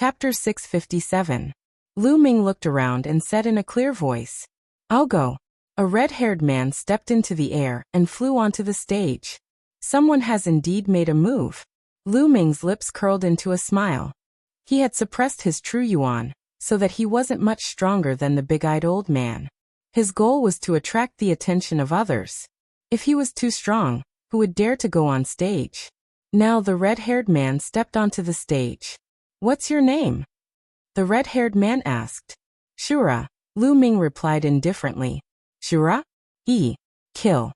Chapter 657. Lu Ming looked around and said in a clear voice, "I'll go." A red-haired man stepped into the air and flew onto the stage. Someone has indeed made a move. Lu Ming's lips curled into a smile. He had suppressed his true yuan, so that he wasn't much stronger than the big-eyed old man. His goal was to attract the attention of others. If he was too strong, who would dare to go on stage? Now the red-haired man stepped onto the stage. "What's your name?" the red-haired man asked. "Shura," Lu Ming replied indifferently. "Shura? Kill."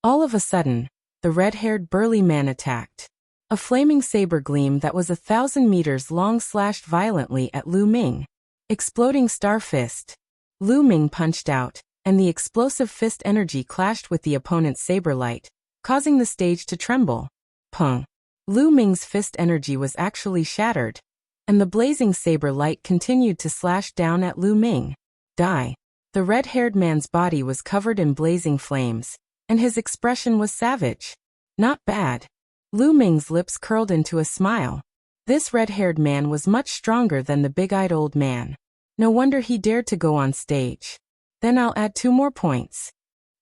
All of a sudden, the red-haired burly man attacked. A flaming saber gleam that was 1,000 meters long slashed violently at Lu Ming. Exploding star fist. Lu Ming punched out, and the explosive fist energy clashed with the opponent's saber light, causing the stage to tremble. Pung. Lu Ming's fist energy was actually shattered, and the blazing saber light continued to slash down at Lu Ming. Die. The red-haired man's body was covered in blazing flames, and his expression was savage. Not bad. Lu Ming's lips curled into a smile. This red-haired man was much stronger than the big-eyed old man. No wonder he dared to go on stage. Then I'll add 2 more points.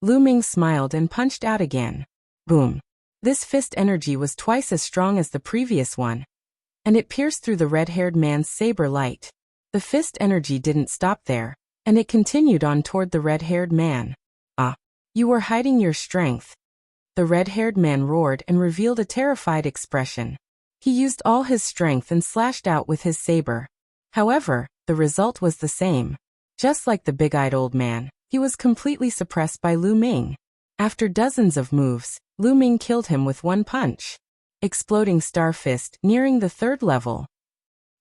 Lu Ming smiled and punched out again. Boom. This fist energy was twice as strong as the previous one, and it pierced through the red-haired man's saber light. The fist energy didn't stop there, and it continued on toward the red-haired man. "Ah, you were hiding your strength." The red-haired man roared and revealed a terrified expression. He used all his strength and slashed out with his saber. However, the result was the same. Just like the big-eyed old man, he was completely suppressed by Lu Ming. After dozens of moves, Lu Ming killed him with 1 punch. Exploding star fist nearing the 3rd level.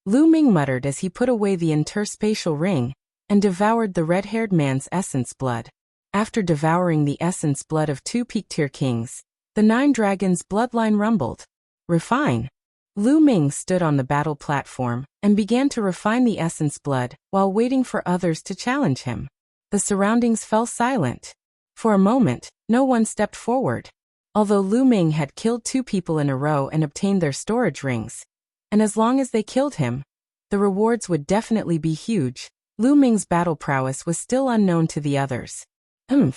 Lu Ming muttered as he put away the interspatial ring and devoured the red-haired man's essence blood. After devouring the essence blood of 2 peak-tier kings, the 9 dragons' bloodline rumbled. Refine. Lu Ming stood on the battle platform and began to refine the essence blood while waiting for others to challenge him. The surroundings fell silent. For a moment, no one stepped forward. Although Lu Ming had killed 2 people in a row and obtained their storage rings, and as long as they killed him, the rewards would definitely be huge, Lu Ming's battle prowess was still unknown to the others. Chun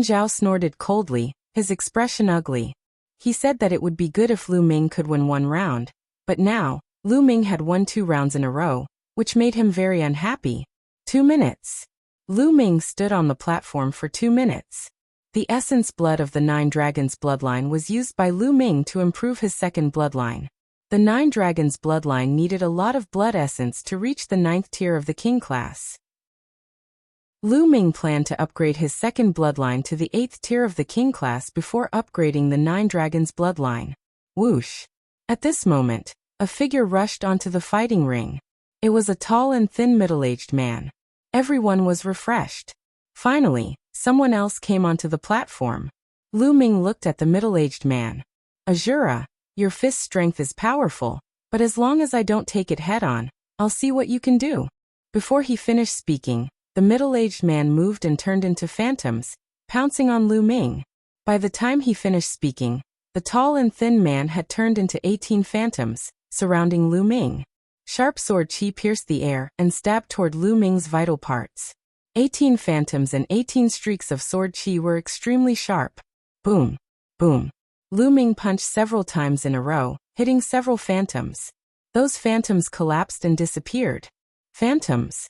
Zhao snorted coldly, his expression ugly. He said that it would be good if Lu Ming could win 1 round, but now, Lu Ming had won 2 rounds in a row, which made him very unhappy. 2 minutes. Lu Ming stood on the platform for 2 minutes. The essence blood of the 9 dragons' bloodline was used by Lu Ming to improve his 2nd bloodline. The 9 dragons' bloodline needed a lot of blood essence to reach the 9th tier of the king class. Lu Ming planned to upgrade his 2nd bloodline to the 8th tier of the king class before upgrading the 9 dragons' bloodline. Whoosh. At this moment, a figure rushed onto the fighting ring. It was a tall and thin middle-aged man. Everyone was refreshed. Finally, someone else came onto the platform. Lu Ming looked at the middle-aged man. "Azura, your fist strength is powerful, but as long as I don't take it head-on, I'll see what you can do." Before he finished speaking, the middle-aged man moved and turned into phantoms, pouncing on Lu Ming. By the time he finished speaking, the tall and thin man had turned into 18 phantoms, surrounding Lu Ming. Sharp sword chi pierced the air and stabbed toward Lu Ming's vital parts. 18 phantoms and 18 streaks of sword chi were extremely sharp. Boom. Boom. Lu Ming punched several times in a row, hitting several phantoms. Those phantoms collapsed and disappeared. Phantoms.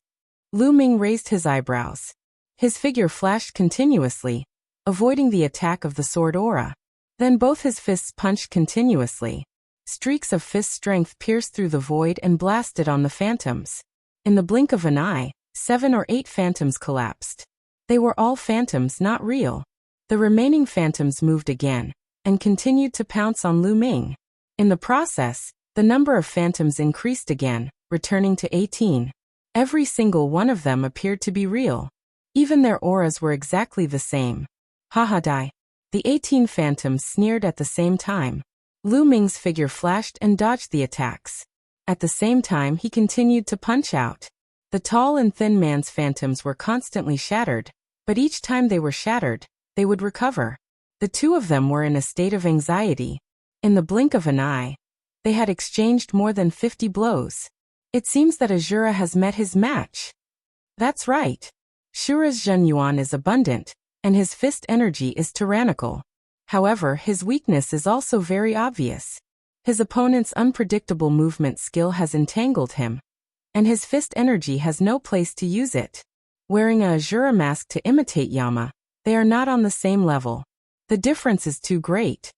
Lu Ming raised his eyebrows. His figure flashed continuously, avoiding the attack of the sword aura. Then both his fists punched continuously. Streaks of fist strength pierced through the void and blasted on the phantoms. In the blink of an eye, 7 or 8 phantoms collapsed. They were all phantoms, not real. The remaining phantoms moved again, and continued to pounce on Lu Ming. In the process, the number of phantoms increased again, returning to 18. Every single one of them appeared to be real. Even their auras were exactly the same. Haha die. The 18 phantoms sneered at the same time. Lu Ming's figure flashed and dodged the attacks. At the same time he continued to punch out. The tall and thin man's phantoms were constantly shattered, but each time they were shattered, they would recover. The 2 of them were in a state of anxiety. In the blink of an eye, they had exchanged more than 50 blows. It seems that Azura has met his match. That's right. Shura's Zhenyuan is abundant, and his fist energy is tyrannical. However, his weakness is also very obvious. His opponent's unpredictable movement skill has entangled him, and his fist energy has no place to use it. Wearing a Azura mask to imitate Yama, they are not on the same level. The difference is too great.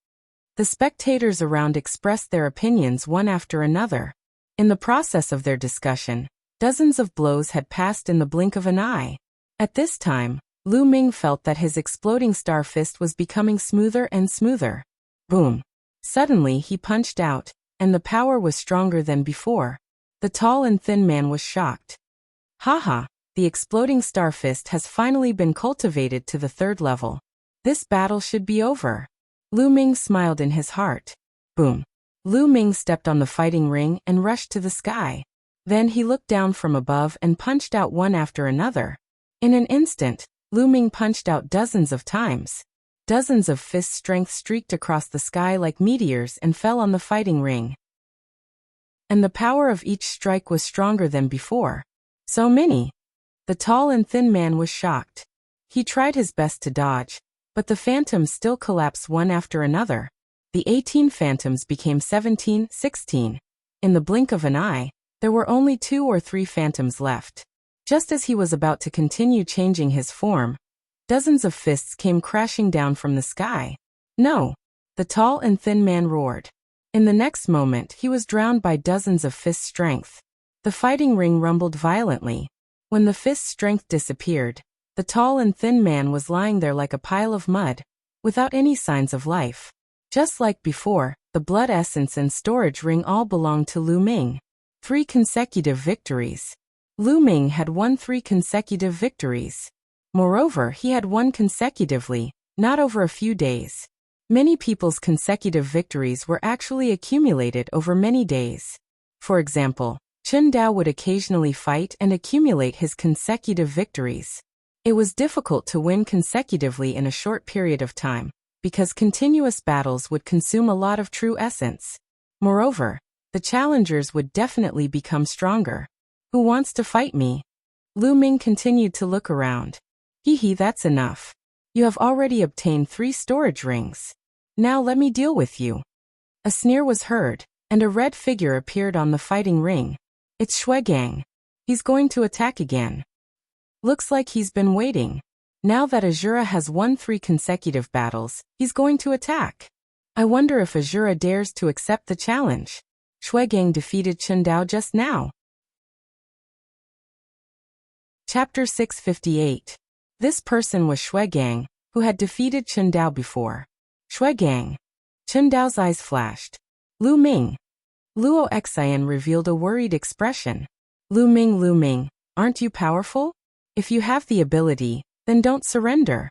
The spectators around expressed their opinions one after another. In the process of their discussion, dozens of blows had passed in the blink of an eye. At this time, Lu Ming felt that his exploding star fist was becoming smoother and smoother. Boom. Suddenly he punched out, and the power was stronger than before. The tall and thin man was shocked. Haha, the exploding star fist has finally been cultivated to the 3rd level. This battle should be over. Lu Ming smiled in his heart. Boom. Lu Ming stepped on the fighting ring and rushed to the sky. Then he looked down from above and punched out one after another. In an instant, Lu Ming punched out dozens of times. Dozens of fist strength streaked across the sky like meteors and fell on the fighting ring. And the power of each strike was stronger than before. So many. The tall and thin man was shocked. He tried his best to dodge, but the phantoms still collapsed one after another. The 18 phantoms became 17, 16. In the blink of an eye, there were only 2 or 3 phantoms left. Just as he was about to continue changing his form, dozens of fists came crashing down from the sky. No! The tall and thin man roared. In the next moment, he was drowned by dozens of fist strength. The fighting ring rumbled violently. When the fist strength disappeared, the tall and thin man was lying there like a pile of mud, without any signs of life. Just like before, the blood essence and storage ring all belonged to Lu Ming. 3 consecutive victories. Lu Ming had won 3 consecutive victories. Moreover, he had won consecutively, not over a few days. Many people's consecutive victories were actually accumulated over many days. For example, Chen Dao would occasionally fight and accumulate his consecutive victories. It was difficult to win consecutively in a short period of time, because continuous battles would consume a lot of true essence. Moreover, the challengers would definitely become stronger. Who wants to fight me? Lu Ming continued to look around. Hee, that's enough. You have already obtained 3 storage rings. Now let me deal with you. A sneer was heard, and a red figure appeared on the fighting ring. It's Shuegang. He's going to attack again. Looks like he's been waiting. Now that Azura has won 3 consecutive battles, he's going to attack. I wonder if Azura dares to accept the challenge. Shuegang defeated Chen Dao just now. Chapter 658. This person was Shuegang, who had defeated Chen Dao before. Shuegang. Chen Dao's eyes flashed. Lu Ming. Luo Xian revealed a worried expression. Lu Ming, aren't you powerful? If you have the ability, then don't surrender.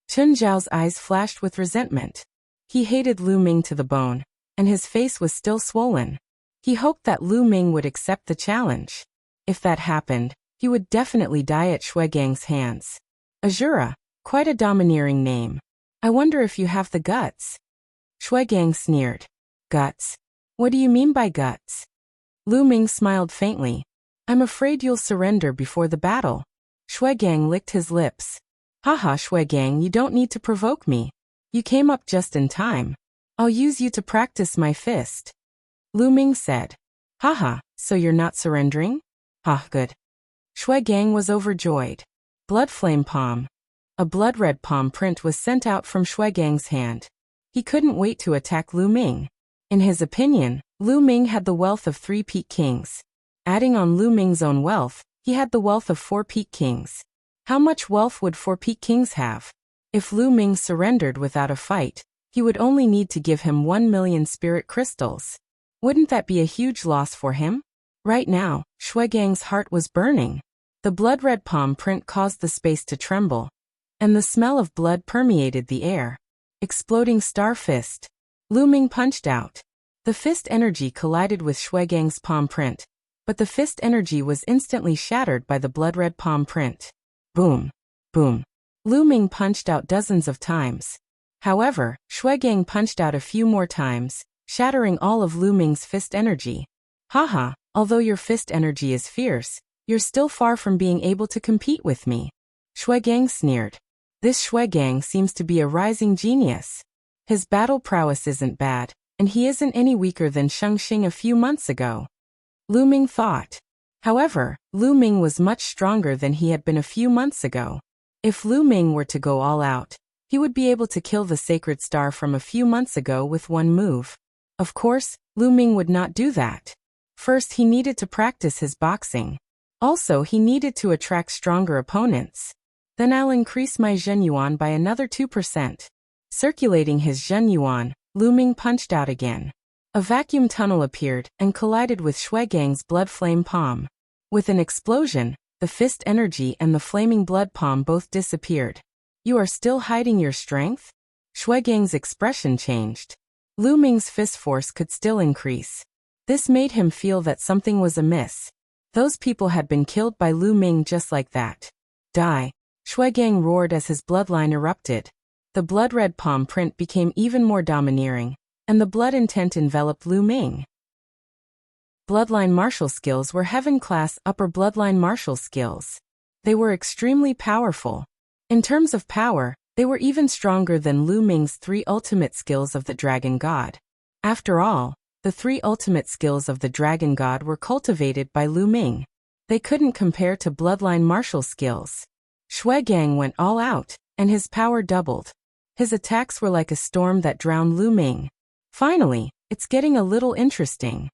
Chen Zhao's eyes flashed with resentment. He hated Lu Ming to the bone, and his face was still swollen. He hoped that Lu Ming would accept the challenge. If that happened, he would definitely die at Shuegang's hands. Azura, quite a domineering name. I wonder if you have the guts. Shuegang sneered. Guts? What do you mean by guts? Lu Ming smiled faintly. I'm afraid you'll surrender before the battle. Shuegang licked his lips. Haha, Shuegang, you don't need to provoke me. You came up just in time. I'll use you to practice my fist. Lu Ming said. Haha, so you're not surrendering? Ha, good. Shuegang was overjoyed. Blood flame palm. A blood-red palm print was sent out from Shuegang's hand. He couldn't wait to attack Lu Ming. In his opinion, Lu Ming had the wealth of 3 Peak Kings. Adding on Lu Ming's own wealth, he had the wealth of 4 Peak Kings. How much wealth would 4 Peak Kings have? If Lu Ming surrendered without a fight, he would only need to give him 1 million spirit crystals. Wouldn't that be a huge loss for him? Right now, Shuegang's heart was burning. The blood-red palm print caused the space to tremble, and the smell of blood permeated the air. Exploding star fist. Lu Ming punched out. The fist energy collided with Shuegang's palm print, but the fist energy was instantly shattered by the blood-red palm print. Boom. Boom. Lu Ming punched out dozens of times. However, Shuegang punched out a few more times, shattering all of Lu Ming's fist energy. Haha, although your fist energy is fierce, you're still far from being able to compete with me. Shuegang sneered. This Shuegang seems to be a rising genius. His battle prowess isn't bad, and he isn't any weaker than Shengxing a few months ago. Lu Ming thought. However, Lu Ming was much stronger than he had been a few months ago. If Lu Ming were to go all out, he would be able to kill the sacred star from a few months ago with one move. Of course, Lu Ming would not do that. First, he needed to practice his boxing. Also, he needed to attract stronger opponents. Then I'll increase my Zhen Yuan by another 2%. Circulating his Zhen Yuan, Lu Ming punched out again. A vacuum tunnel appeared and collided with Shuegang's blood flame palm. With an explosion, the fist energy and the flaming blood palm both disappeared. You are still hiding your strength? Shuegang's expression changed. Lu Ming's fist force could still increase. This made him feel that something was amiss. Those people had been killed by Lu Ming just like that. Die! Shuegang roared as his bloodline erupted. The blood-red palm print became even more domineering, and the blood intent enveloped Lu Ming. Bloodline martial skills were heaven-class upper bloodline martial skills. They were extremely powerful. In terms of power, they were even stronger than Lu Ming's 3 ultimate skills of the Dragon God. After all, the 3 ultimate skills of the Dragon God were cultivated by Lu Ming. They couldn't compare to bloodline martial skills. Shuegang went all out, and his power doubled. His attacks were like a storm that drowned Lu Ming. Finally, it's getting a little interesting.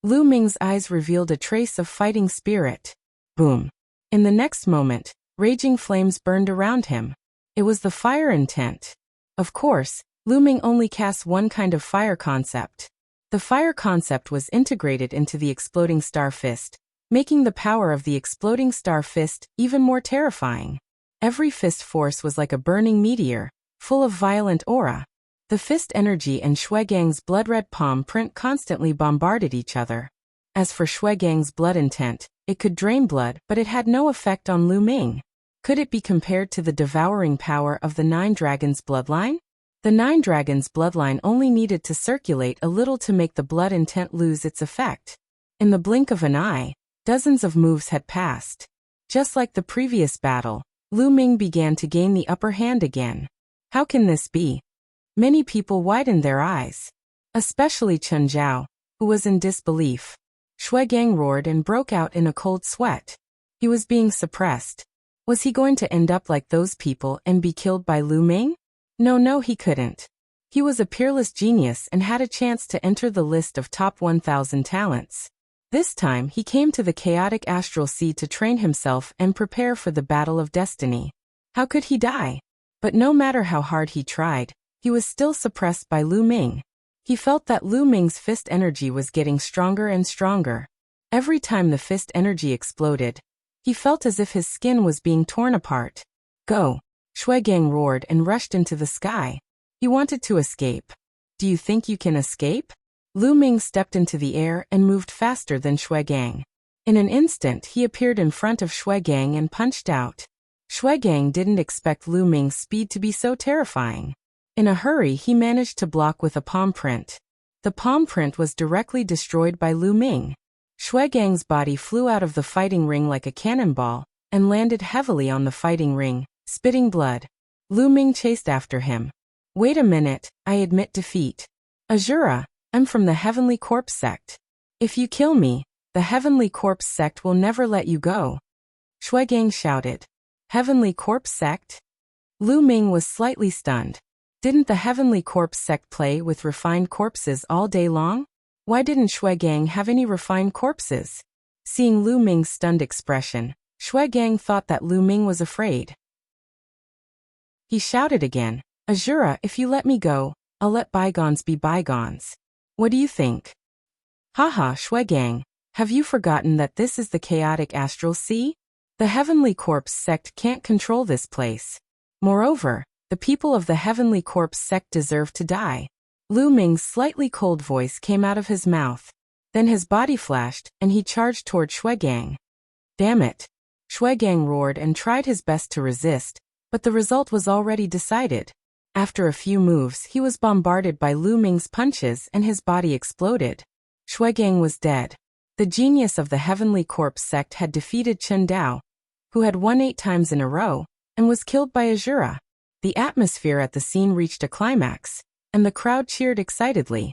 Lu Ming's eyes revealed a trace of fighting spirit. Boom. In the next moment, raging flames burned around him. It was the fire intent. Of course, Lu Ming only casts one kind of fire concept. The fire concept was integrated into the exploding star fist, making the power of the exploding star fist even more terrifying. Every fist force was like a burning meteor, full of violent aura. The fist energy and Shuegang's blood-red palm print constantly bombarded each other. As for Shuegang's blood intent, it could drain blood, but it had no effect on Lu Ming. Could it be compared to the devouring power of the 9 Dragons bloodline? The 9 Dragons bloodline only needed to circulate a little to make the blood intent lose its effect. In the blink of an eye, dozens of moves had passed. Just like the previous battle, Lu Ming began to gain the upper hand again. How can this be? Many people widened their eyes. Especially Chen Zhao, who was in disbelief. Shuegang roared and broke out in a cold sweat. He was being suppressed. Was he going to end up like those people and be killed by Lu Ming? No, he couldn't. He was a peerless genius and had a chance to enter the list of top 1,000 talents. This time he came to the chaotic astral sea to train himself and prepare for the battle of destiny. How could he die? But no matter how hard he tried, he was still suppressed by Lu Ming. He felt that Lu Ming's fist energy was getting stronger and stronger. Every time the fist energy exploded, he felt as if his skin was being torn apart. Go! Shuegang roared and rushed into the sky. He wanted to escape. Do you think you can escape? Lu Ming stepped into the air and moved faster than Shuegang. In an instant he appeared in front of Shuegang and punched out. Shuegang didn't expect Lu Ming's speed to be so terrifying. In a hurry he managed to block with a palm print. The palm print was directly destroyed by Lu Ming. Shuegang's body flew out of the fighting ring like a cannonball, and landed heavily on the fighting ring, spitting blood. Lu Ming chased after him. Wait a minute, I admit defeat. Azura, I'm from the Heavenly Corpse sect. If you kill me, the Heavenly Corpse sect will never let you go. Shuegang shouted. Heavenly Corpse sect? Lu Ming was slightly stunned. Didn't the Heavenly Corpse sect play with refined corpses all day long? Why didn't Shuegang have any refined corpses? Seeing Lu Ming's stunned expression, Shuegang thought that Lu Ming was afraid. He shouted again, Azura, if you let me go, I'll let bygones be bygones. What do you think? Haha, Shuegang, have you forgotten that this is the chaotic astral sea? The Heavenly Corpse sect can't control this place. Moreover, the people of the Heavenly Corpse sect deserve to die. Lu Ming's slightly cold voice came out of his mouth. Then his body flashed, and he charged toward Shuegang. Damn it! Shuegang roared and tried his best to resist, but the result was already decided. After a few moves he was bombarded by Lu Ming's punches and his body exploded. Shuegang was dead. The genius of the Heavenly Corpse sect had defeated Chen Dao, who had won 8 times in a row, and was killed by Azura. The atmosphere at the scene reached a climax, and the crowd cheered excitedly.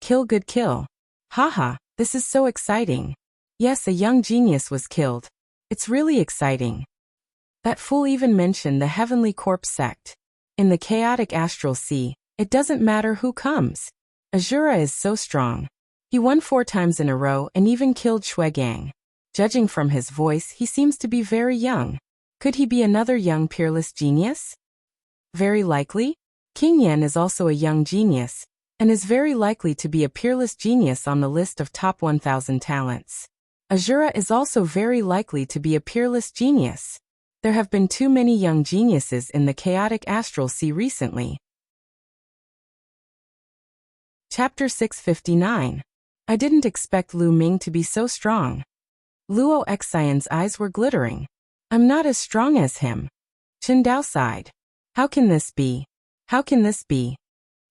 Kill, good kill. Haha, this is so exciting. Yes, a young genius was killed. It's really exciting. That fool even mentioned the Heavenly Corpse sect. In the chaotic astral sea, it doesn't matter who comes. Azura is so strong. He won 4 times in a row and even killed Shui Gang. Judging from his voice, he seems to be very young. Could he be another young peerless genius? Very likely. King Yan is also a young genius, and is very likely to be a peerless genius on the list of top 1,000 talents. Azura is also very likely to be a peerless genius. There have been too many young geniuses in the chaotic astral sea recently. Chapter 659. I didn't expect Lu Ming to be so strong. Luo Xian's eyes were glittering. I'm not as strong as him. Chen Dao sighed. How can this be? How can this be?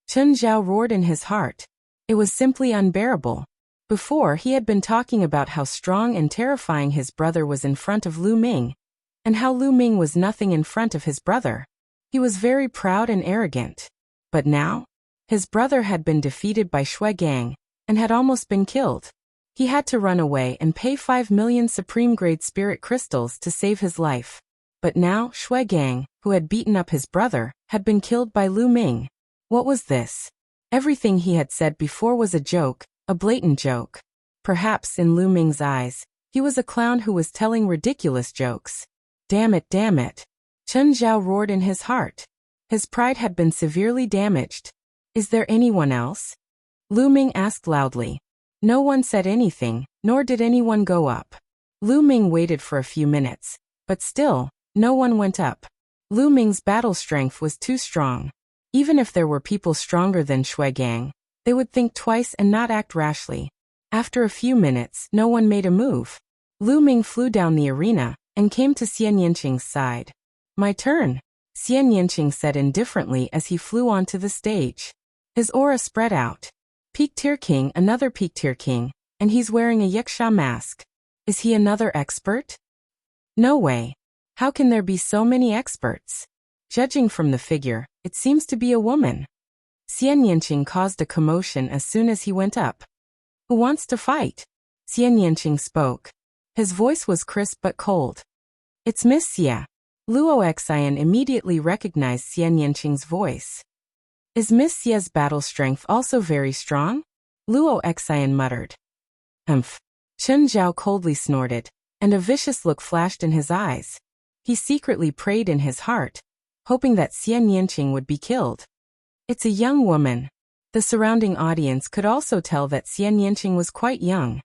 Chen Zhao roared in his heart. It was simply unbearable. Before, he had been talking about how strong and terrifying his brother was in front of Lu Ming, and how Lu Ming was nothing in front of his brother. He was very proud and arrogant. But now, his brother had been defeated by Shui Gang, and had almost been killed. He had to run away and pay 5 million supreme-grade spirit crystals to save his life. But now, Shui Gang, who had beaten up his brother, had been killed by Lu Ming. What was this? Everything he had said before was a joke, a blatant joke. Perhaps in Lu Ming's eyes, he was a clown who was telling ridiculous jokes. Damn it, damn it. Chen Zhao roared in his heart. His pride had been severely damaged. Is there anyone else? Lu Ming asked loudly. No one said anything, nor did anyone go up. Lu Ming waited for a few minutes, but still, no one went up. Lu Ming's battle strength was too strong. Even if there were people stronger than Shui Gang, they would think twice and not act rashly. After a few minutes, no one made a move. Lu Ming flew down the arena and came to Xian Yanqing's side. My turn, Xian Yanqing said indifferently as he flew onto the stage. His aura spread out. Peak Tier King, another Peak Tier King, and he's wearing a Yaksha mask. Is he another expert? No way. How can there be so many experts? Judging from the figure, it seems to be a woman. Xian Yanqing caused a commotion as soon as he went up. Who wants to fight? Xian Yanqing spoke. His voice was crisp but cold. It's Miss Xia. Luo Xian immediately recognized Xian Yanqing's voice. Is Miss Xia's battle strength also very strong? Luo Xian muttered. Chen Zhao coldly snorted, and a vicious look flashed in his eyes. He secretly prayed in his heart, hoping that Xian Yanqing would be killed. It's a young woman. The surrounding audience could also tell that Xian Yanqing was quite young.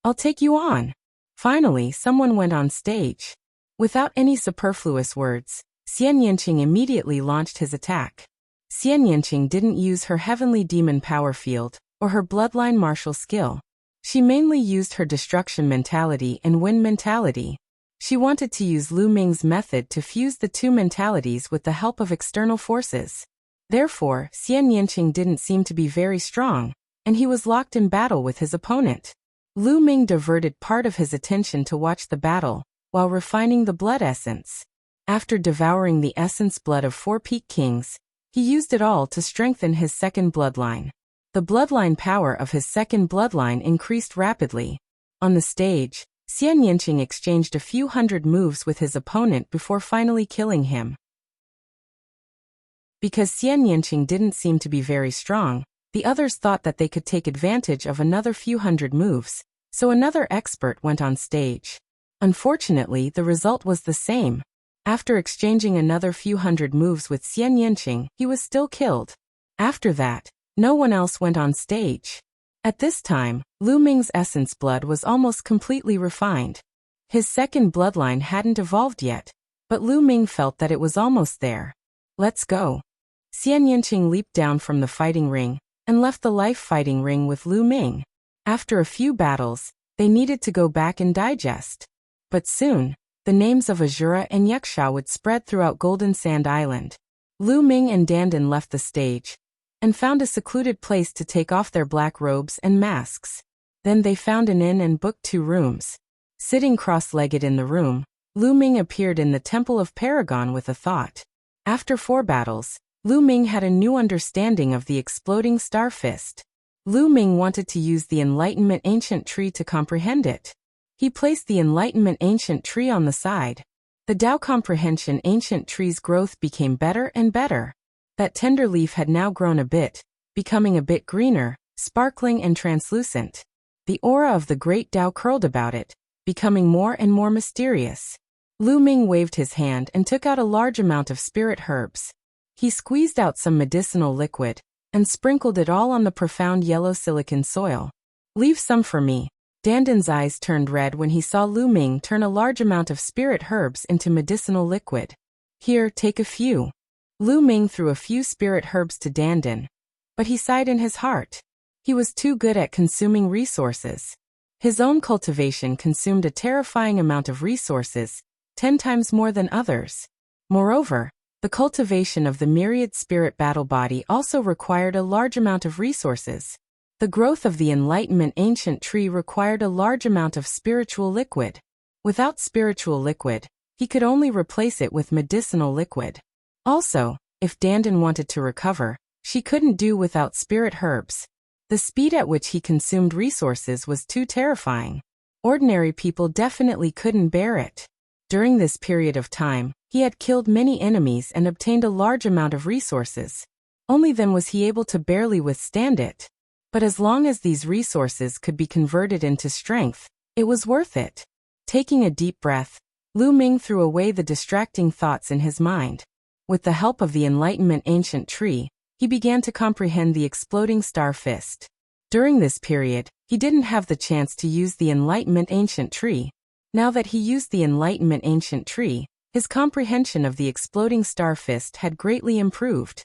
I'll take you on. Finally, someone went on stage. Without any superfluous words, Xian Yanqing immediately launched his attack. Xian Yanqing didn't use her heavenly demon power field, or her bloodline martial skill. She mainly used her destruction mentality and win mentality. She wanted to use Lu Ming's method to fuse the two mentalities with the help of external forces. Therefore, Xian Yanqing didn't seem to be very strong, and he was locked in battle with his opponent. Lu Ming diverted part of his attention to watch the battle, while refining the blood essence. After devouring the essence blood of 4 peak kings, he used it all to strengthen his second bloodline. The bloodline power of his second bloodline increased rapidly. On the stage, Xian Yanqing exchanged a few hundred moves with his opponent before finally killing him. Because Xian Yanqing didn't seem to be very strong, the others thought that they could take advantage of another few hundred moves, so another expert went on stage. Unfortunately, the result was the same. After exchanging another few hundred moves with Xian Yanqing, he was still killed. After that, no one else went on stage. At this time, Lu Ming's essence blood was almost completely refined. His second bloodline hadn't evolved yet, but Lu Ming felt that it was almost there. Let's go. Xian Yanqing leaped down from the fighting ring, and left the life fighting ring with Lu Ming. After a few battles, they needed to go back and digest. But soon, the names of Azura and Yaksha would spread throughout Golden Sand Island. Lu Ming and Dandan left the stage, and found a secluded place to take off their black robes and masks. Then they found an inn and booked 2 rooms. Sitting cross-legged in the room, Lu Ming appeared in the Temple of Paragon with a thought. After 4 battles, Lu Ming had a new understanding of the exploding star fist. Lu Ming wanted to use the Enlightenment Ancient Tree to comprehend it. He placed the Enlightenment Ancient Tree on the side. The Tao Comprehension Ancient Tree's growth became better and better. That tender leaf had now grown a bit, becoming a bit greener, sparkling and translucent. The aura of the great Tao curled about it, becoming more and more mysterious. Lu Ming waved his hand and took out a large amount of spirit herbs. He squeezed out some medicinal liquid and sprinkled it all on the profound yellow silicon soil. "Leave some for me." Danden's eyes turned red when he saw Lu Ming turn a large amount of spirit herbs into medicinal liquid. "Here, take a few." Lu Ming threw a few spirit herbs to Danden. But he sighed in his heart. He was too good at consuming resources. His own cultivation consumed a terrifying amount of resources, 10 times more than others. Moreover, the cultivation of the myriad spirit battle body also required a large amount of resources. The growth of the Enlightenment Ancient Tree required a large amount of spiritual liquid. Without spiritual liquid, he could only replace it with medicinal liquid. Also, if Danden wanted to recover, she couldn't do without spirit herbs. The speed at which he consumed resources was too terrifying. Ordinary people definitely couldn't bear it. During this period of time, he had killed many enemies and obtained a large amount of resources. Only then was he able to barely withstand it. But as long as these resources could be converted into strength, it was worth it. Taking a deep breath, Lu Ming threw away the distracting thoughts in his mind. With the help of the Enlightenment Ancient Tree, he began to comprehend the exploding star fist. During this period, he didn't have the chance to use the Enlightenment Ancient Tree. Now that he used the Enlightenment Ancient Tree, his comprehension of the exploding star fist had greatly improved.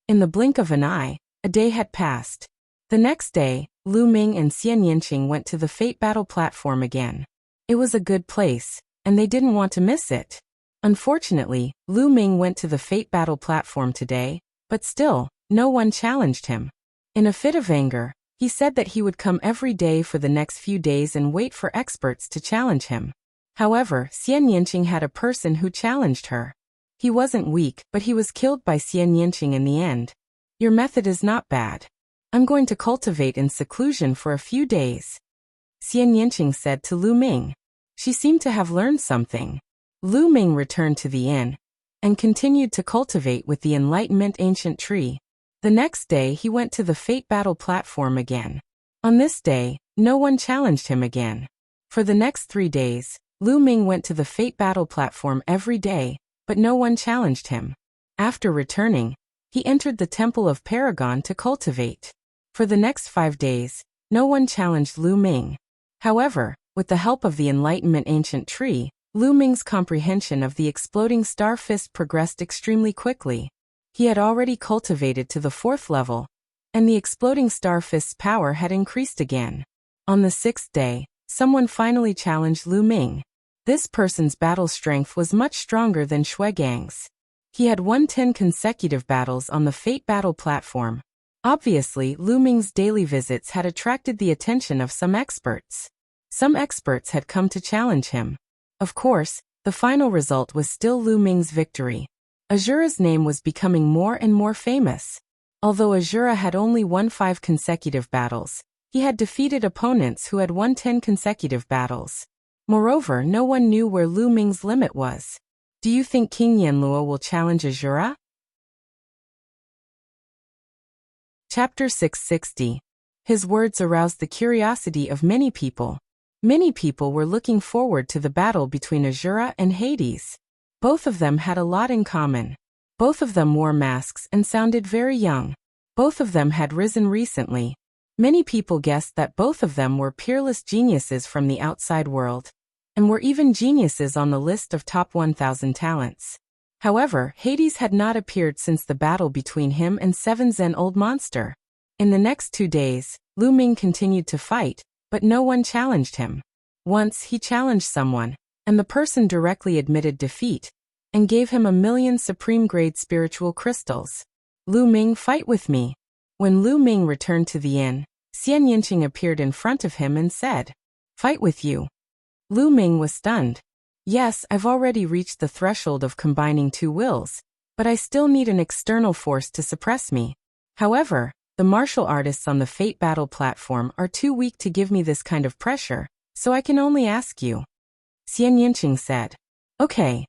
In the blink of an eye, a day had passed. The next day, Lu Ming and Xian Yinqing went to the Fate Battle platform again. It was a good place, and they didn't want to miss it. Unfortunately, Lu Ming went to the Fate Battle platform today, but still, no one challenged him. In a fit of anger, he said that he would come every day for the next few days and wait for experts to challenge him. However, Xian Yinqing had a person who challenged her. He wasn't weak, but he was killed by Xian Yinqing in the end. "Your method is not bad. I'm going to cultivate in seclusion for a few days," Xian Yinqing said to Lu Ming. She seemed to have learned something. Lu Ming returned to the inn and continued to cultivate with the Enlightenment Ancient Tree. The next day he went to the Fate Battle platform again. On this day, no one challenged him again. For the next 3 days, Lu Ming went to the Fate Battle platform every day, but no one challenged him. After returning, he entered the Temple of Paragon to cultivate. For the next 5 days, no one challenged Lu Ming. However, with the help of the Enlightenment Ancient Tree, Lu Ming's comprehension of the exploding star fist progressed extremely quickly. He had already cultivated to the 4th level, and the exploding star fist's power had increased again. On the 6th day, someone finally challenged Lu Ming. This person's battle strength was much stronger than Shuigang's. He had won 10 consecutive battles on the Fate Battle platform. Obviously, Lu Ming's daily visits had attracted the attention of some experts. Some experts had come to challenge him. Of course, the final result was still Lu Ming's victory. Azura's name was becoming more and more famous. Although Azura had only won 5 consecutive battles, he had defeated opponents who had won 10 consecutive battles. Moreover, no one knew where Lu Ming's limit was. Do you think King Yanluo will challenge Azura? Chapter 660. His words aroused the curiosity of many people. Many people were looking forward to the battle between Azura and Hades. Both of them had a lot in common. Both of them wore masks and sounded very young. Both of them had risen recently. Many people guessed that both of them were peerless geniuses from the outside world, and were even geniuses on the list of top 1,000 talents. However, Hades had not appeared since the battle between him and 7 Zen Old Monster. In the next 2 days, Lu Ming continued to fight, but no one challenged him. Once he challenged someone, and the person directly admitted defeat, and gave him 1,000,000 supreme-grade spiritual crystals. "Lu Ming, fight with me." When Lu Ming returned to the inn, Xian Yinqing appeared in front of him and said, "Fight with you." Lu Ming was stunned. "Yes, I've already reached the threshold of combining two wills, but I still need an external force to suppress me. However, the martial artists on the Fate Battle platform are too weak to give me this kind of pressure, so I can only ask you," Xian Yinqing said. "Okay."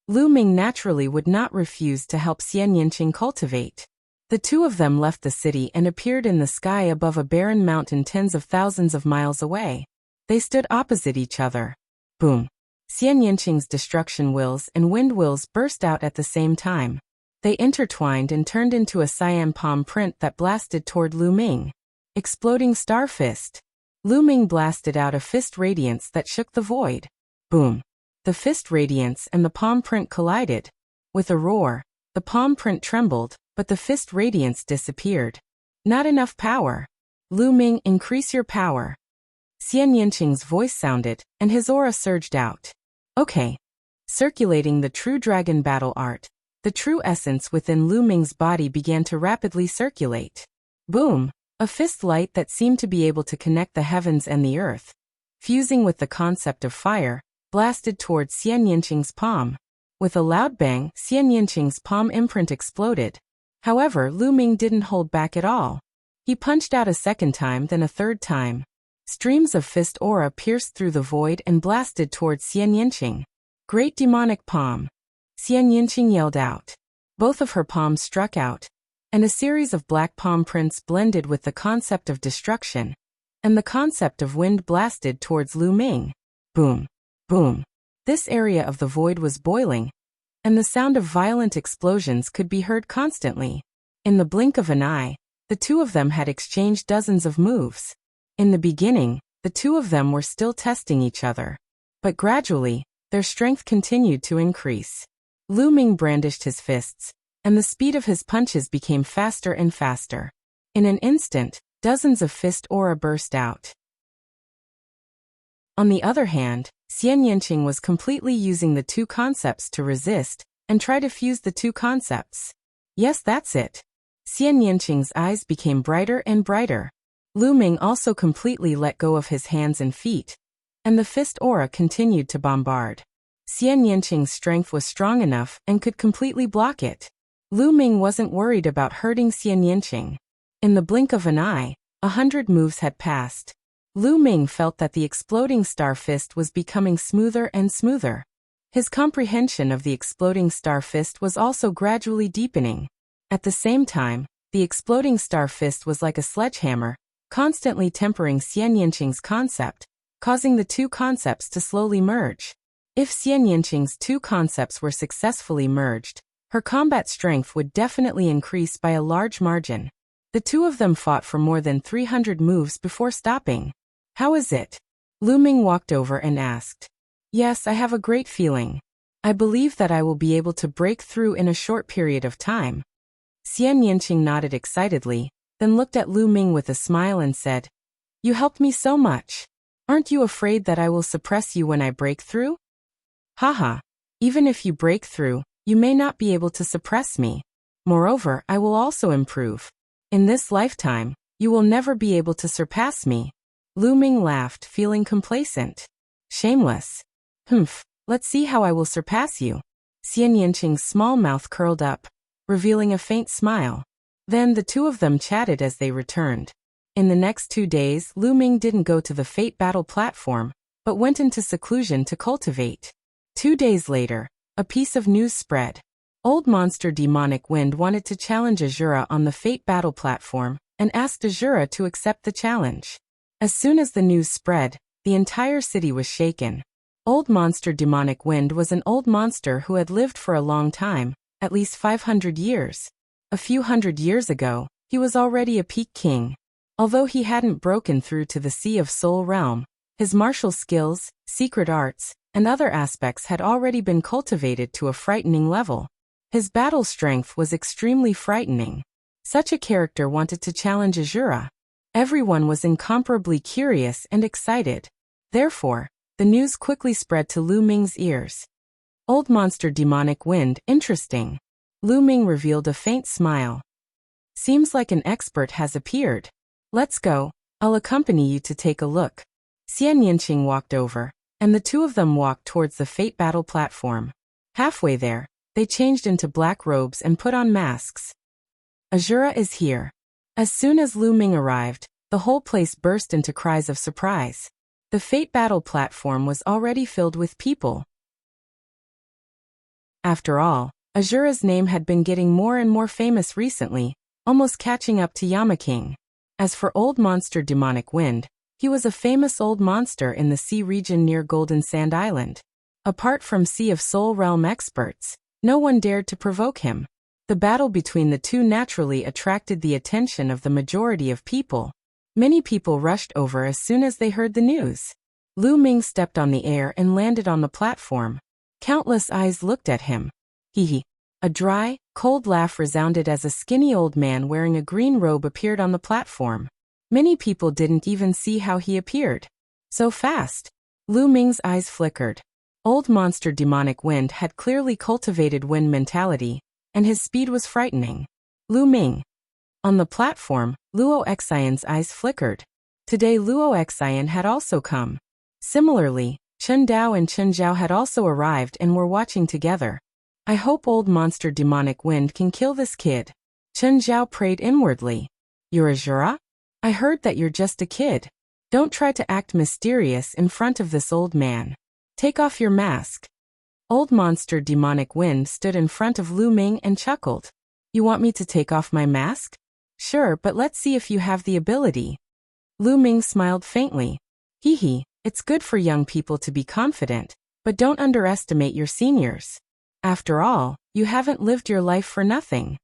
Lu Ming naturally would not refuse to help Xian Yinqing cultivate. The two of them left the city and appeared in the sky above a barren mountain tens of thousands of miles away. They stood opposite each other. Boom. Xian Yinqing's destruction wills and wind wills burst out at the same time. They intertwined and turned into a cyan palm print that blasted toward Lu Ming. Exploding star fist. Lu Ming blasted out a fist radiance that shook the void. Boom. The fist radiance and the palm print collided. With a roar, the palm print trembled, but the fist radiance disappeared. Not enough power. Lu Ming, increase your power. Xian Yinqing's voice sounded, and his aura surged out. Okay. Circulating the true dragon battle art, the true essence within Lu Ming's body began to rapidly circulate. Boom. A fist light that seemed to be able to connect the heavens and the earth, fusing with the concept of fire, blasted towards Xian Yinqing's palm. With a loud bang, Xian Yinqing's palm imprint exploded. However, Lu Ming didn't hold back at all. He punched out a second time, then a third time. Streams of fist aura pierced through the void and blasted towards Xian Yinqing. Great demonic palm. Xian Yinqing yelled out. Both of her palms struck out, and a series of black palm prints blended with the concept of destruction, and the concept of wind blasted towards Lu Ming. Boom. Boom. This area of the void was boiling, and the sound of violent explosions could be heard constantly. In the blink of an eye, the two of them had exchanged dozens of moves. In the beginning, the two of them were still testing each other. But gradually, their strength continued to increase. Lu Ming brandished his fists, and the speed of his punches became faster and faster. In an instant, dozens of fist aura burst out. On the other hand, Xian Yinqing was completely using the two concepts to resist and try to fuse the two concepts. Yes, that's it. Xian Yinqing's eyes became brighter and brighter. Lu Ming also completely let go of his hands and feet, and the fist aura continued to bombard. Xian Yinqing's strength was strong enough and could completely block it. Lu Ming wasn't worried about hurting Xian Yinqing. In the blink of an eye, 100 moves had passed. Lu Ming felt that the exploding star fist was becoming smoother and smoother. His comprehension of the exploding star fist was also gradually deepening. At the same time, the exploding star fist was like a sledgehammer, constantly tempering Xian Yinqing's concept, causing the two concepts to slowly merge. If Xian Yinqing's two concepts were successfully merged, her combat strength would definitely increase by a large margin. The two of them fought for more than 300 moves before stopping. How is it? Lu Ming walked over and asked. Yes, I have a great feeling. I believe that I will be able to break through in a short period of time. Xian Yinqing nodded excitedly, then looked at Lu Ming with a smile and said, You helped me so much. Aren't you afraid that I will suppress you when I break through? Haha. Even if you break through, you may not be able to suppress me. Moreover, I will also improve. In this lifetime, you will never be able to surpass me. Lu Ming laughed, feeling complacent. Shameless. Let's see how I will surpass you. Xian Yinqing's small mouth curled up, revealing a faint smile. Then the two of them chatted as they returned. In the next 2 days, Lu Ming didn't go to the Fate Battle platform, but went into seclusion to cultivate. 2 days later, a piece of news spread. Old monster Demonic Wind wanted to challenge Azura on the Fate Battle platform, and asked Azura to accept the challenge. As soon as the news spread, the entire city was shaken. Old monster Demonic Wind was an old monster who had lived for a long time, at least 500 years. A few hundred years ago, he was already a peak king. Although he hadn't broken through to the Sea of Soul realm, his martial skills, secret arts, and other aspects had already been cultivated to a frightening level. His battle strength was extremely frightening. Such a character wanted to challenge Azura. Everyone was incomparably curious and excited. Therefore, the news quickly spread to Lu Ming's ears. Old monster Demonic Wind, interesting. Lu Ming revealed a faint smile. Seems like an expert has appeared. Let's go. I'll accompany you to take a look. Xian Yinqing walked over, and the two of them walked towards the fate battle platform. Halfway there, they changed into black robes and put on masks. Azura is here. As soon as Lu Ming arrived, the whole place burst into cries of surprise. The fate battle platform was already filled with people. After all, Azura's name had been getting more and more famous recently, almost catching up to Yamaking. As for old monster Demonic Wind, he was a famous old monster in the sea region near Golden Sand Island. Apart from Sea of Soul Realm experts, no one dared to provoke him. The battle between the two naturally attracted the attention of the majority of people. Many people rushed over as soon as they heard the news. Lu Ming stepped on the air and landed on the platform. Countless eyes looked at him. Hee. A dry, cold laugh resounded as a skinny old man wearing a green robe appeared on the platform. Many people didn't even see how he appeared. So fast. Lu Ming's eyes flickered. Old monster Demonic Wind had clearly cultivated wind mentality, and his speed was frightening. Lu Ming. On the platform, Luo Xian's eyes flickered. Today Luo Xian had also come. Similarly, Chen Dao and Chen Zhao had also arrived and were watching together. I hope old monster Demonic Wind can kill this kid. Chen Zhao prayed inwardly. You're Azura? I heard that you're just a kid. Don't try to act mysterious in front of this old man. Take off your mask. Old monster Demonic Wind stood in front of Lu Ming and chuckled. You want me to take off my mask? Sure, but let's see if you have the ability. Lu Ming smiled faintly. Hee, it's good for young people to be confident, but don't underestimate your seniors. After all, you haven't lived your life for nothing.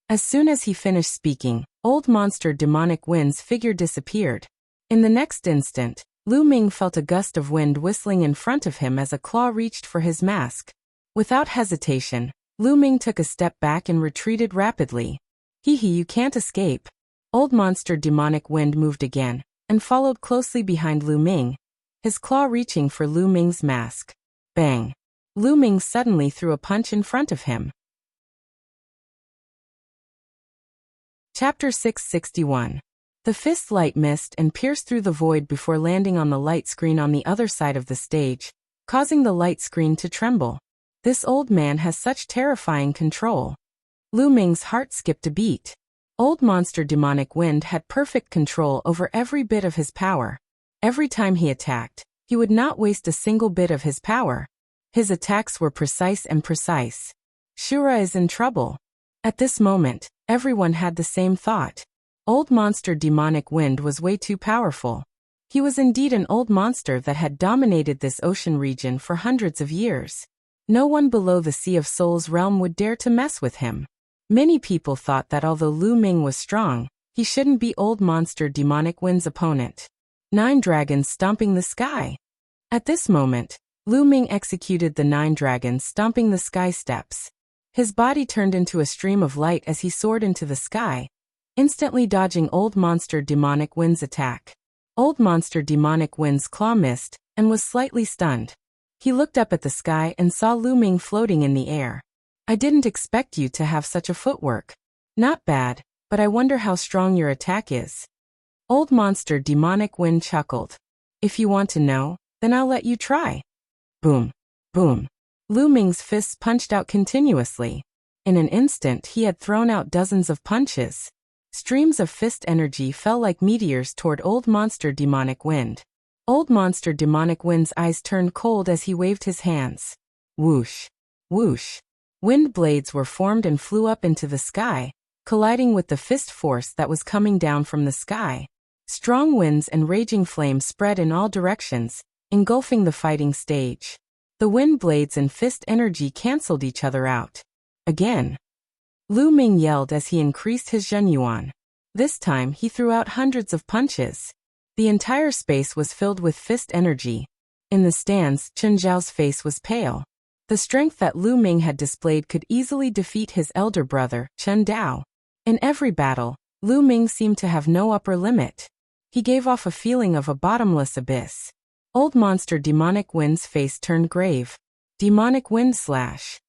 As soon as he finished speaking, old monster Demonic Wind's figure disappeared. In the next instant, Lu Ming felt a gust of wind whistling in front of him as a claw reached for his mask. Without hesitation, Lu Ming took a step back and retreated rapidly. Hee, you can't escape. Old monster Demonic Wind moved again, and followed closely behind Lu Ming, his claw reaching for Lu Ming's mask. Bang! Lu Ming suddenly threw a punch in front of him. Chapter 661. The fist light missed and pierced through the void before landing on the light screen on the other side of the stage, causing the light screen to tremble. This old man has such terrifying control. Lu Ming's heart skipped a beat. Old monster Demonic Wind had perfect control over every bit of his power. Every time he attacked, he would not waste a single bit of his power. His attacks were precise and precise. Shura is in trouble. At this moment, everyone had the same thought. Old monster Demonic Wind was way too powerful. He was indeed an old monster that had dominated this ocean region for hundreds of years. No one below the Sea of Souls realm would dare to mess with him. Many people thought that although Lu Ming was strong, he shouldn't be old monster Demonic Wind's opponent. 9 dragons stomping the sky. At this moment, Lu Ming executed the 9 dragons stomping the sky steps. His body turned into a stream of light as he soared into the sky, instantly dodging old monster Demonic Wind's attack. Old monster Demonic Wind's claw missed, and was slightly stunned. He looked up at the sky and saw Lu Ming floating in the air. I didn't expect you to have such a footwork. Not bad, but I wonder how strong your attack is. Old monster Demonic Wind chuckled. If you want to know, then I'll let you try. Boom. Boom. Lu Ming's fists punched out continuously. In an instant he had thrown out dozens of punches. Streams of fist energy fell like meteors toward old monster Demonic Wind. Old monster Demonic Wind's eyes turned cold as he waved his hands. Whoosh. Whoosh. Wind blades were formed and flew up into the sky, colliding with the fist force that was coming down from the sky. Strong winds and raging flames spread in all directions, engulfing the fighting stage. The wind blades and fist energy canceled each other out. Again. Lu Ming yelled as he increased his Zhenyuan. This time he threw out hundreds of punches. The entire space was filled with fist energy. In the stands, Chen Zhao's face was pale. The strength that Lu Ming had displayed could easily defeat his elder brother, Chen Dao. In every battle, Lu Ming seemed to have no upper limit. He gave off a feeling of a bottomless abyss. Old monster Demonic Wind's face turned grave. Demonic Wind Slash.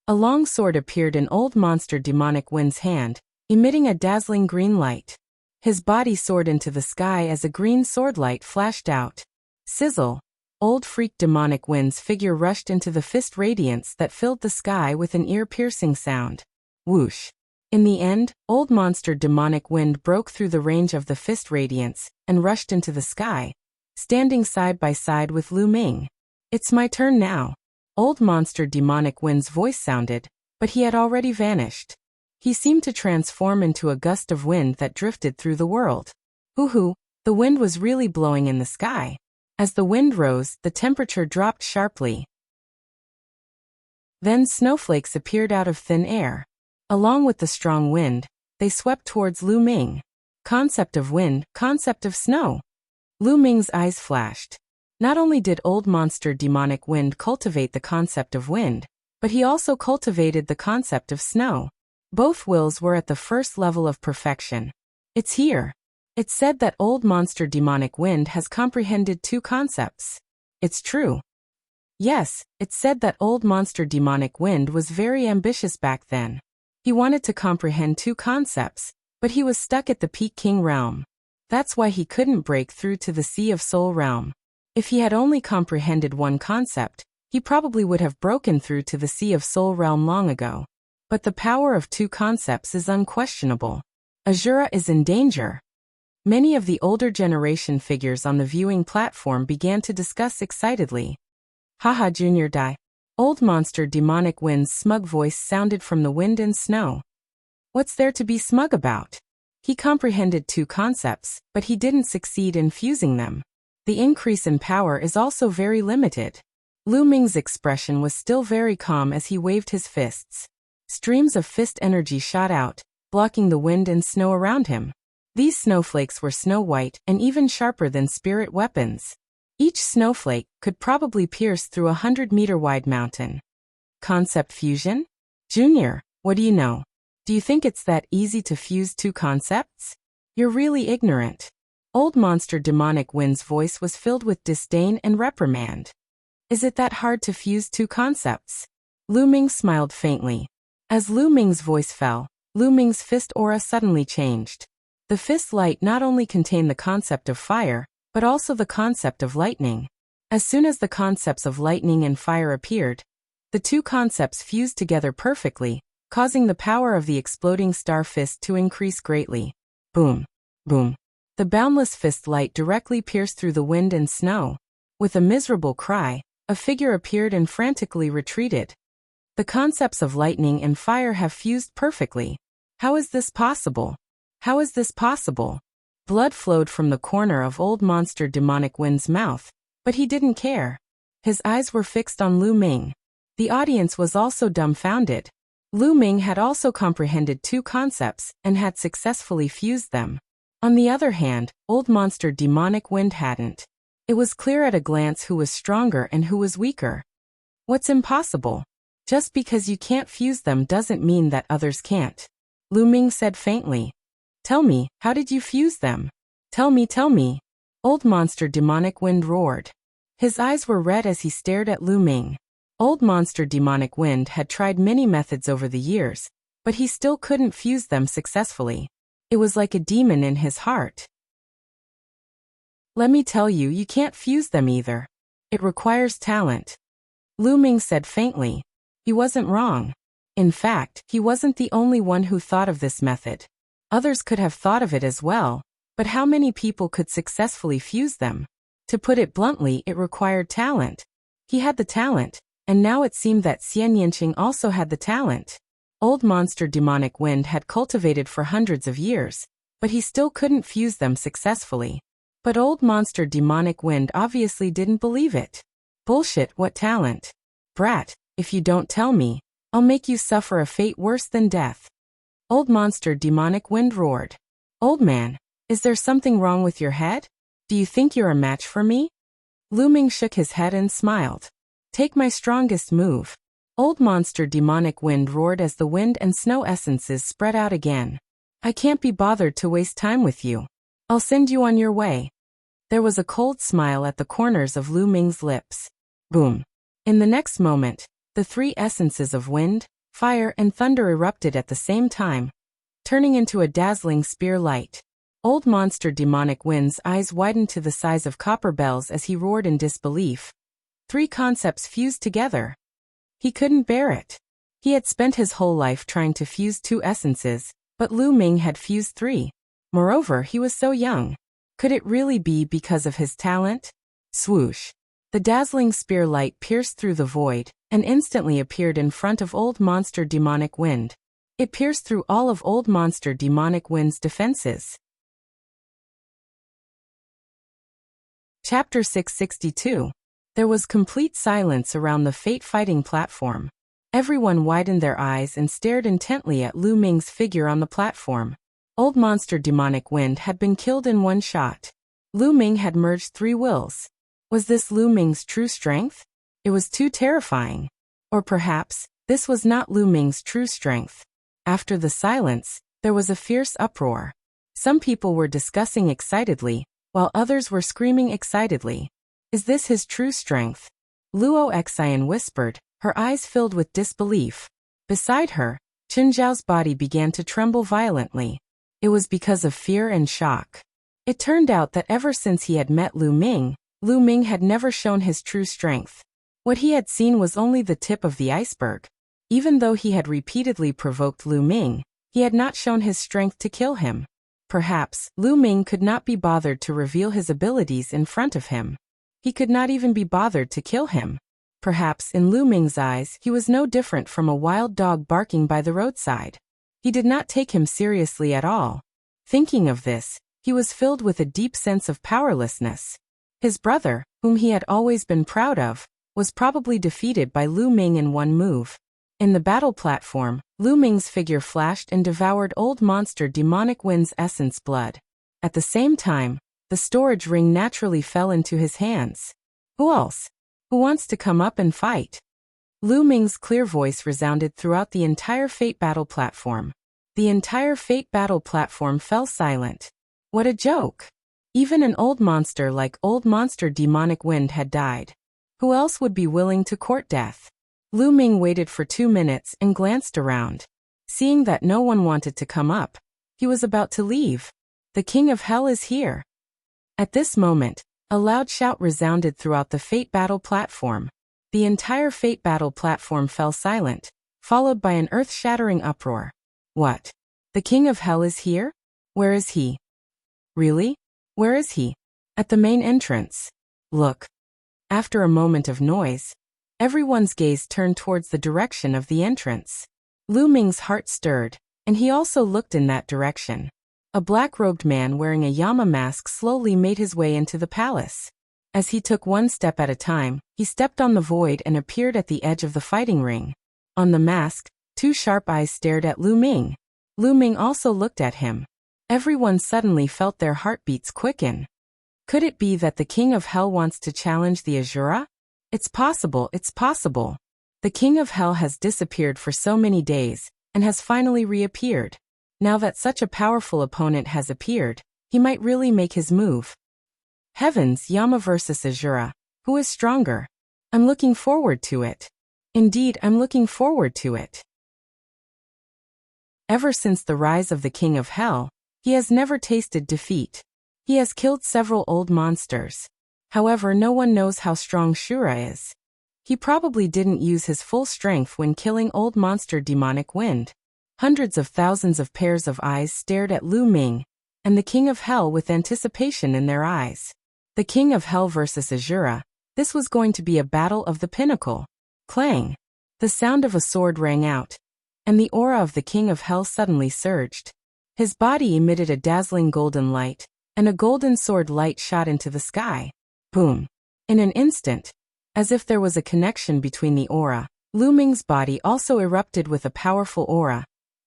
A long sword appeared in old monster Demonic Wind's hand, emitting a dazzling green light. His body soared into the sky as a green swordlight flashed out. Sizzle! Old freak demonic wind's figure rushed into the fist radiance that filled the sky with an ear-piercing sound. Whoosh! In the end, old monster demonic wind broke through the range of the fist radiance and rushed into the sky, standing side by side with Lu Ming. It's my turn now. Old monster demonic wind's voice sounded, but he had already vanished. He seemed to transform into a gust of wind that drifted through the world. Hoo-hoo, the wind was really blowing in the sky. As the wind rose, the temperature dropped sharply. Then snowflakes appeared out of thin air. Along with the strong wind, they swept towards Lu Ming. Concept of wind, concept of snow. Lu Ming's eyes flashed. Not only did old monster demonic wind cultivate the concept of wind, but he also cultivated the concept of snow. Both wills were at the first level of perfection. It's here. It's said that old monster demonic wind has comprehended two concepts. It's true. Yes, it's said that old monster demonic wind was very ambitious back then. He wanted to comprehend two concepts, but he was stuck at the Peak King realm. That's why he couldn't break through to the Sea of Soul realm. If he had only comprehended one concept, he probably would have broken through to the Sea of Soul realm long ago. But the power of two concepts is unquestionable. Azura is in danger. Many of the older generation figures on the viewing platform began to discuss excitedly. Haha, Junior die. Old monster demonic wind's smug voice sounded from the wind and snow. What's there to be smug about? He comprehended two concepts, but he didn't succeed in fusing them. The increase in power is also very limited. Lu Ming's expression was still very calm as he waved his fists. Streams of fist energy shot out, blocking the wind and snow around him. These snowflakes were snow-white and even sharper than spirit weapons. Each snowflake could probably pierce through a 100-meter-wide mountain. Concept fusion? Junior, what do you know? Do you think it's that easy to fuse two concepts? You're really ignorant. Old monster demonic wind's voice was filled with disdain and reprimand. Is it that hard to fuse two concepts? Lu Ming smiled faintly. As Lu Ming's voice fell, Lu Ming's fist aura suddenly changed. The fist light not only contained the concept of fire, but also the concept of lightning. As soon as the concepts of lightning and fire appeared, the two concepts fused together perfectly, causing the power of the exploding star fist to increase greatly. Boom! Boom! The boundless fist light directly pierced through the wind and snow. With a miserable cry, a figure appeared and frantically retreated. The concepts of lightning and fire have fused perfectly. How is this possible? How is this possible? Blood flowed from the corner of old monster demonic wind's mouth, but he didn't care. His eyes were fixed on Lu Ming. The audience was also dumbfounded. Lu Ming had also comprehended two concepts and had successfully fused them. On the other hand, old monster demonic wind hadn't. It was clear at a glance who was stronger and who was weaker. What's impossible? Just because you can't fuse them doesn't mean that others can't. Lu Ming said faintly. Tell me, how did you fuse them? Tell me, tell me. Old monster demonic wind roared. His eyes were red as he stared at Lu Ming. Old monster demonic wind had tried many methods over the years, but he still couldn't fuse them successfully. It was like a demon in his heart. Let me tell you, you can't fuse them either. It requires talent. Lu Ming said faintly. He wasn't wrong. In fact, he wasn't the only one who thought of this method. Others could have thought of it as well, but how many people could successfully fuse them? To put it bluntly, it required talent. He had the talent, and now it seemed that Xian Yinqing also had the talent. Old monster demonic wind had cultivated for hundreds of years, but he still couldn't fuse them successfully. But old monster demonic wind obviously didn't believe it. Bullshit, what talent? Brat, if you don't tell me, I'll make you suffer a fate worse than death. Old monster demonic wind roared. Old man, is there something wrong with your head? Do you think you're a match for me? Lu Ming shook his head and smiled. Take my strongest move. Old monster demonic wind roared as the wind and snow essences spread out again. I can't be bothered to waste time with you. I'll send you on your way. There was a cold smile at the corners of Lu Ming's lips. Boom. In the next moment, the three essences of wind, fire and thunder erupted at the same time, turning into a dazzling spear light. Old monster demonic wind's eyes widened to the size of copper bells as he roared in disbelief. 3 concepts fused together. He couldn't bear it. He had spent his whole life trying to fuse 2 essences, but Lu Ming had fused 3. Moreover, he was so young. Could it really be because of his talent? Swoosh. The dazzling spear light pierced through the void, and instantly appeared in front of Old Monster Demonic Wind. It pierced through all of Old Monster Demonic Wind's defenses. Chapter 662. There was complete silence around the fate fighting platform. Everyone widened their eyes and stared intently at Lu Ming's figure on the platform. Old Monster Demonic Wind had been killed in 1 shot. Lu Ming had merged 3 wills. Was this Lu Ming's true strength? It was too terrifying. Or perhaps, this was not Lu Ming's true strength. After the silence, there was a fierce uproar. Some people were discussing excitedly, while others were screaming excitedly. Is this his true strength? Luo Xian whispered, her eyes filled with disbelief. Beside her, Qinzhao's body began to tremble violently. It was because of fear and shock. It turned out that ever since he had met Lu Ming had never shown his true strength. What he had seen was only the tip of the iceberg. Even though he had repeatedly provoked Lu Ming, he had not shown his strength to kill him. Perhaps, Lu Ming could not be bothered to reveal his abilities in front of him. He could not even be bothered to kill him. Perhaps in Lu Ming's eyes he was no different from a wild dog barking by the roadside. He did not take him seriously at all. Thinking of this, he was filled with a deep sense of powerlessness. His brother, whom he had always been proud of, was probably defeated by Lu Ming in 1 move. In the battle platform, Lu Ming's figure flashed and devoured Old Monster Demonic Wind's essence blood. At the same time, the storage ring naturally fell into his hands. Who else? Who wants to come up and fight? Lu Ming's clear voice resounded throughout the entire Fate battle platform. The entire Fate battle platform fell silent. What a joke! Even an old monster like Old Monster Demonic Wind had died. Who else would be willing to court death? Lu Ming waited for 2 minutes and glanced around. Seeing that no one wanted to come up, he was about to leave. The King of Hell is here. At this moment, a loud shout resounded throughout the Fate battle platform. The entire Fate battle platform fell silent, followed by an earth-shattering uproar. What? The King of Hell is here? Where is he? Really? Where is he? At the main entrance. Look. After a moment of noise, everyone's gaze turned towards the direction of the entrance. Lu Ming's heart stirred, and he also looked in that direction. A black-robed man wearing a Yama mask slowly made his way into the palace. As he took 1 step at a time, he stepped on the void and appeared at the edge of the fighting ring. On the mask, 2 sharp eyes stared at Lu Ming. Lu Ming also looked at him. Everyone suddenly felt their heartbeats quicken. Could it be that the King of Hell wants to challenge the Azura? It's possible, it's possible. The King of Hell has disappeared for so many days, and has finally reappeared. Now that such a powerful opponent has appeared, he might really make his move. Heavens, Yama versus Azura. Who is stronger? I'm looking forward to it. Indeed, I'm looking forward to it. Ever since the rise of the King of Hell, he has never tasted defeat. He has killed several old monsters. However, no one knows how strong Shura is. He probably didn't use his full strength when killing Old Monster Demonic Wind. Hundreds of thousands of pairs of eyes stared at Lu Ming, and the King of Hell with anticipation in their eyes. The King of Hell versus Azura. This was going to be a battle of the pinnacle. Clang! The sound of a sword rang out, and the aura of the King of Hell suddenly surged. His body emitted a dazzling golden light, and a golden sword light shot into the sky. Boom! In an instant, as if there was a connection between the aura, Lu Ming's body also erupted with a powerful aura,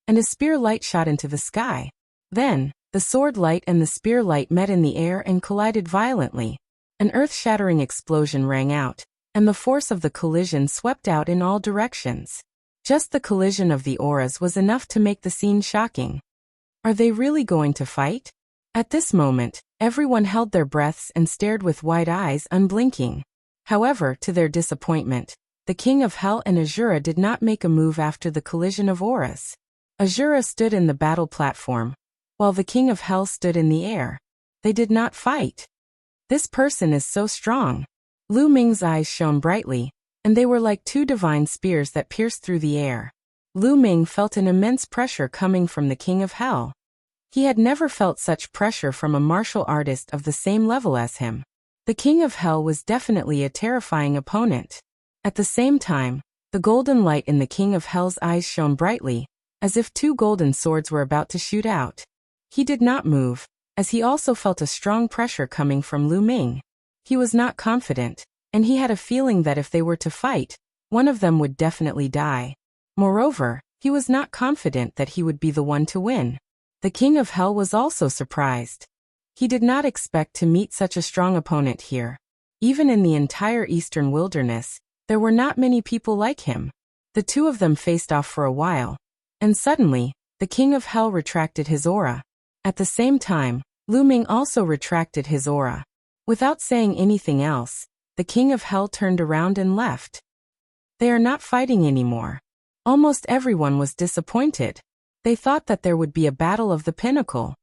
and a spear light shot into the sky. Then, the sword light and the spear light met in the air and collided violently. An earth-shattering explosion rang out, and the force of the collision swept out in all directions. Just the collision of the auras was enough to make the scene shocking. Are they really going to fight? At this moment, everyone held their breaths and stared with wide eyes unblinking. However, to their disappointment, the King of Hell and Azura did not make a move after the collision of auras. Azura stood in the battle platform, while the king of hell stood in the air. They did not fight. This person is so strong. Lu Ming's eyes shone brightly, and they were like two divine spears that pierced through the air. Lu Ming felt an immense pressure coming from the king of hell. He had never felt such pressure from a martial artist of the same level as him. The king of hell was definitely a terrifying opponent. At the same time, the golden light in the king of hell's eyes shone brightly, as if two golden swords were about to shoot out. He did not move, as he also felt a strong pressure coming from Lu Ming. He was not confident, and he had a feeling that if they were to fight, one of them would definitely die. Moreover, he was not confident that he would be the one to win. The king of hell was also surprised. He did not expect to meet such a strong opponent here. Even in the entire eastern wilderness, there were not many people like him. The two of them faced off for a while, and suddenly, the king of hell retracted his aura. At the same time, Lu Ming also retracted his aura. Without saying anything else, the king of hell turned around and left. They are not fighting anymore. Almost everyone was disappointed. They thought that there would be a battle of the pinnacle.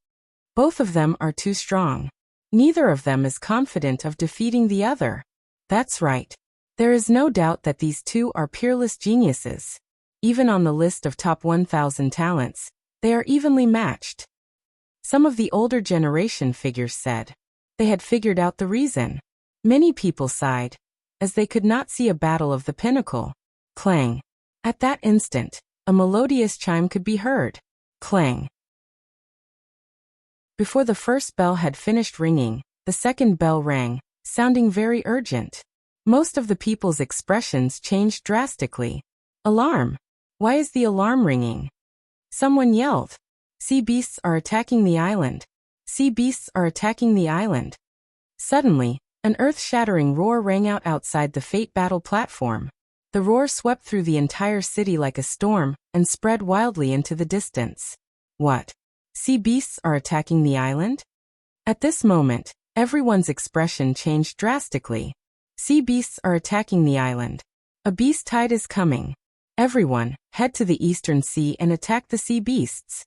Both of them are too strong. Neither of them is confident of defeating the other. That's right. There is no doubt that these two are peerless geniuses. Even on the list of top 1,000 talents, they are evenly matched. Some of the older generation figures said they had figured out the reason. Many people sighed, as they could not see a battle of the pinnacle. Clang. At that instant, a melodious chime could be heard. Clang. Before the first bell had finished ringing, the second bell rang, sounding very urgent. Most of the people's expressions changed drastically. Alarm! Why is the alarm ringing? Someone yelled. Sea beasts are attacking the island. Sea beasts are attacking the island. Suddenly, an earth-shattering roar rang out outside the Fate Battle platform. The roar swept through the entire city like a storm and spread wildly into the distance. What? Sea beasts are attacking the island? At this moment, everyone's expression changed drastically. Sea beasts are attacking the island. A beast tide is coming. Everyone, head to the eastern sea and attack the sea beasts.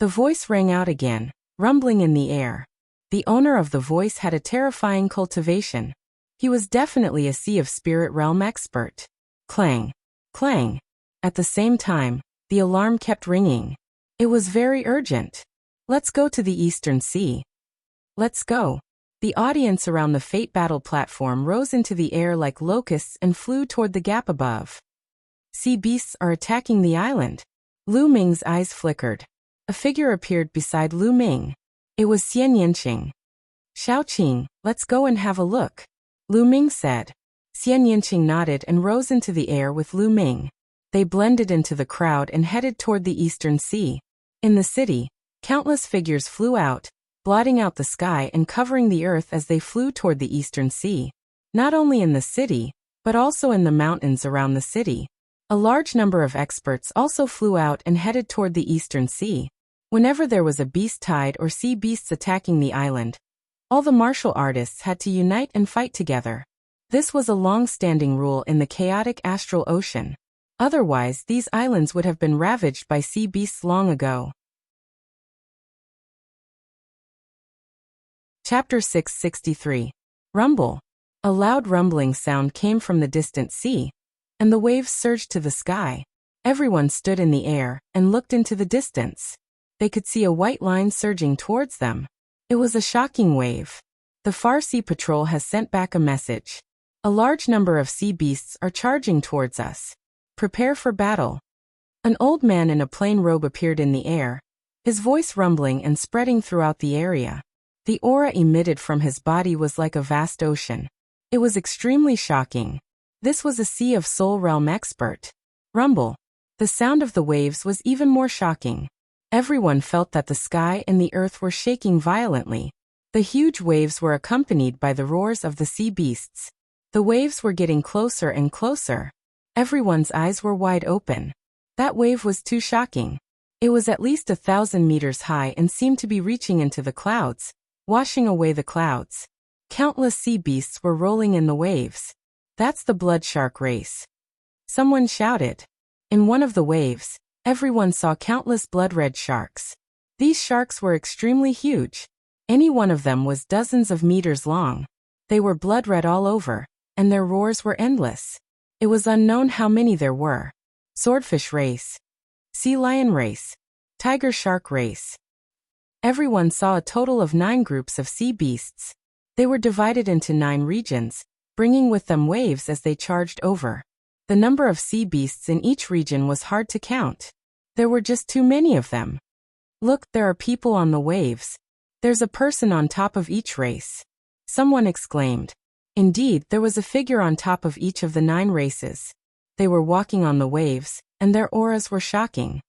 The voice rang out again, rumbling in the air. The owner of the voice had a terrifying cultivation. He was definitely a Sea of Spirit Realm expert. Clang. Clang. At the same time, the alarm kept ringing. It was very urgent. Let's go to the eastern sea. Let's go. The audience around the Fate Battle platform rose into the air like locusts and flew toward the gap above. Sea beasts are attacking the island. Lu Ming's eyes flickered. A figure appeared beside Lu Ming. It was Xian Yinqing. Xiaoqing, let's go and have a look, Lu Ming said. Xian Yinqing nodded and rose into the air with Lu Ming. They blended into the crowd and headed toward the eastern sea. In the city, countless figures flew out, blotting out the sky and covering the earth as they flew toward the eastern sea. Not only in the city, but also in the mountains around the city. A large number of experts also flew out and headed toward the eastern sea. Whenever there was a beast tide or sea beasts attacking the island, all the martial artists had to unite and fight together. This was a long-standing rule in the chaotic astral ocean. Otherwise, these islands would have been ravaged by sea beasts long ago. Chapter 663. Rumble. A loud rumbling sound came from the distant sea, and the waves surged to the sky. Everyone stood in the air and looked into the distance. They could see a white line surging towards them. It was a shocking wave. The Far Sea Patrol has sent back a message. A large number of sea beasts are charging towards us. Prepare for battle. An old man in a plain robe appeared in the air, his voice rumbling and spreading throughout the area. The aura emitted from his body was like a vast ocean. It was extremely shocking. This was a Sea of Soul Realm expert. Rumble. The sound of the waves was even more shocking. Everyone felt that the sky and the earth were shaking violently. The huge waves were accompanied by the roars of the sea beasts. The waves were getting closer and closer. Everyone's eyes were wide open. That wave was too shocking. It was at least 1,000 meters high and seemed to be reaching into the clouds, washing away the clouds. Countless sea beasts were rolling in the waves. That's the blood shark race. Someone shouted. In one of the waves, everyone saw countless blood-red sharks. These sharks were extremely huge. Any one of them was dozens of meters long. They were blood-red all over, and their roars were endless. It was unknown how many there were. Swordfish race. Sea lion race. Tiger shark race. Everyone saw a total of 9 groups of sea beasts. They were divided into 9 regions, bringing with them waves as they charged over. The number of sea beasts in each region was hard to count. There were just too many of them. Look, there are people on the waves. There's a person on top of each race. Someone exclaimed. Indeed, there was a figure on top of each of the 9 races. They were walking on the waves, and their auras were shocking.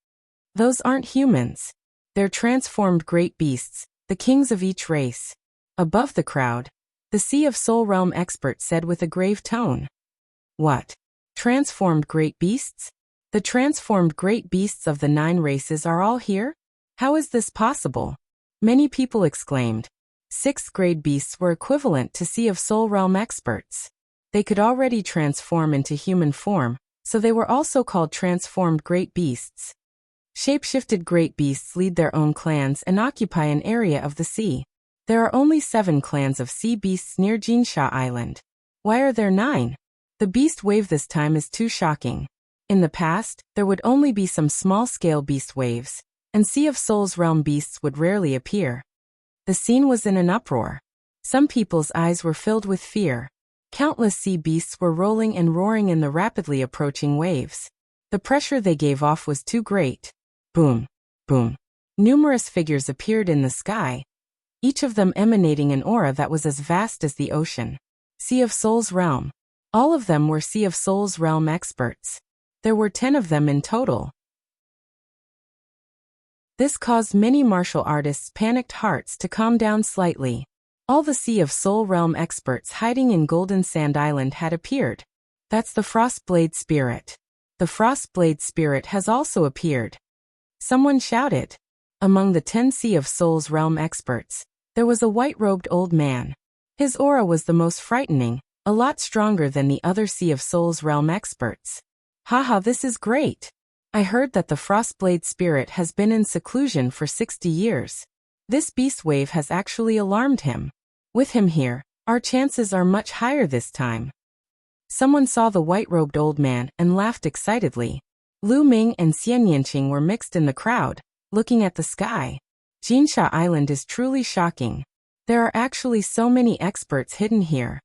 Those aren't humans. They're transformed great beasts, the kings of each race. Above the crowd, the Sea of Soul Realm expert said with a grave tone. What? Transformed great beasts? The transformed great beasts of the 9 races are all here? How is this possible? Many people exclaimed. 6th grade beasts were equivalent to Sea of Soul Realm experts. They could already transform into human form, so they were also called transformed great beasts. Shape-shifted great beasts lead their own clans and occupy an area of the sea. There are only 7 clans of sea beasts near Jinsha Island. Why are there 9? The beast wave this time is too shocking. In the past, there would only be some small-scale beast waves, and Sea of Souls Realm beasts would rarely appear. The scene was in an uproar. Some people's eyes were filled with fear. Countless sea beasts were rolling and roaring in the rapidly approaching waves. The pressure they gave off was too great. Boom, boom. Numerous figures appeared in the sky, each of them emanating an aura that was as vast as the ocean. Sea of Souls Realm. All of them were Sea of Souls Realm experts. There were 10 of them in total. This caused many martial artists' panicked hearts to calm down slightly. All the Sea of Soul Realm experts hiding in Golden Sand Island had appeared. That's the Frostblade Spirit. The Frostblade Spirit has also appeared. Someone shouted. Among the 10 Sea of Souls Realm experts, there was a white-robed old man. His aura was the most frightening, a lot stronger than the other Sea of Souls Realm experts. Haha, this is great. I heard that the Frostblade Spirit has been in seclusion for 60 years. This beast wave has actually alarmed him. With him here, our chances are much higher this time. Someone saw the white-robed old man and laughed excitedly. Lu Ming and Xian Yanqing were mixed in the crowd, looking at the sky. Jinsha Island is truly shocking. There are actually so many experts hidden here.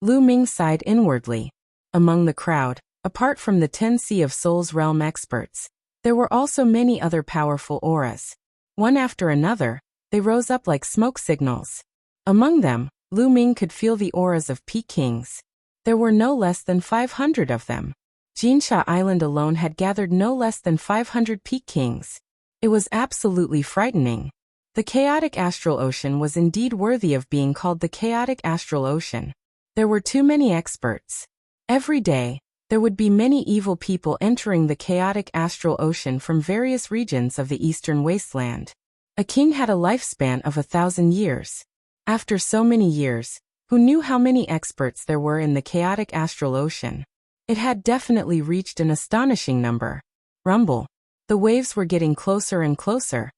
Lu Ming sighed inwardly. Among the crowd, apart from the 10 Sea of Souls Realm experts, there were also many other powerful auras. One after another, they rose up like smoke signals. Among them, Lu Ming could feel the auras of Peak Kings. There were no less than 500 of them. Jinsha Island alone had gathered no less than 500 Peak Kings. It was absolutely frightening. The chaotic astral ocean was indeed worthy of being called the chaotic astral ocean. There were too many experts. Every day, there would be many evil people entering the chaotic astral ocean from various regions of the eastern wasteland. A king had a lifespan of 1,000 years. After so many years, who knew how many experts there were in the chaotic astral ocean? It had definitely reached an astonishing number. Rumble. The waves were getting closer and closer,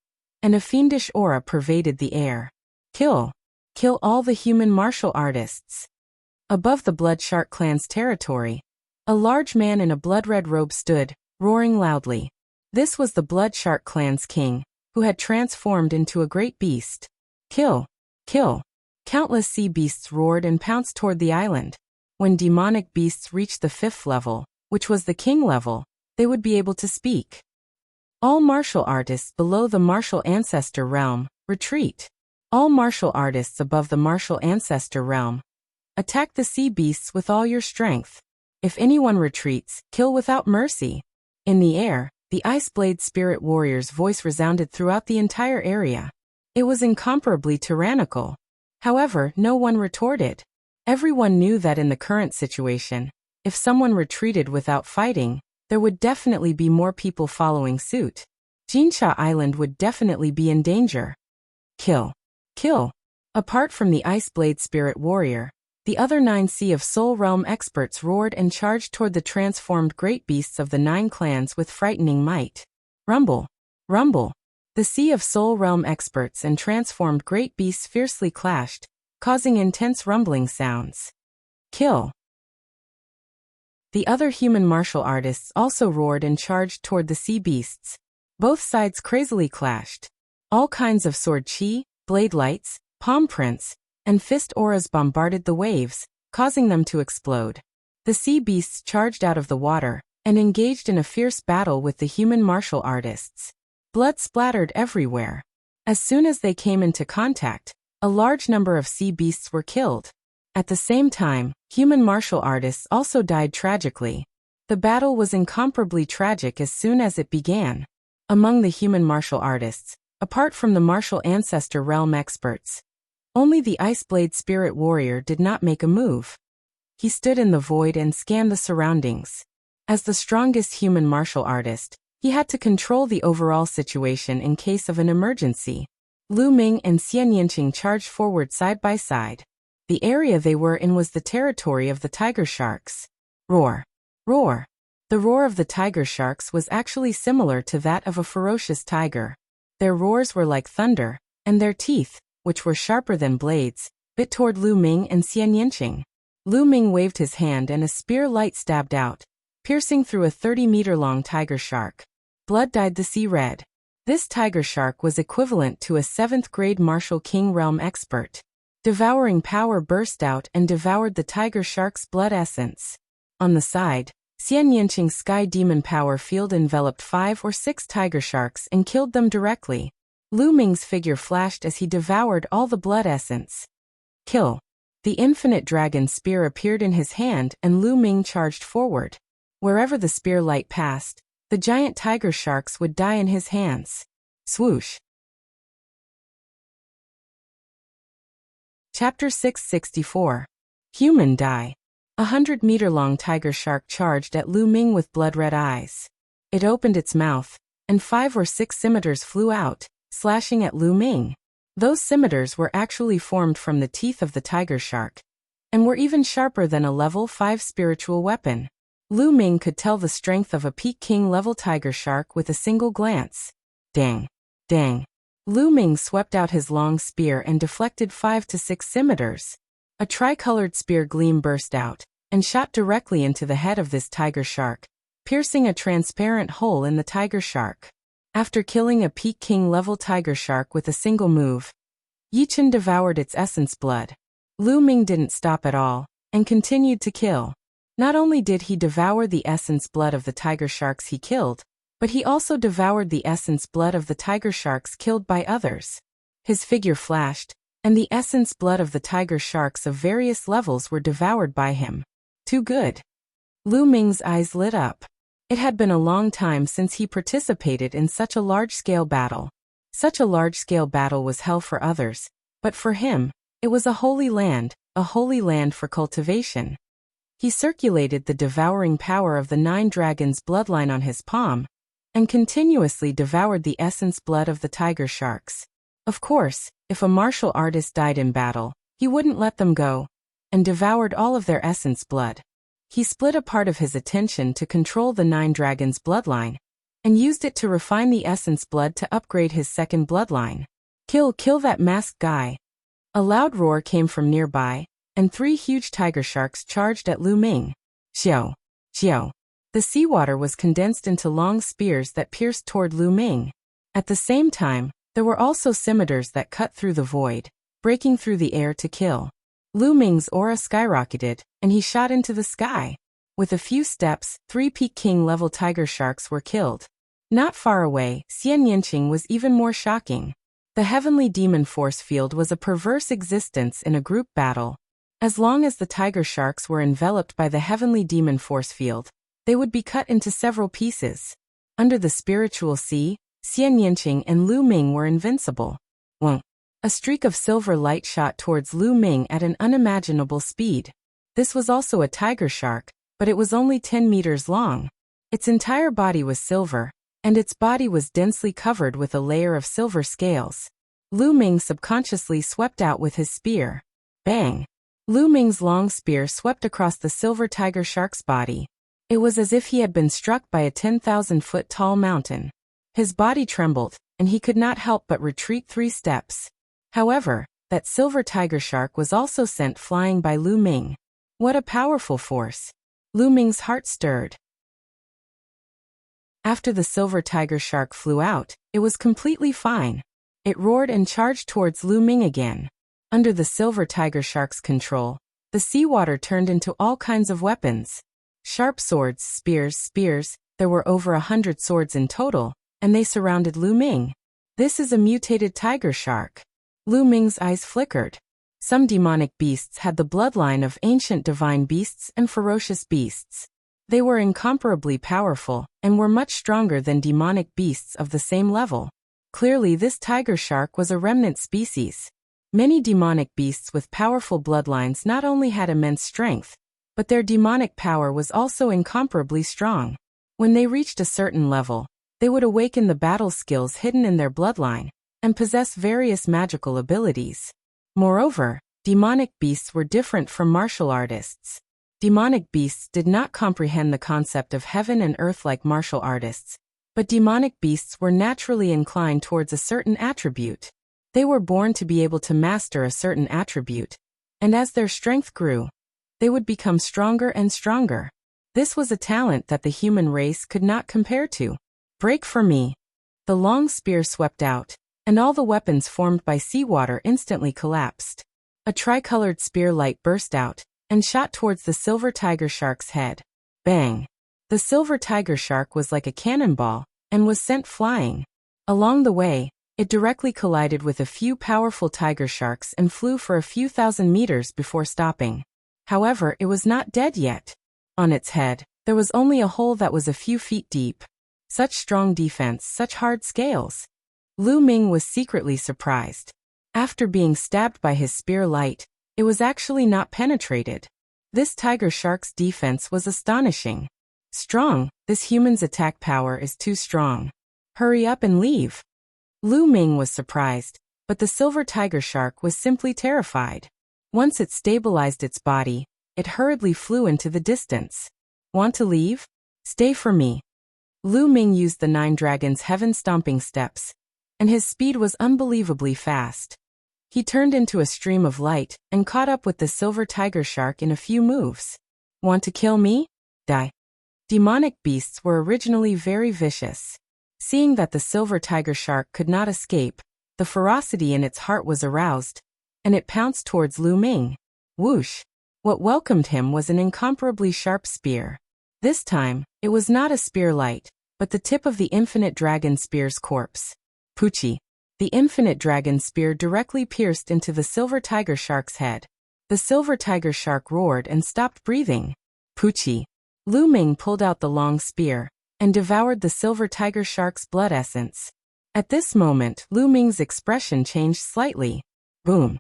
and a fiendish aura pervaded the air. Kill. Kill all the human martial artists. Above the Blood Shark clan's territory, a large man in a blood-red robe stood, roaring loudly. This was the Blood Shark clan's king, who had transformed into a great beast. Kill. Kill. Countless sea beasts roared and pounced toward the island. When demonic beasts reached the 5th level, which was the king level, they would be able to speak. All martial artists below the martial ancestor realm, retreat. All martial artists above the martial ancestor realm, attack the sea beasts with all your strength. If anyone retreats, kill without mercy. In the air, the Iceblade Spirit Warrior's voice resounded throughout the entire area. It was incomparably tyrannical. However, no one retorted. Everyone knew that in the current situation, if someone retreated without fighting, there would definitely be more people following suit. Jinsha Island would definitely be in danger. Kill. Kill. Apart from the Iceblade Spirit Warrior, the other 9 Sea of Soul Realm experts roared and charged toward the transformed great beasts of the 9 clans with frightening might. Rumble. Rumble. The sea of Soul Realm experts and transformed great beasts fiercely clashed, causing intense rumbling sounds. Kill! The other human martial artists also roared and charged toward the sea beasts. Both sides crazily clashed. All kinds of sword chi, blade lights, palm prints, and fist auras bombarded the waves, causing them to explode. The sea beasts charged out of the water and engaged in a fierce battle with the human martial artists. Blood splattered everywhere. As soon as they came into contact, a large number of sea beasts were killed. At the same time, human martial artists also died tragically. The battle was incomparably tragic as soon as it began. Among the human martial artists, apart from the martial ancestor realm experts, only the Iceblade spirit warrior did not make a move. He stood in the void and scanned the surroundings. As the strongest human martial artist, he had to control the overall situation in case of an emergency. Lu Ming and Xian Yinqing charged forward side by side. The area they were in was the territory of the tiger sharks. Roar! Roar! The roar of the tiger sharks was actually similar to that of a ferocious tiger. Their roars were like thunder, and their teeth, which were sharper than blades, bit toward Lu Ming and Xian Yinqing. Lu Ming waved his hand and a spear light stabbed out, piercing through a 30-meter-long tiger shark. Blood dyed the sea red. This tiger shark was equivalent to a 7th-grade martial king realm expert. Devouring power burst out and devoured the tiger shark's blood essence. On the side, Xian Yinqing's sky demon power field enveloped 5 or 6 tiger sharks and killed them directly. Lu Ming's figure flashed as he devoured all the blood essence. Kill! The infinite dragon spear appeared in his hand and Lu Ming charged forward. Wherever the spear light passed, the giant tiger sharks would die in his hands. Swoosh! Chapter 664. Human Die. 100-meter-long tiger shark charged at Lu Ming with blood-red eyes. It opened its mouth, and 5 or 6 scimitars flew out, slashing at Lu Ming. Those scimitars were actually formed from the teeth of the tiger shark, and were even sharper than a level 5 spiritual weapon. Lu Ming could tell the strength of a Peak King level tiger shark with a single glance. Dang! Dang! Lu Ming swept out his long spear and deflected 5 to 6 scimitars. A tricolored spear gleam burst out, and shot directly into the head of this tiger shark, piercing a transparent hole in the tiger shark. After killing a Peak King level tiger shark with a single move, Yichen devoured its essence blood. Lu Ming didn't stop at all, and continued to kill. Not only did he devour the essence blood of the tiger sharks he killed, but he also devoured the essence blood of the tiger sharks killed by others. His figure flashed, and the essence blood of the tiger sharks of various levels were devoured by him. Too good. Lu Ming's eyes lit up. It had been a long time since he participated in such a large-scale battle. Such a large-scale battle was hell for others, but for him, it was a holy land for cultivation. He circulated the devouring power of the 9 dragons' bloodline on his palm, and continuously devoured the essence blood of the tiger sharks. Of course, if a martial artist died in battle, he wouldn't let them go, and devoured all of their essence blood. He split a part of his attention to control the 9 dragons' bloodline, and used it to refine the essence blood to upgrade his second bloodline. Kill that masked guy! A loud roar came from nearby, and 3 huge tiger sharks charged at Lu Ming. Xiao! Xiao! The seawater was condensed into long spears that pierced toward Lu Ming. At the same time, there were also scimitars that cut through the void, breaking through the air to kill. Lu Ming's aura skyrocketed, and he shot into the sky. With a few steps, 3 Peak King level tiger sharks were killed. Not far away, Xian Yinqing was even more shocking. The heavenly demon force field was a perverse existence in a group battle. As long as the tiger sharks were enveloped by the heavenly demon force field, they would be cut into several pieces. Under the spiritual sea, Xian Yinqing and Lu Ming were invincible. Wong! A streak of silver light shot towards Lu Ming at an unimaginable speed. This was also a tiger shark, but it was only 10 meters long. Its entire body was silver, and its body was densely covered with a layer of silver scales. Lu Ming subconsciously swept out with his spear. Bang! Lu Ming's long spear swept across the silver tiger shark's body. It was as if he had been struck by a 10,000-foot tall mountain. His body trembled, and he could not help but retreat 3 steps. However, that silver tiger shark was also sent flying by Lu Ming. What a powerful force! Lu Ming's heart stirred. After the silver tiger shark flew out, it was completely fine. It roared and charged towards Lu Ming again. Under the silver tiger shark's control, the seawater turned into all kinds of weapons. Sharp swords, spears, there were over 100 swords in total, and they surrounded Lu Ming. This is a mutated tiger shark. Lu Ming's eyes flickered. Some demonic beasts had the bloodline of ancient divine beasts and ferocious beasts. They were incomparably powerful, and were much stronger than demonic beasts of the same level. Clearly this tiger shark was a remnant species. Many demonic beasts with powerful bloodlines not only had immense strength, but their demonic power was also incomparably strong. When they reached a certain level, they would awaken the battle skills hidden in their bloodline, and possess various magical abilities. Moreover, demonic beasts were different from martial artists. Demonic beasts did not comprehend the concept of heaven and earth like martial artists, but demonic beasts were naturally inclined towards a certain attribute. They were born to be able to master a certain attribute, and as their strength grew, they would become stronger and stronger. This was a talent that the human race could not compare to. Break for me. The long spear swept out, and all the weapons formed by seawater instantly collapsed. A tricolored spear light burst out, and shot towards the silver tiger shark's head. Bang! The silver tiger shark was like a cannonball, and was sent flying. Along the way, it directly collided with a few powerful tiger sharks and flew for a few thousand meters before stopping. However, it was not dead yet. On its head, there was only a hole that was a few feet deep. Such strong defense, such hard scales. Lu Ming was secretly surprised. After being stabbed by his spear light, it was actually not penetrated. This tiger shark's defense was astonishing. Strong, this human's attack power is too strong. Hurry up and leave. Lu Ming was surprised, but the silver tiger shark was simply terrified. Once it stabilized its body, it hurriedly flew into the distance. Want to leave? Stay for me. Lu Ming used the 9 dragons' heaven-stomping steps, and his speed was unbelievably fast. He turned into a stream of light and caught up with the silver tiger shark in a few moves. Want to kill me? Die. Demonic beasts were originally very vicious. Seeing that the silver tiger shark could not escape, the ferocity in its heart was aroused, and it pounced towards Lu Ming. Whoosh! What welcomed him was an incomparably sharp spear. This time, it was not a spear light, but the tip of the infinite dragon spear's corpse. Poochie! The infinite dragon spear directly pierced into the silver tiger shark's head. The silver tiger shark roared and stopped breathing. Poochie! Lu Ming pulled out the long spear and devoured the silver tiger shark's blood essence. At this moment, Lu Ming's expression changed slightly. Boom!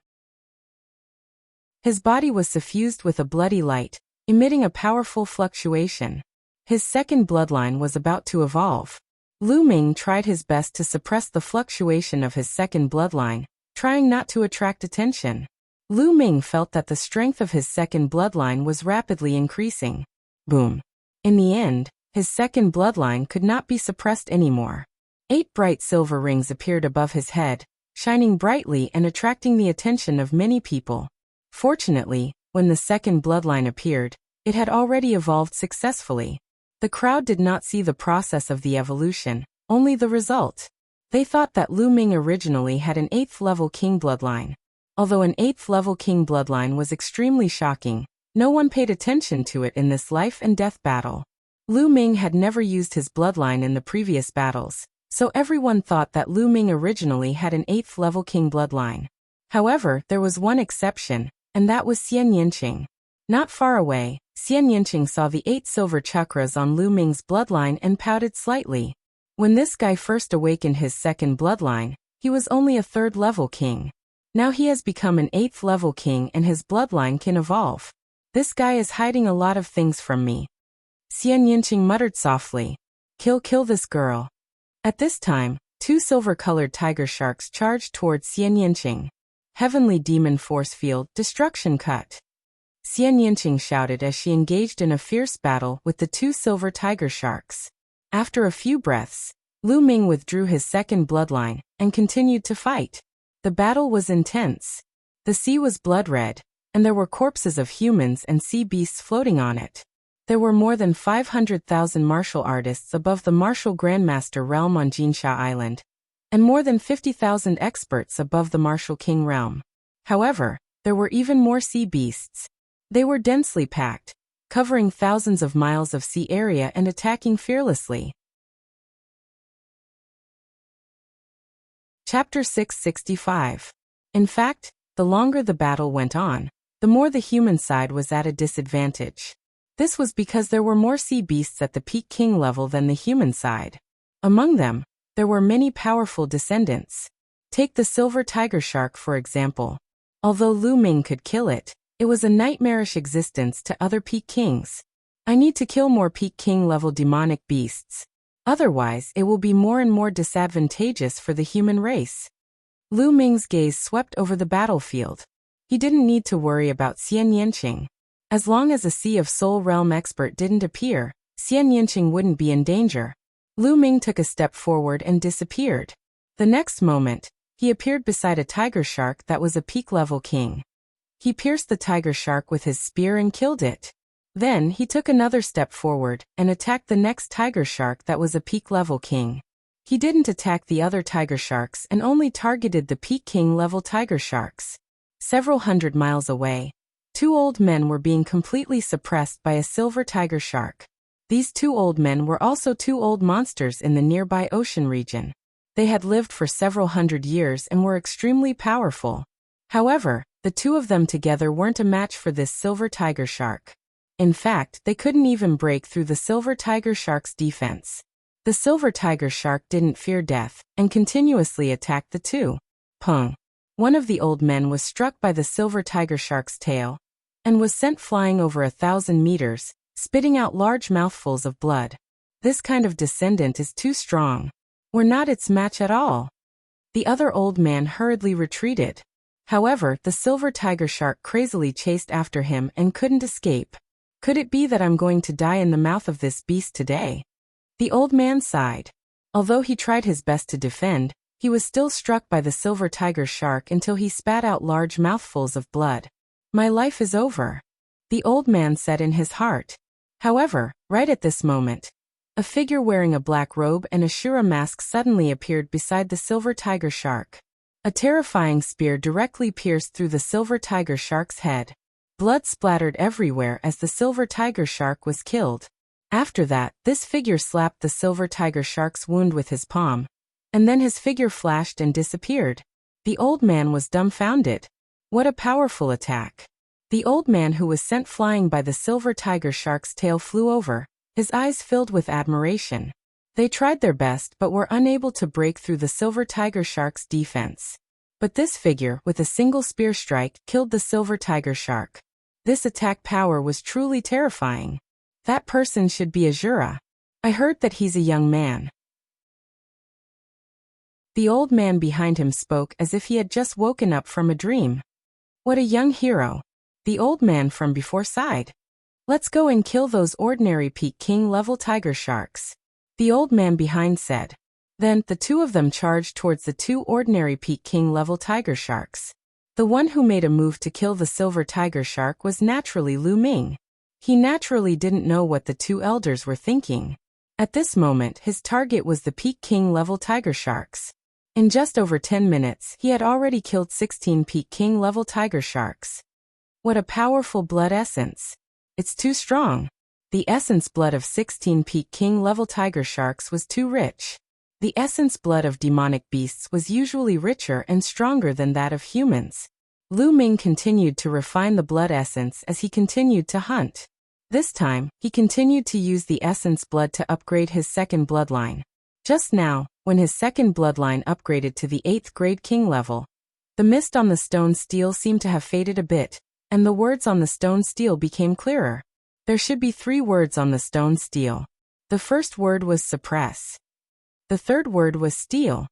His body was suffused with a bloody light, emitting a powerful fluctuation. His second bloodline was about to evolve. Lu Ming tried his best to suppress the fluctuation of his second bloodline, trying not to attract attention. Lu Ming felt that the strength of his second bloodline was rapidly increasing. Boom! In the end, his second bloodline could not be suppressed anymore. 8 bright silver rings appeared above his head, shining brightly and attracting the attention of many people. Fortunately, when the second bloodline appeared, it had already evolved successfully. The crowd did not see the process of the evolution, only the result. They thought that Lu Ming originally had an 8th level king bloodline. Although an 8th level king bloodline was extremely shocking, no one paid attention to it in this life and death battle. Lu Ming had never used his bloodline in the previous battles, so everyone thought that Lu Ming originally had an 8th level king bloodline. However, there was one exception, and that was Xian Yinqing. Not far away, Xian Yinqing saw the 8 silver chakras on Lu Ming's bloodline and pouted slightly. When this guy first awakened his second bloodline, he was only a 3rd level king. Now he has become an 8th level king and his bloodline can evolve. This guy is hiding a lot of things from me. Xian Yinqing muttered softly. Kill this girl. At this time, 2 silver-colored tiger sharks charged towards Xian Yinqing. Heavenly demon force field, destruction cut. Xian Yinqing shouted as she engaged in a fierce battle with the 2 silver tiger sharks. After a few breaths, Lu Ming withdrew his second bloodline and continued to fight. The battle was intense. The sea was blood red, and there were corpses of humans and sea beasts floating on it. There were more than 500,000 martial artists above the martial grandmaster realm on Jinsha Island, and more than 50,000 experts above the martial king realm. However, there were even more sea beasts. They were densely packed, covering thousands of miles of sea area and attacking fearlessly. Chapter 665. In fact, the longer the battle went on, the more the human side was at a disadvantage. This was because there were more sea beasts at the peak king level than the human side. Among them, there were many powerful descendants. Take the silver tiger shark for example. Although Lu Ming could kill it, it was a nightmarish existence to other peak kings. I need to kill more peak king level demonic beasts. Otherwise, it will be more and more disadvantageous for the human race. Lu Ming's gaze swept over the battlefield. He didn't need to worry about Xian Yanqing. As long as a Sea of Soul Realm expert didn't appear, Xian Yanqing wouldn't be in danger. Lu Ming took a step forward and disappeared. The next moment, he appeared beside a tiger shark that was a peak-level king. He pierced the tiger shark with his spear and killed it. Then he took another step forward and attacked the next tiger shark that was a peak-level king. He didn't attack the other tiger sharks and only targeted the peak king-level tiger sharks. Several hundred miles away, two old men were being completely suppressed by a silver tiger shark. These two old men were also two old monsters in the nearby ocean region. They had lived for several hundred years and were extremely powerful. However, the two of them together weren't a match for this silver tiger shark. In fact, they couldn't even break through the silver tiger shark's defense. The silver tiger shark didn't fear death and continuously attacked the two. Pung. One of the old men was struck by the silver tiger shark's tail and was sent flying over 1,000 meters, spitting out large mouthfuls of blood. This kind of descendant is too strong. We're not its match at all. The other old man hurriedly retreated. However, the silver tiger shark crazily chased after him and couldn't escape. Could it be that I'm going to die in the mouth of this beast today? The old man sighed. Although he tried his best to defend, he was still struck by the silver tiger shark until he spat out large mouthfuls of blood. My life is over, the old man said in his heart. However, right at this moment, a figure wearing a black robe and a Shura mask suddenly appeared beside the silver tiger shark. A terrifying spear directly pierced through the silver tiger shark's head. Blood splattered everywhere as the silver tiger shark was killed. After that, this figure slapped the silver tiger shark's wound with his palm. And then his figure flashed and disappeared. The old man was dumbfounded. What a powerful attack. The old man who was sent flying by the silver tiger shark's tail flew over, his eyes filled with admiration. They tried their best but were unable to break through the silver tiger shark's defense. But this figure, with a single spear strike, killed the silver tiger shark. This attack power was truly terrifying. That person should be a Jura. I heard that he's a young man. The old man behind him spoke as if he had just woken up from a dream. What a young hero. The old man from before sighed. Let's go and kill those ordinary peak king level tiger sharks. The old man behind said. Then, the two of them charged towards the two ordinary peak king level tiger sharks. The one who made a move to kill the silver tiger shark was naturally Lu Ming. He naturally didn't know what the two elders were thinking. At this moment, his target was the peak king level tiger sharks. In just over 10 minutes, he had already killed 16 peak king level tiger sharks. What a powerful blood essence. It's too strong. The essence blood of 16 peak king level tiger sharks was too rich. The essence blood of demonic beasts was usually richer and stronger than that of humans. Lu Ming continued to refine the blood essence as he continued to hunt. This time, he continued to use the essence blood to upgrade his second bloodline. Just now, when his second bloodline upgraded to the 8th grade king level, the mist on the stone steel seemed to have faded a bit, and the words on the stone steel became clearer. There should be 3 words on the stone steel. The first word was suppress. The third word was steal.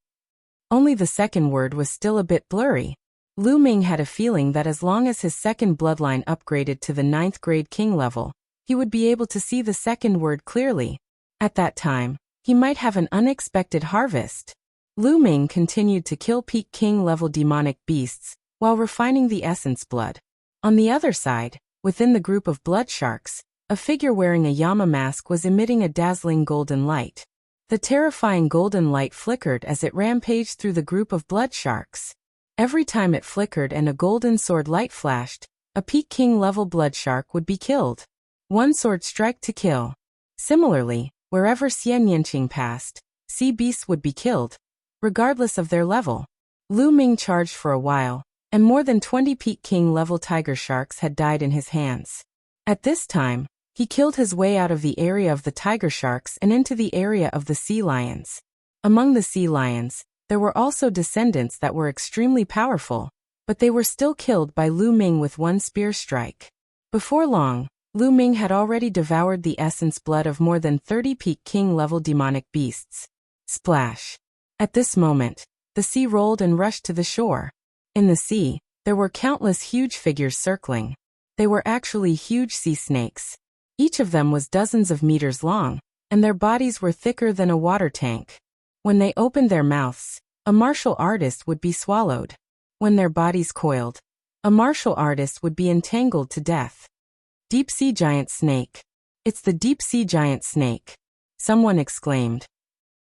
Only the second word was still a bit blurry. Lu Ming had a feeling that as long as his second bloodline upgraded to the 9th grade king level, he would be able to see the second word clearly. At that time, He might have an unexpected harvest. Lu Ming continued to kill Peak King-level demonic beasts, while refining the essence blood. On the other side, within the group of blood sharks, a figure wearing a Yama mask was emitting a dazzling golden light. The terrifying golden light flickered as it rampaged through the group of blood sharks. Every time it flickered and a golden sword light flashed, a Peak King-level blood shark would be killed. One sword strike to kill. Similarly, wherever Xian Yanqing passed, sea beasts would be killed, regardless of their level. Lu Ming charged for a while, and more than 20 Peak King-level tiger sharks had died in his hands. At this time, he killed his way out of the area of the tiger sharks and into the area of the sea lions. Among the sea lions, there were also descendants that were extremely powerful, but they were still killed by Lu Ming with one spear strike. Before long, Lu Ming had already devoured the essence blood of more than 30 Peak King-level demonic beasts. Splash! At this moment, the sea rolled and rushed to the shore. In the sea, there were countless huge figures circling. They were actually huge sea snakes. Each of them was dozens of meters long, and their bodies were thicker than a water tank. When they opened their mouths, a martial artist would be swallowed. When their bodies coiled, a martial artist would be entangled to death. Deep sea giant snake. It's the deep sea giant snake. Someone exclaimed.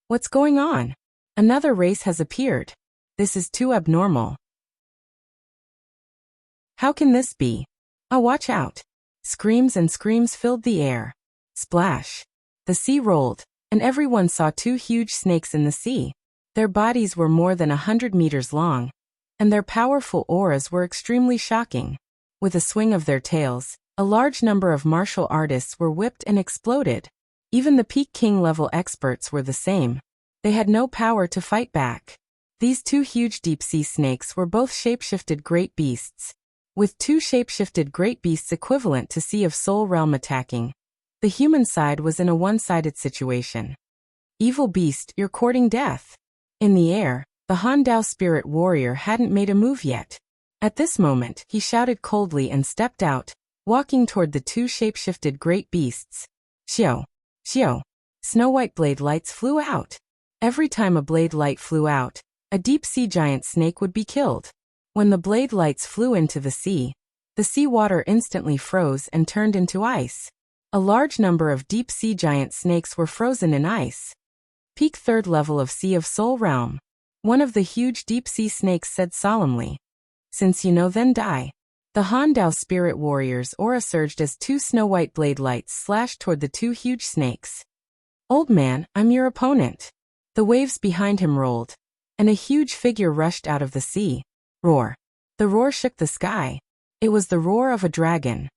What's going on? Another race has appeared. This is too abnormal. How can this be? Oh, watch out. Screams and screams filled the air. Splash. The sea rolled, and everyone saw two huge snakes in the sea. Their bodies were more than 100 meters long, and their powerful auras were extremely shocking. With a swing of their tails, a large number of martial artists were whipped and exploded. Even the Peak King-level experts were the same. They had no power to fight back. These two huge deep-sea snakes were both shape-shifted great beasts. With two shape-shifted great beasts equivalent to Sea of Soul Realm attacking, the human side was in a one-sided situation. Evil beast, you're courting death. In the air, the Han Dao spirit warrior hadn't made a move yet. At this moment, he shouted coldly and stepped out, walking toward the two shape-shifted great beasts. Xiao! Xiao! Snow-white blade lights flew out. Every time a blade light flew out, a deep-sea giant snake would be killed. When the blade lights flew into the sea water instantly froze and turned into ice. A large number of deep-sea giant snakes were frozen in ice. Peak third level of Sea of Soul Realm. One of the huge deep-sea snakes said solemnly. Since you know, then die. The Han Dao spirit warrior's aura surged as two snow-white blade lights slashed toward the two huge snakes. Old man, I'm your opponent. The waves behind him rolled, and a huge figure rushed out of the sea. Roar. The roar shook the sky. It was the roar of a dragon.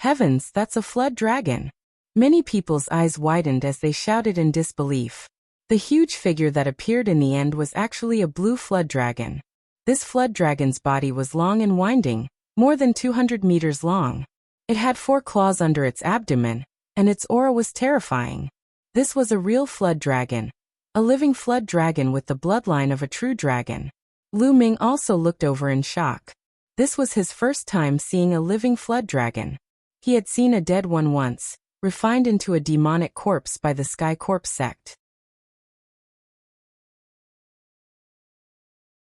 Heavens, that's a flood dragon. Many people's eyes widened as they shouted in disbelief. The huge figure that appeared in the end was actually a blue flood dragon. This flood dragon's body was long and winding, more than 200 meters long. It had 4 claws under its abdomen, and its aura was terrifying. This was a real flood dragon. A living flood dragon with the bloodline of a true dragon. Lu Ming also looked over in shock. This was his first time seeing a living flood dragon. He had seen a dead one once, refined into a demonic corpse by the Sky Corpse sect.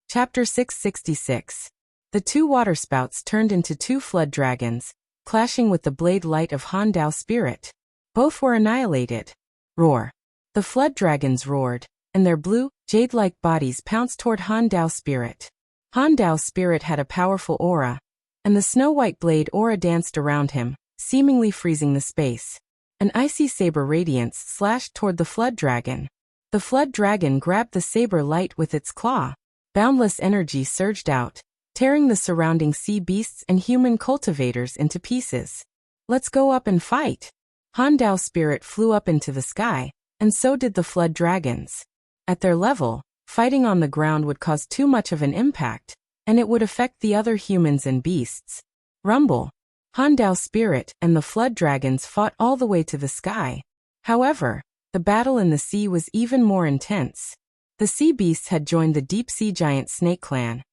Chapter 666. The two waterspouts turned into two flood dragons, clashing with the blade light of Han Dao spirit. Both were annihilated. Roar. The flood dragons roared, and their blue, jade-like bodies pounced toward Han Dao spirit. Han Dao spirit had a powerful aura, and the snow-white blade aura danced around him, seemingly freezing the space. An icy saber radiance slashed toward the flood dragon. The flood dragon grabbed the saber light with its claw. Boundless energy surged out, tearing the surrounding sea beasts and human cultivators into pieces. Let's go up and fight. Han Dao spirit flew up into the sky, and so did the flood dragons. At their level, fighting on the ground would cause too much of an impact, and it would affect the other humans and beasts. Rumble. Han Dao spirit and the flood dragons fought all the way to the sky. However, the battle in the sea was even more intense. The sea beasts had joined the deep-sea giant snake clan,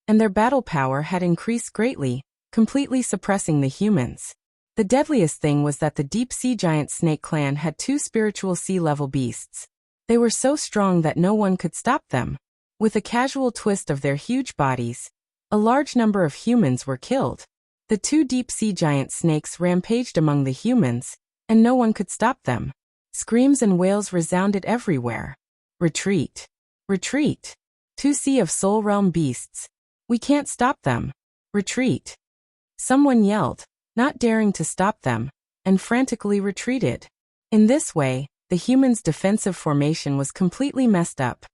and their battle power had increased greatly, completely suppressing the humans. The deadliest thing was that the deep-sea giant snake clan had 2 spiritual sea-level beasts. They were so strong that no one could stop them. With a casual twist of their huge bodies, a large number of humans were killed. The two deep-sea giant snakes rampaged among the humans, and no one could stop them. Screams and wails resounded everywhere. Retreat! Retreat! Two Sea of Soul Realm beasts. We can't stop them. Retreat! Someone yelled, not daring to stop them, and frantically retreated. In this way, the humans' defensive formation was completely messed up,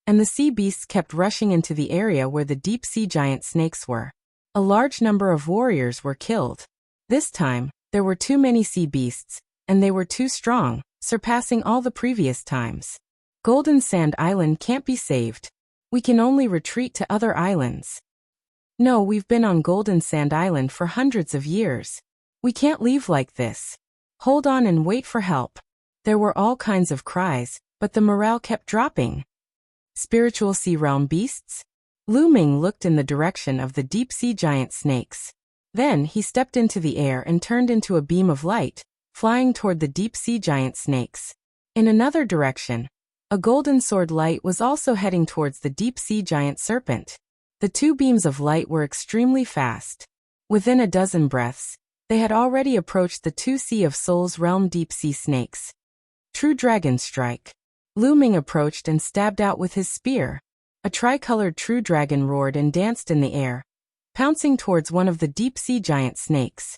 and the sea beasts kept rushing into the area where the deep-sea giant snakes were. A large number of warriors were killed. This time, there were too many sea beasts, and they were too strong, surpassing all the previous times. Golden Sand Island can't be saved. We can only retreat to other islands. No, we've been on Golden Sand Island for hundreds of years. We can't leave like this. Hold on and wait for help. There were all kinds of cries, but the morale kept dropping. Spiritual Sea Realm beasts? Lu Ming looked in the direction of the deep-sea giant snakes. Then he stepped into the air and turned into a beam of light, flying toward the deep-sea giant snakes. In another direction, a golden sword light was also heading towards the deep-sea giant serpent. The two beams of light were extremely fast. Within a dozen breaths, they had already approached the two Sea of Souls realm deep-sea snakes. True Dragon Strike. Lu Ming approached and stabbed out with his spear. A tricolored true dragon roared and danced in the air, pouncing towards one of the deep-sea giant snakes.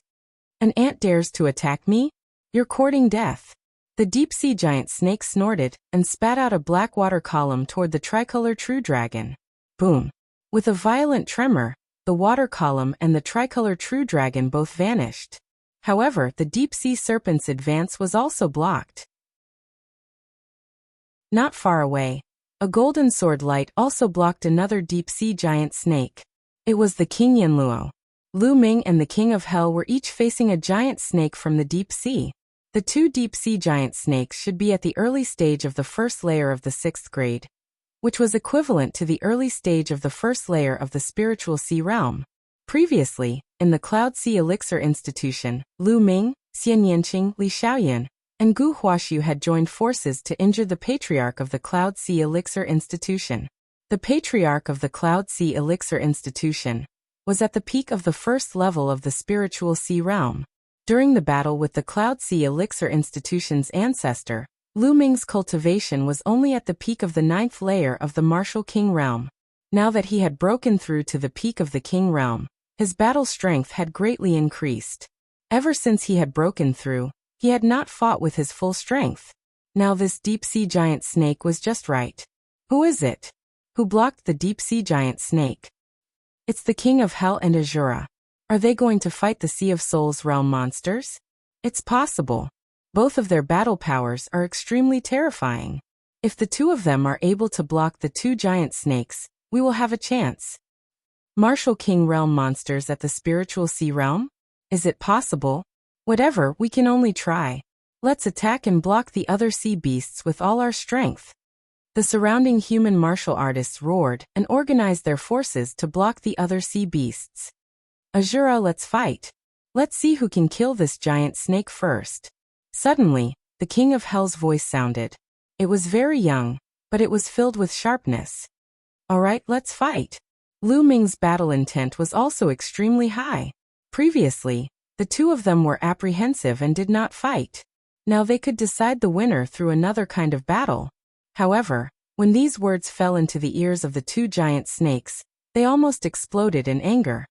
An ant dares to attack me? You're courting death. The deep-sea giant snake snorted and spat out a black water column toward the tricolor true dragon. Boom! With a violent tremor, the water column and the tricolor true dragon both vanished. However, the deep-sea serpent's advance was also blocked. Not far away, a golden sword light also blocked another deep-sea giant snake. It was the King Yanluo. Lu Ming and the King of Hell were each facing a giant snake from the deep sea. The two deep-sea giant snakes should be at the early stage of the first layer of the 6th grade, which was equivalent to the early stage of the first layer of the spiritual sea realm. Previously, in the Cloud Sea Elixir Institution, Lu Ming, Xian Yanqing, Li Xiaoyan, and Gu Huaxiu had joined forces to injure the Patriarch of the Cloud Sea Elixir Institution. The Patriarch of the Cloud Sea Elixir Institution was at the peak of the first level of the spiritual sea realm. During the battle with the Cloud Sea Elixir Institution's ancestor, Lu Ming's cultivation was only at the peak of the 9th layer of the Martial King realm. Now that he had broken through to the peak of the King realm, his battle strength had greatly increased. Ever since he had broken through, he had not fought with his full strength. Now this deep-sea giant snake was just right. Who is it? Who blocked the deep-sea giant snake? It's the King of Hell and Azura. Are they going to fight the Sea of Souls realm monsters? It's possible. Both of their battle powers are extremely terrifying. If the two of them are able to block the two giant snakes, we will have a chance. Martial King realm monsters at the spiritual sea realm? Is it possible? Whatever, we can only try. Let's attack and block the other sea beasts with all our strength. The surrounding human martial artists roared and organized their forces to block the other sea beasts. Azura, let's fight. Let's see who can kill this giant snake first. Suddenly, the King of Hell's voice sounded. It was very young, but it was filled with sharpness. Alright, let's fight. Lu Ming's battle intent was also extremely high. Previously, the two of them were apprehensive and did not fight. Now they could decide the winner through another kind of battle. However, when these words fell into the ears of the two giant snakes, they almost exploded in anger.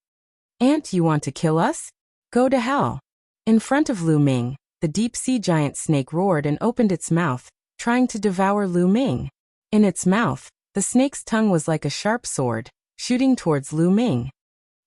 Ant, you want to kill us? Go to hell. In front of Lu Ming, the deep-sea giant snake roared and opened its mouth, trying to devour Lu Ming. In its mouth, the snake's tongue was like a sharp sword, shooting towards Lu Ming.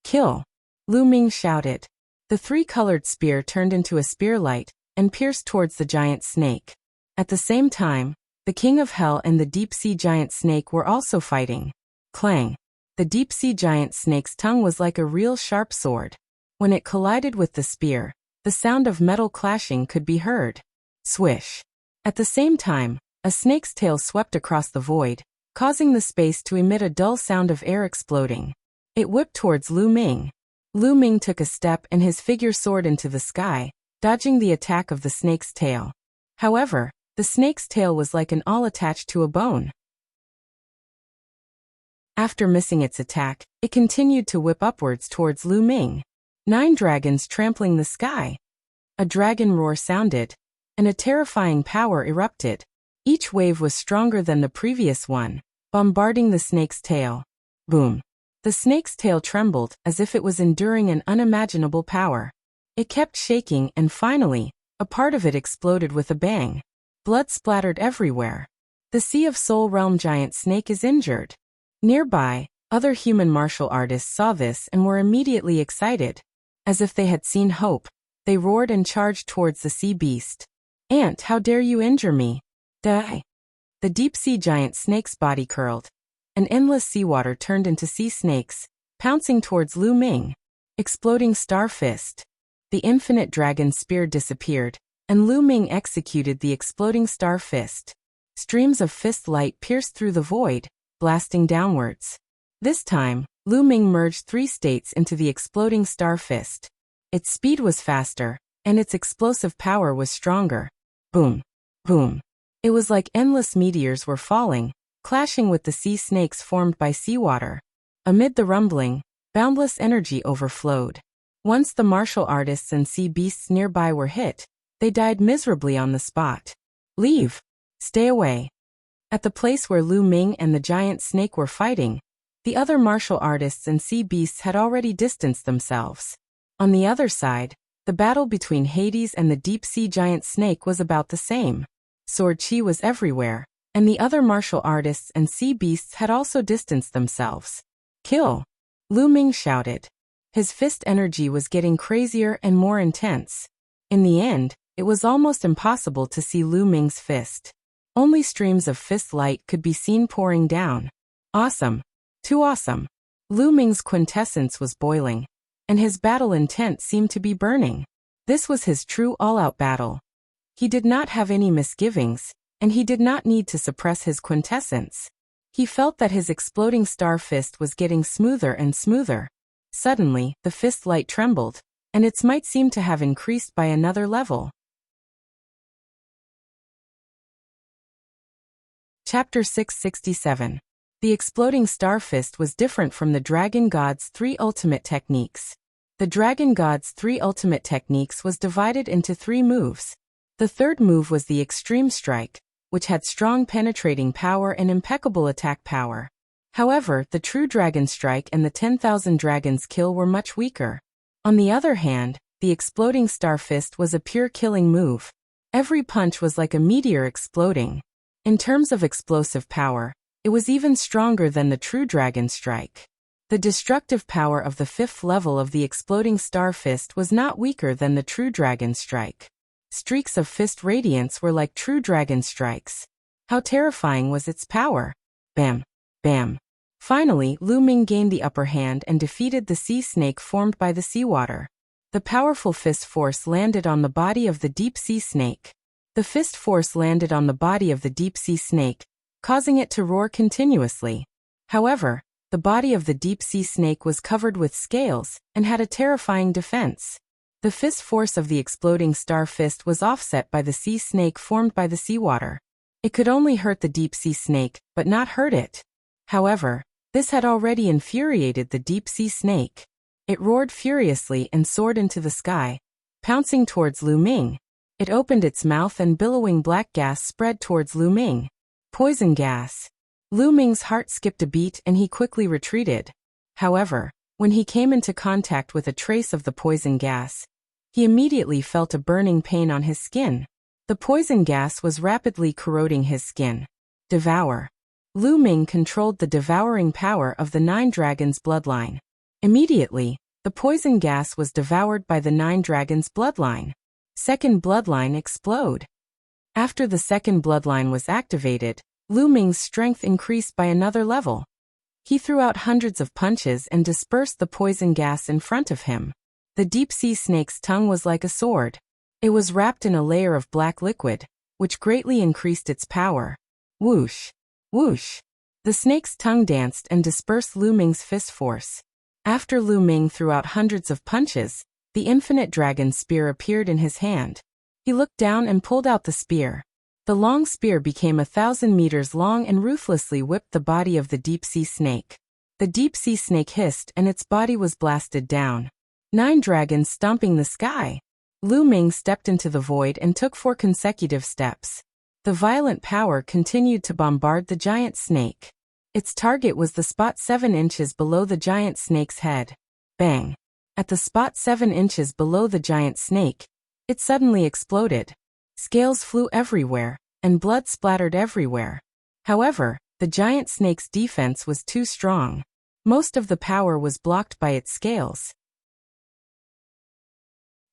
Kill! Lu Ming shouted. The three-colored spear turned into a spearlight and pierced towards the giant snake. At the same time, the King of Hell and the deep-sea giant snake were also fighting. Clang! The deep-sea giant snake's tongue was like a real sharp sword. When it collided with the spear, the sound of metal clashing could be heard. Swish! At the same time, a snake's tail swept across the void, causing the space to emit a dull sound of air exploding. It whipped towards Lu Ming. Lu Ming took a step and his figure soared into the sky, dodging the attack of the snake's tail. However, The snake's tail was like an awl attached to a bone. After missing its attack, it continued to whip upwards towards Lu Ming. 9 dragons trampling the sky. A dragon roar sounded, and a terrifying power erupted. Each wave was stronger than the previous one, bombarding the snake's tail. Boom! The snake's tail trembled as if it was enduring an unimaginable power. It kept shaking and finally, a part of it exploded with a bang. Blood splattered everywhere. The Sea of Soul Realm giant snake is injured. Nearby, other human martial artists saw this and were immediately excited. As if they had seen hope, they roared and charged towards the sea beast. "Ant, how dare you injure me? Die!" The deep-sea giant snake's body curled. An endless seawater turned into sea snakes, pouncing towards Lu Ming. Exploding star fist. The infinite dragon spear disappeared, and Lu Ming executed the exploding star fist. Streams of fist light pierced through the void, blasting downwards. This time, Lu Ming merged 3 states into the exploding star fist. Its speed was faster, and its explosive power was stronger. Boom! Boom! It was like endless meteors were falling, clashing with the sea snakes formed by seawater. Amid the rumbling, boundless energy overflowed. Once the martial artists and sea beasts nearby were hit, they died miserably on the spot. "Leave! Stay away!" At the place where Lu Ming and the giant snake were fighting, the other martial artists and sea beasts had already distanced themselves. On the other side, the battle between Hades and the deep-sea giant snake was about the same. Sword chi was everywhere, and the other martial artists and sea beasts had also distanced themselves. "Kill!" Lu Ming shouted. His fist energy was getting crazier and more intense. In the end, it was almost impossible to see Lu Ming's fist. Only streams of fist light could be seen pouring down. Awesome! Too awesome! Lu Ming's quintessence was boiling, and his battle intent seemed to be burning. This was his true all-out battle. He did not have any misgivings, and he did not need to suppress his quintessence. He felt that his exploding star fist was getting smoother and smoother. Suddenly, the fist light trembled, and its might seemed to have increased by another level. Chapter 667. The exploding star fist was different from the Dragon God's 3 ultimate techniques. The Dragon God's 3 ultimate techniques was divided into 3 moves. The third move was the Extreme Strike, which had strong penetrating power and impeccable attack power. However, the True Dragon Strike and the 10,000 Dragons Kill were much weaker. On the other hand, the Exploding Star Fist was a pure killing move. Every punch was like a meteor exploding. In terms of explosive power, it was even stronger than the True Dragon Strike. The destructive power of the 5th level of the Exploding Star Fist was not weaker than the True Dragon Strike. Streaks of fist radiance were like True Dragon Strikes. How terrifying was its power! Bam! Bam! Finally, Lu Ming gained the upper hand and defeated the sea snake formed by the seawater. The powerful fist force landed on the body of the deep-sea snake. The fist force landed on the body of the deep-sea snake, causing it to roar continuously. However, the body of the deep-sea snake was covered with scales and had a terrifying defense. The fist force of the exploding star fist was offset by the sea snake formed by the seawater. It could only hurt the deep-sea snake, but not hurt it. However, this had already infuriated the deep-sea snake. It roared furiously and soared into the sky, pouncing towards Lu Ming. It opened its mouth and billowing black gas spread towards Lu Ming. Poison gas. Lu Ming's heart skipped a beat and he quickly retreated. However, when he came into contact with a trace of the poison gas, he immediately felt a burning pain on his skin. The poison gas was rapidly corroding his skin. Devour. Lu Ming controlled the devouring power of the 9 dragons' bloodline. Immediately, the poison gas was devoured by the 9 dragons' bloodline. Second bloodline explode. After the second bloodline was activated, Lu Ming's strength increased by another level. He threw out hundreds of punches and dispersed the poison gas in front of him. The deep-sea snake's tongue was like a sword. It was wrapped in a layer of black liquid, which greatly increased its power. Whoosh! Whoosh! The snake's tongue danced and dispersed Lu Ming's fist force. After Lu Ming threw out hundreds of punches, the infinite dragon spear appeared in his hand. He looked down and pulled out the spear. The long spear became 1,000 meters long and ruthlessly whipped the body of the deep-sea snake. The deep-sea snake hissed and its body was blasted down. 9 dragons stomping the sky. Lu Ming stepped into the void and took 4 consecutive steps. The violent power continued to bombard the giant snake. Its target was the spot 7 inches below the giant snake's head. Bang! At the spot 7 inches below the giant snake, it suddenly exploded. Scales flew everywhere, and blood splattered everywhere. However, the giant snake's defense was too strong. Most of the power was blocked by its scales.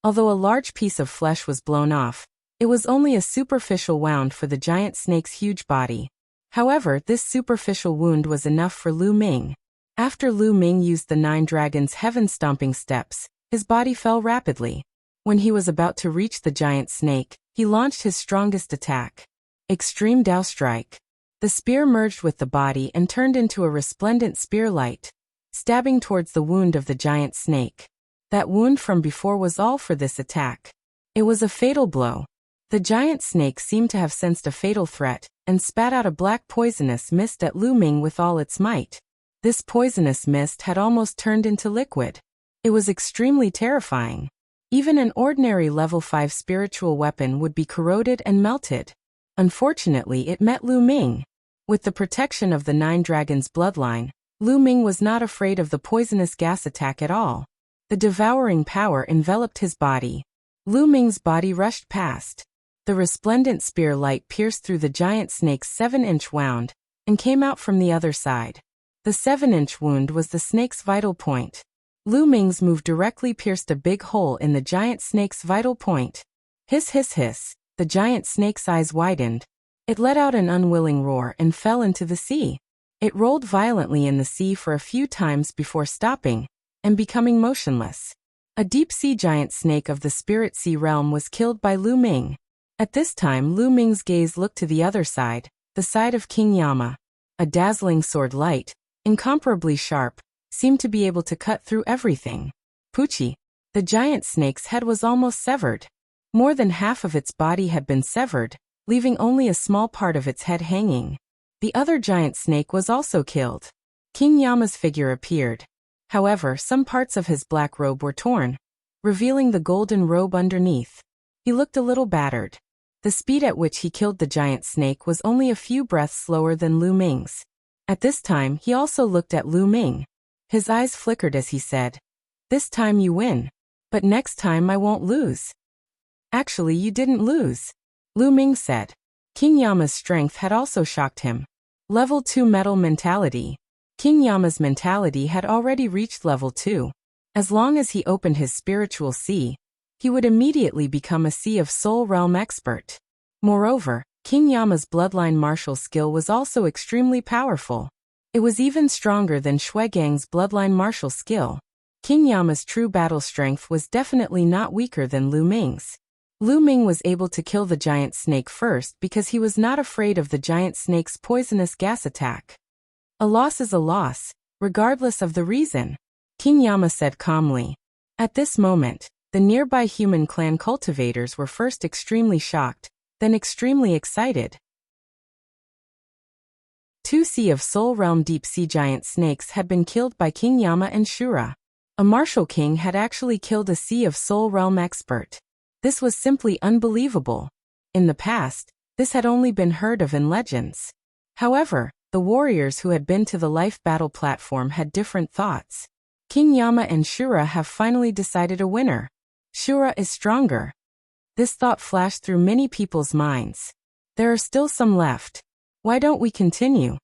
Although a large piece of flesh was blown off, it was only a superficial wound for the giant snake's huge body. However, this superficial wound was enough for Lu Ming. After Lu Ming used the 9 dragons' heaven-stomping steps, his body fell rapidly. When he was about to reach the giant snake, he launched his strongest attack. Extreme Dao Strike. The spear merged with the body and turned into a resplendent spear light, stabbing towards the wound of the giant snake. That wound from before was all for this attack. It was a fatal blow. The giant snake seemed to have sensed a fatal threat, and spat out a black poisonous mist at Lu Ming with all its might. This poisonous mist had almost turned into liquid. It was extremely terrifying. Even an ordinary level 5 spiritual weapon would be corroded and melted. Unfortunately, it met Lu Ming. With the protection of the 9 dragons' bloodline, Lu Ming was not afraid of the poisonous gas attack at all. The devouring power enveloped his body. Lu Ming's body rushed past. The resplendent spear light pierced through the giant snake's 7-inch wound, and came out from the other side. The 7-inch wound was the snake's vital point. Lu Ming's move directly pierced a big hole in the giant snake's vital point. Hiss hiss hiss, the giant snake's eyes widened. It let out an unwilling roar and fell into the sea. It rolled violently in the sea for a few times before stopping and becoming motionless. A deep-sea giant snake of the spirit sea realm was killed by Lu Ming. At this time Lu Ming's gaze looked to the other side, the side of King Yama. A dazzling sword light, incomparably sharp, seemed to be able to cut through everything. Pucci. The giant snake's head was almost severed. More than half of its body had been severed, leaving only a small part of its head hanging. The other giant snake was also killed. King Yama's figure appeared. However, some parts of his black robe were torn, revealing the golden robe underneath. He looked a little battered. The speed at which he killed the giant snake was only a few breaths slower than Lu Ming's. At this time, he also looked at Lu Ming. His eyes flickered as he said, "This time you win. But next time I won't lose." "Actually, you didn't lose," Lu Ming said. King Yama's strength had also shocked him. Level 2 metal mentality. King Yama's mentality had already reached level 2. As long as he opened his spiritual sea, he would immediately become a Sea of Soul Realm expert. Moreover, King Yama's bloodline martial skill was also extremely powerful. It was even stronger than Shuigang's bloodline martial skill. King Yama's true battle strength was definitely not weaker than Lu Ming's. Lu Ming was able to kill the giant snake first because he was not afraid of the giant snake's poisonous gas attack. A loss is a loss, regardless of the reason, King Yama said calmly. At this moment, the nearby human clan cultivators were first extremely shocked, then extremely excited. 2 Sea of Soul Realm deep sea giant snakes had been killed by King Yama and Shura. A martial king had actually killed a Sea of Soul Realm expert. This was simply unbelievable. In the past, this had only been heard of in legends. However, the warriors who had been to the life battle platform had different thoughts. King Yama and Shura have finally decided a winner. Shura is stronger. This thought flashed through many people's minds. There are still some left. Why don't we continue?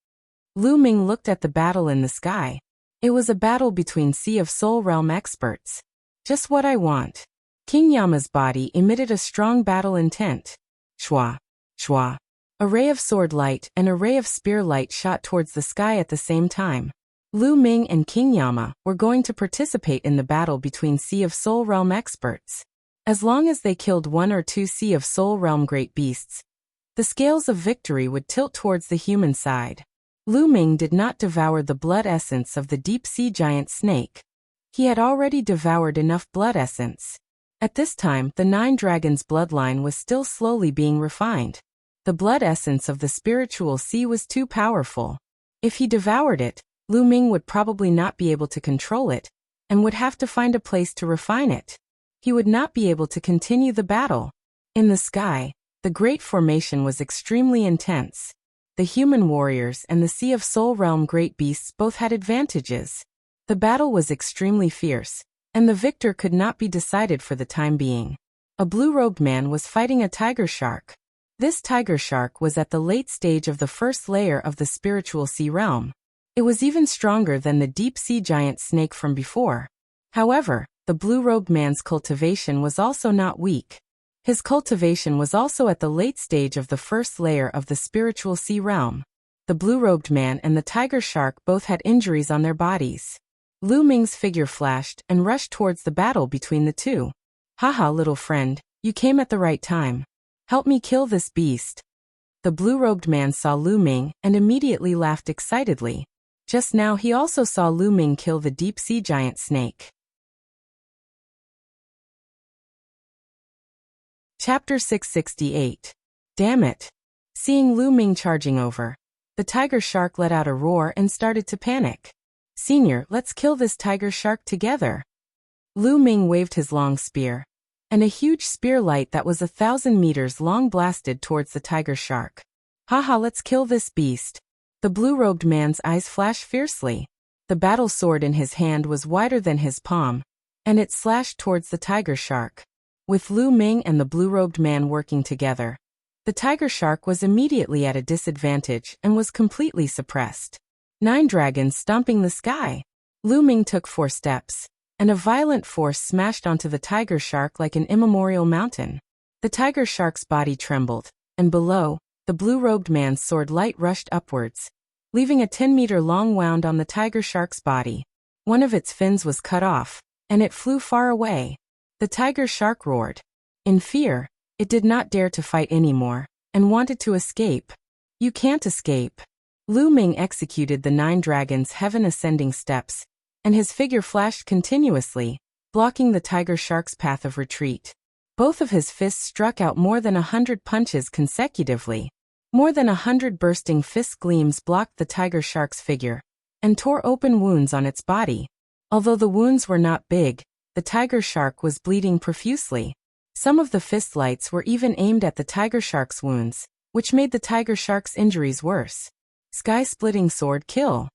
Lu Ming looked at the battle in the sky. It was a battle between Sea of Soul Realm experts. Just what I want. King Yama's body emitted a strong battle intent. Shwa. Shwa. A ray of sword light and a ray of spear light shot towards the sky at the same time. Lu Ming and King Yama were going to participate in the battle between Sea of Soul Realm experts. As long as they killed 1 or 2 Sea of Soul Realm great beasts, the scales of victory would tilt towards the human side. Lu Ming did not devour the blood essence of the deep-sea giant snake. He had already devoured enough blood essence. At this time, the 9 dragons' bloodline was still slowly being refined. The blood essence of the spiritual sea was too powerful. If he devoured it, Lu Ming would probably not be able to control it, and would have to find a place to refine it. He would not be able to continue the battle. In the sky, the great formation was extremely intense. The human warriors and the Sea of Soul Realm great beasts both had advantages. The battle was extremely fierce, and the victor could not be decided for the time being. A blue-robed man was fighting a tiger shark. This tiger shark was at the late stage of the first layer of the spiritual sea realm. It was even stronger than the deep-sea giant snake from before. However, the blue-robed man's cultivation was also not weak. His cultivation was also at the late stage of the first layer of the spiritual sea realm. The blue-robed man and the tiger shark both had injuries on their bodies. Lu Ming's figure flashed and rushed towards the battle between the two. Haha, little friend, you came at the right time. Help me kill this beast. The blue-robed man saw Lu Ming and immediately laughed excitedly. Just now he also saw Lu Ming kill the deep-sea giant snake. Chapter 668. Damn it. Seeing Lu Ming charging over, the tiger shark let out a roar and started to panic. Senior, let's kill this tiger shark together. Lu Ming waved his long spear, and a huge spear light that was 1,000 meters long blasted towards the tiger shark. Haha, let's kill this beast. The blue-robed man's eyes flashed fiercely. The battle sword in his hand was wider than his palm, and it slashed towards the tiger shark. With Lu Ming and the blue-robed man working together, the tiger shark was immediately at a disadvantage and was completely suppressed. 9 dragons stomping the sky. Lu Ming took 4 steps, and a violent force smashed onto the tiger shark like an immemorial mountain. The tiger shark's body trembled, and below, the blue-robed man's sword light rushed upwards, leaving a 10-meter-long wound on the tiger shark's body. One of its fins was cut off, and it flew far away. The tiger shark roared. In fear, it did not dare to fight anymore, and wanted to escape. You can't escape. Lu Ming executed the 9 dragons' heaven-ascending steps, and his figure flashed continuously, blocking the tiger shark's path of retreat. Both of his fists struck out more than 100 punches consecutively. More than 100 bursting fist gleams blocked the tiger shark's figure, and tore open wounds on its body. Although the wounds were not big, the tiger shark was bleeding profusely. Some of the fist lights were even aimed at the tiger shark's wounds, which made the tiger shark's injuries worse. Sky-splitting sword kill.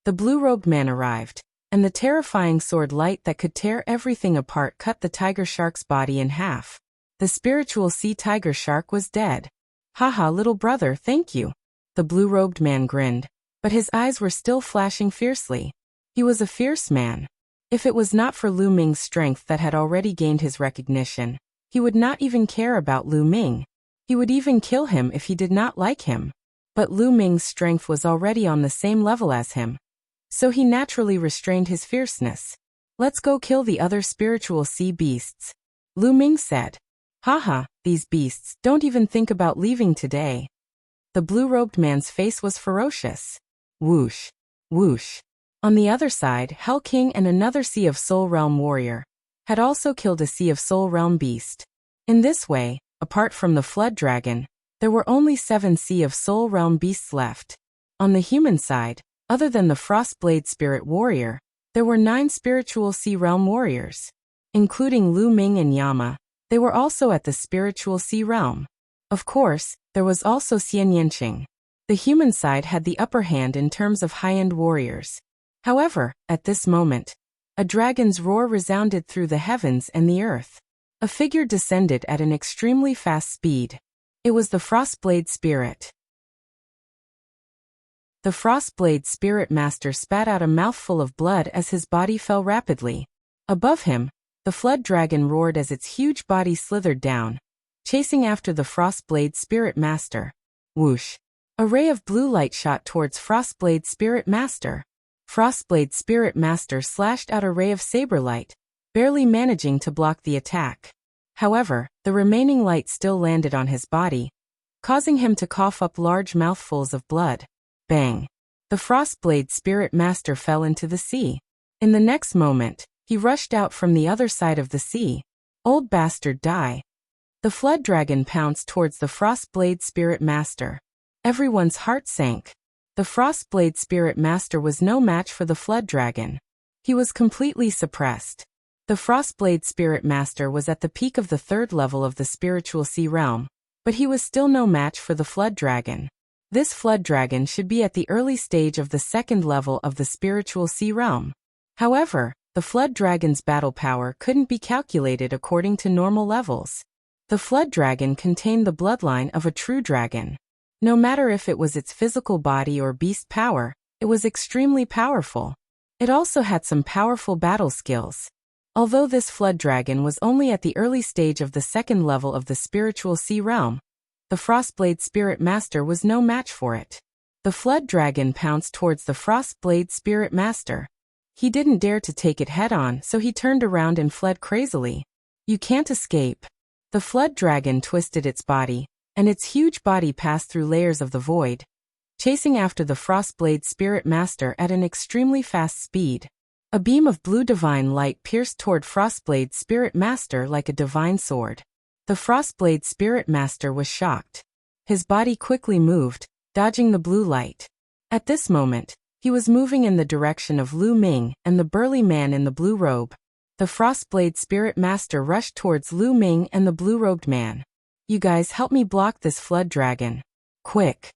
The blue-robed man arrived, and the terrifying sword light that could tear everything apart cut the tiger shark's body in half. The spiritual sea tiger shark was dead. Haha, little brother, thank you. The blue-robed man grinned, but his eyes were still flashing fiercely. He was a fierce man. If it was not for Lu Ming's strength that had already gained his recognition, he would not even care about Lu Ming. He would even kill him if he did not like him. But Lu Ming's strength was already on the same level as him, so he naturally restrained his fierceness. Let's go kill the other spiritual sea beasts, Lu Ming said. Haha, these beasts don't even think about leaving today. The blue-robed man's face was ferocious. Whoosh, whoosh. On the other side, Hell King and another Sea of Soul Realm warrior had also killed a Sea of Soul Realm beast. In this way, apart from the Flood Dragon, there were only 7 Sea of Soul Realm beasts left. On the human side, other than the Frostblade Spirit Warrior, there were 9 Spiritual Sea Realm warriors. Including Lu Ming and Yama, they were also at the Spiritual Sea Realm. Of course, there was also Xian Yanqing. The human side had the upper hand in terms of high-end warriors. However, at this moment, a dragon's roar resounded through the heavens and the earth. A figure descended at an extremely fast speed. It was the Frostblade Spirit. The Frostblade Spirit Master spat out a mouthful of blood as his body fell rapidly. Above him, the Flood Dragon roared as its huge body slithered down, chasing after the Frostblade Spirit Master. Whoosh! A ray of blue light shot towards Frostblade Spirit Master. Frostblade Spirit Master slashed out a ray of saber light, barely managing to block the attack. However, the remaining light still landed on his body, causing him to cough up large mouthfuls of blood. Bang! The Frostblade Spirit Master fell into the sea. In the next moment, he rushed out from the other side of the sea. Old bastard, die. The flood dragon pounced towards the Frostblade Spirit Master. Everyone's heart sank. The Frostblade Spirit Master was no match for the flood dragon. He was completely suppressed. The Frostblade Spirit Master was at the peak of the 3rd level of the spiritual sea realm, but he was still no match for the flood dragon. This flood dragon should be at the early stage of the 2nd level of the spiritual sea realm. However, the flood dragon's battle power couldn't be calculated according to normal levels. The flood dragon contained the bloodline of a true dragon. No matter if it was its physical body or beast power, it was extremely powerful. It also had some powerful battle skills. Although this flood dragon was only at the early stage of the 2nd level of the spiritual sea realm, the Frostblade Spirit Master was no match for it. The flood dragon pounced towards the Frostblade Spirit Master. He didn't dare to take it head-on, so he turned around and fled crazily. You can't escape. The flood dragon twisted its body, and its huge body passed through layers of the void, chasing after the Frostblade Spirit Master at an extremely fast speed. A beam of blue divine light pierced toward Frostblade Spirit Master like a divine sword. The Frostblade Spirit Master was shocked. His body quickly moved, dodging the blue light. At this moment, he was moving in the direction of Lu Ming and the burly man in the blue robe. The Frostblade Spirit Master rushed towards Lu Ming and the blue-robed man. You guys help me block this flood dragon. Quick!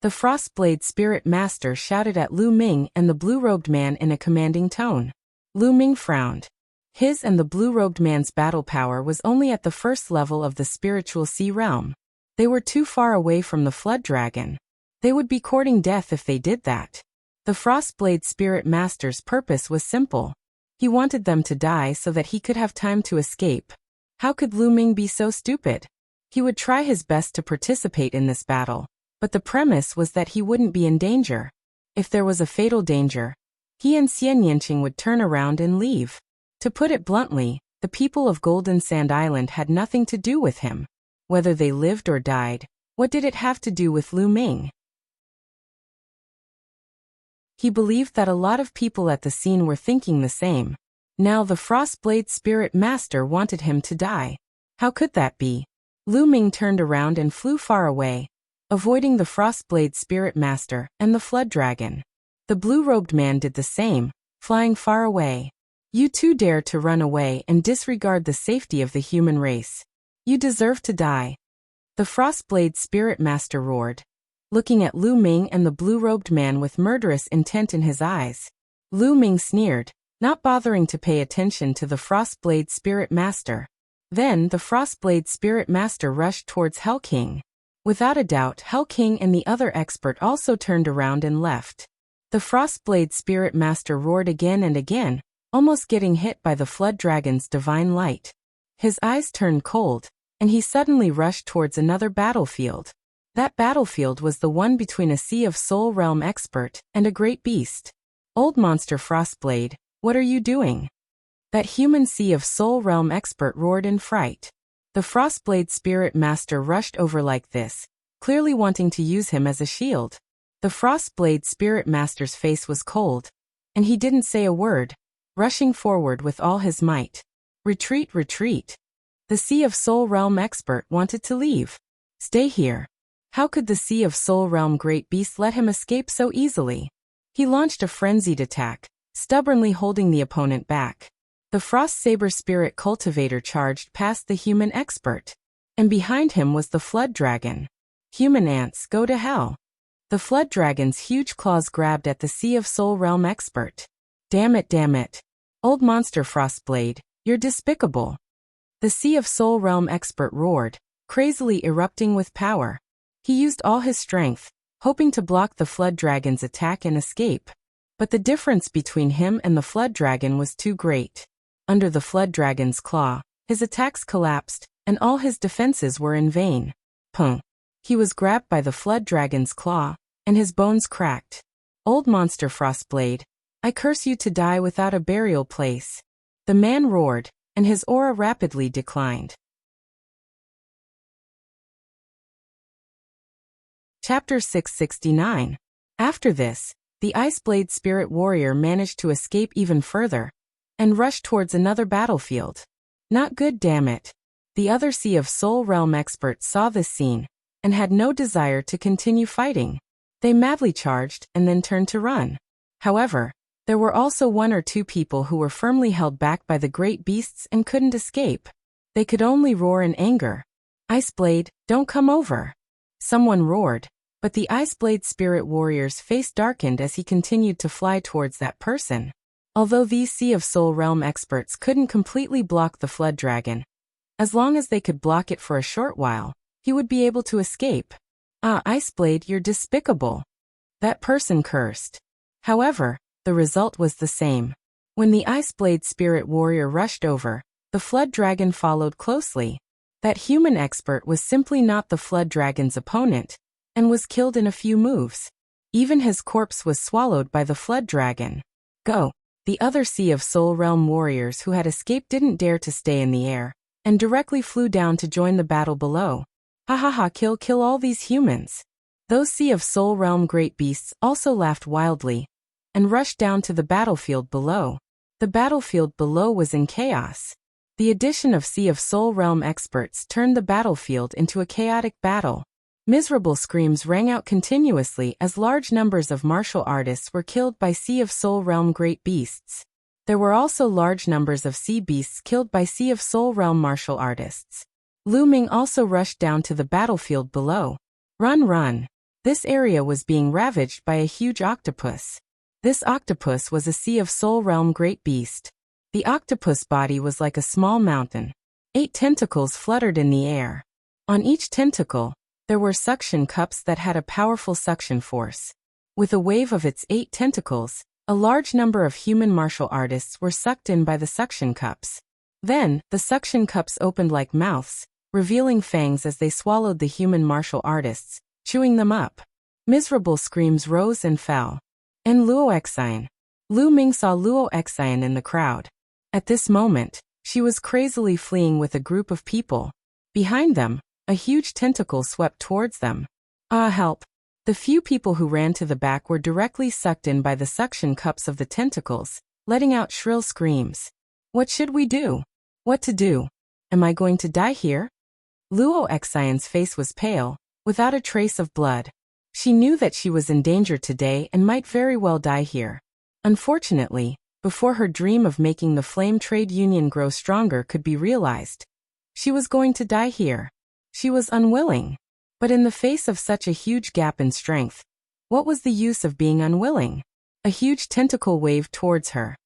The Frostblade Spirit Master shouted at Lu Ming and the blue-robed man in a commanding tone. Lu Ming frowned. His and the blue-robed man's battle power was only at the 1st level of the spiritual sea realm. They were too far away from the flood dragon. They would be courting death if they did that. The Frostblade Spirit Master's purpose was simple. He wanted them to die so that he could have time to escape. How could Lu Ming be so stupid? He would try his best to participate in this battle, but the premise was that he wouldn't be in danger. If there was a fatal danger, he and Xian Yanqing would turn around and leave. To put it bluntly, the people of Golden Sand Island had nothing to do with him. Whether they lived or died, what did it have to do with Lu Ming? He believed that a lot of people at the scene were thinking the same. Now the Frostblade Spirit Master wanted him to die. How could that be? Lu Ming turned around and flew far away, avoiding the Frostblade Spirit Master and the flood dragon. The blue-robed man did the same, flying far away. You two dare to run away and disregard the safety of the human race. You deserve to die. The Frostblade Spirit Master roared, looking at Lu Ming and the blue-robed man with murderous intent in his eyes. Lu Ming sneered, not bothering to pay attention to the Frostblade Spirit Master. Then the Frostblade Spirit Master rushed towards Hell King. Without a doubt, Hell King and the other expert also turned around and left. The Frostblade Spirit Master roared again and again, almost getting hit by the flood dragon's divine light. His eyes turned cold, and he suddenly rushed towards another battlefield. That battlefield was the one between a Sea of Soul Realm expert and a great beast. Old monster Frostblade, what are you doing? That human Sea of Soul Realm expert roared in fright. The Frostblade Spirit Master rushed over like this, clearly wanting to use him as a shield. The Frostblade Spirit Master's face was cold, and he didn't say a word, rushing forward with all his might. Retreat, retreat. The Sea of Soul Realm expert wanted to leave. Stay here. How could the Sea of Soul Realm great beast let him escape so easily? He launched a frenzied attack, stubbornly holding the opponent back. The Frost Saber Spirit Cultivator charged past the human expert, and behind him was the Flood Dragon. Human ants, go to hell. The Flood Dragon's huge claws grabbed at the Sea of Soul Realm expert. Damn it, old monster Frostblade, you're despicable. The Sea of Soul Realm expert roared, crazily erupting with power. He used all his strength, hoping to block the Flood Dragon's attack and escape. But the difference between him and the Flood Dragon was too great. Under the Flood Dragon's claw, his attacks collapsed, and all his defenses were in vain. Pung. He was grabbed by the Flood Dragon's claw, and his bones cracked. Old monster Frostblade, I curse you to die without a burial place. The man roared, and his aura rapidly declined. Chapter 669. After this, the Iceblade Spirit Warrior managed to escape even further, and rushed towards another battlefield. Not good, damn it. The other Sea of Soul Realm experts saw this scene and had no desire to continue fighting. They madly charged and then turned to run. However, there were also one or two people who were firmly held back by the great beasts and couldn't escape. They could only roar in anger. "Ice Blade, don't come over!" Someone roared, but the Ice Blade spirit warrior's face darkened as he continued to fly towards that person. Although these Sea of Soul Realm experts couldn't completely block the Flood Dragon, as long as they could block it for a short while, he would be able to escape. "Ah, Ice Blade, you're despicable!" that person cursed. However, the result was the same. When the Ice Blade spirit warrior rushed over, the Flood Dragon followed closely. That human expert was simply not the Flood Dragon's opponent, and was killed in a few moves. Even his corpse was swallowed by the Flood Dragon. Go! The other Sea of Soul Realm warriors who had escaped didn't dare to stay in the air, and directly flew down to join the battle below. "Ha ha ha, kill all these humans!" Those Sea of Soul Realm great beasts also laughed wildly, and rushed down to the battlefield below. The battlefield below was in chaos. The addition of Sea of Soul Realm experts turned the battlefield into a chaotic battle. Miserable screams rang out continuously as large numbers of martial artists were killed by Sea of Soul Realm great beasts. There were also large numbers of sea beasts killed by Sea of Soul Realm martial artists. Lu Ming also rushed down to the battlefield below. Run! This area was being ravaged by a huge octopus. This octopus was a Sea of Soul Realm great beast. The octopus body was like a small mountain. 8 tentacles fluttered in the air. On each tentacle, there were suction cups that had a powerful suction force. With a wave of its 8 tentacles, a large number of human martial artists were sucked in by the suction cups. Then, the suction cups opened like mouths, revealing fangs as they swallowed the human martial artists, chewing them up. Miserable screams rose and fell. And Luo Xian. Lu Ming saw Luo Xian in the crowd. At this moment, she was crazily fleeing with a group of people. Behind them, a huge tentacle swept towards them. "Ah, help!" The few people who ran to the back were directly sucked in by the suction cups of the tentacles, letting out shrill screams. "What should we do? What to do? Am I going to die here?" Luo Xian's face was pale, without a trace of blood. She knew that she was in danger today and might very well die here. Unfortunately, before her dream of making the Flame Trade Union grow stronger could be realized, she was going to die here. She was unwilling. But in the face of such a huge gap in strength, what was the use of being unwilling? A huge tentacle waved towards her.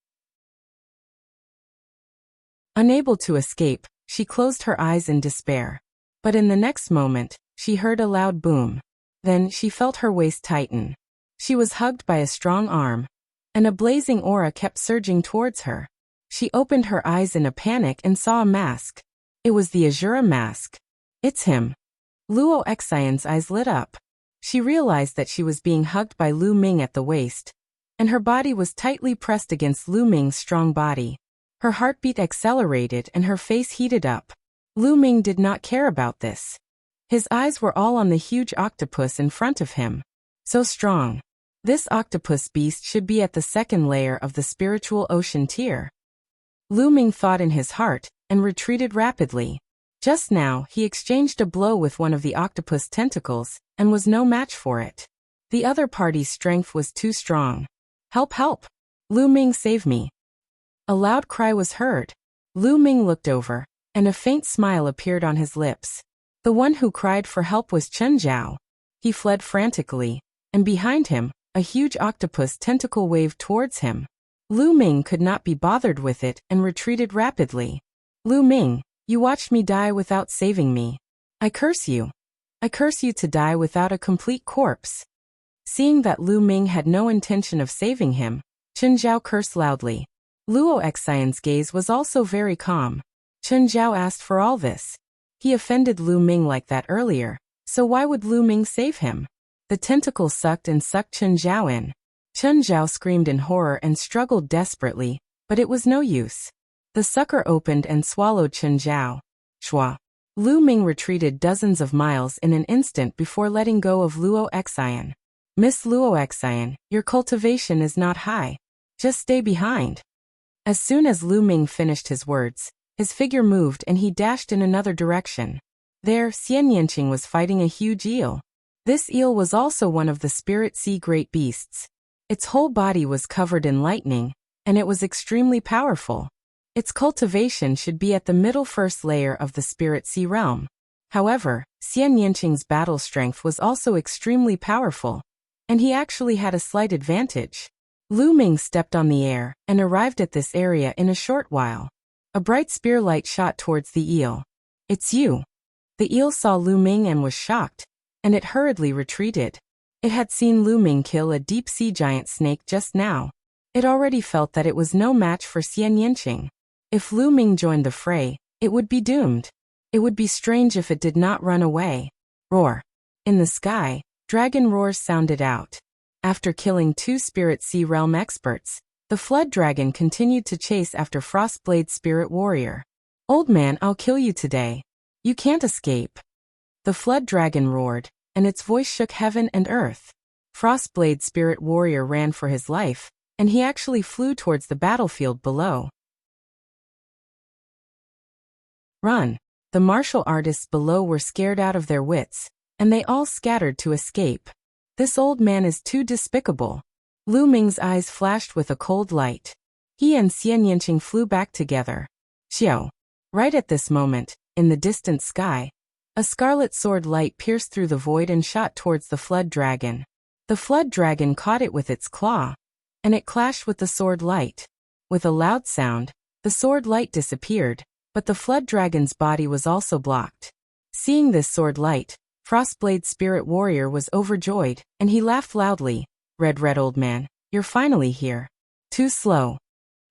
Unable to escape, she closed her eyes in despair. But in the next moment, she heard a loud boom. Then she felt her waist tighten. She was hugged by a strong arm, and a blazing aura kept surging towards her. She opened her eyes in a panic and saw a mask. It was the Azura mask. "It's him." Luo Xian's eyes lit up. She realized that she was being hugged by Lu Ming at the waist, and her body was tightly pressed against Lu Ming's strong body. Her heartbeat accelerated and her face heated up. Lu Ming did not care about this. His eyes were all on the huge octopus in front of him. So strong. This octopus beast should be at the second layer of the spiritual ocean tier. Lu Ming thought in his heart, and retreated rapidly. Just now, he exchanged a blow with one of the octopus tentacles, and was no match for it. The other party's strength was too strong. Help! Lu Ming, save me!" A loud cry was heard. Lu Ming looked over, and a faint smile appeared on his lips. The one who cried for help was Chen Zhao. He fled frantically, and behind him, a huge octopus tentacle waved towards him. Lu Ming could not be bothered with it and retreated rapidly. "Lu Ming, you watched me die without saving me. I curse you. I curse you to die without a complete corpse." Seeing that Lu Ming had no intention of saving him, Chen Zhao cursed loudly. Luo Xian's gaze was also very calm. Chen Zhao asked for all this. He offended Lu Ming like that earlier, so why would Lu Ming save him? The tentacle sucked Chen Zhao in. Chen Zhao screamed in horror and struggled desperately, but it was no use. The sucker opened and swallowed Chen Zhao. Shua. Lu Ming retreated dozens of miles in an instant before letting go of Luo Xian. "Miss Luo Xian, your cultivation is not high. Just stay behind." As soon as Lu Ming finished his words, His figure moved and he dashed in another direction. There, Xian Yanqing was fighting a huge eel. This eel was also one of the spirit sea great beasts. Its whole body was covered in lightning, and it was extremely powerful. Its cultivation should be at the middle first layer of the spirit sea realm. However, Xian Yanqing's battle strength was also extremely powerful, and he actually had a slight advantage. Lu Ming stepped on the air and arrived at this area in a short while. A bright spear light shot towards the eel. "It's you." The eel saw Lu Ming and was shocked, and it hurriedly retreated. It had seen Lu Ming kill a deep-sea giant snake just now. It already felt that it was no match for Xian Yanqing. If Lu Ming joined the fray, it would be doomed. It would be strange if it did not run away. Roar. In the sky, dragon roars sounded out. After killing 2 spirit sea realm experts, the flood dragon continued to chase after Frostblade spirit warrior. "Old man, I'll kill you today. You can't escape." The flood dragon roared, and its voice shook heaven and earth. Frostblade spirit warrior ran for his life, and he actually flew towards the battlefield below. Run. The martial artists below were scared out of their wits, and they all scattered to escape. This old man is too despicable. Lu Ming's eyes flashed with a cold light. He and Xian Yanqing flew back together. Xiao. Right at this moment, in the distant sky, a scarlet sword light pierced through the void and shot towards the flood dragon. The flood dragon caught it with its claw, and it clashed with the sword light. With a loud sound, the sword light disappeared, but the flood dragon's body was also blocked. Seeing this sword light, Frostblade spirit warrior was overjoyed, and he laughed loudly. Red old man, you're finally here. Too slow."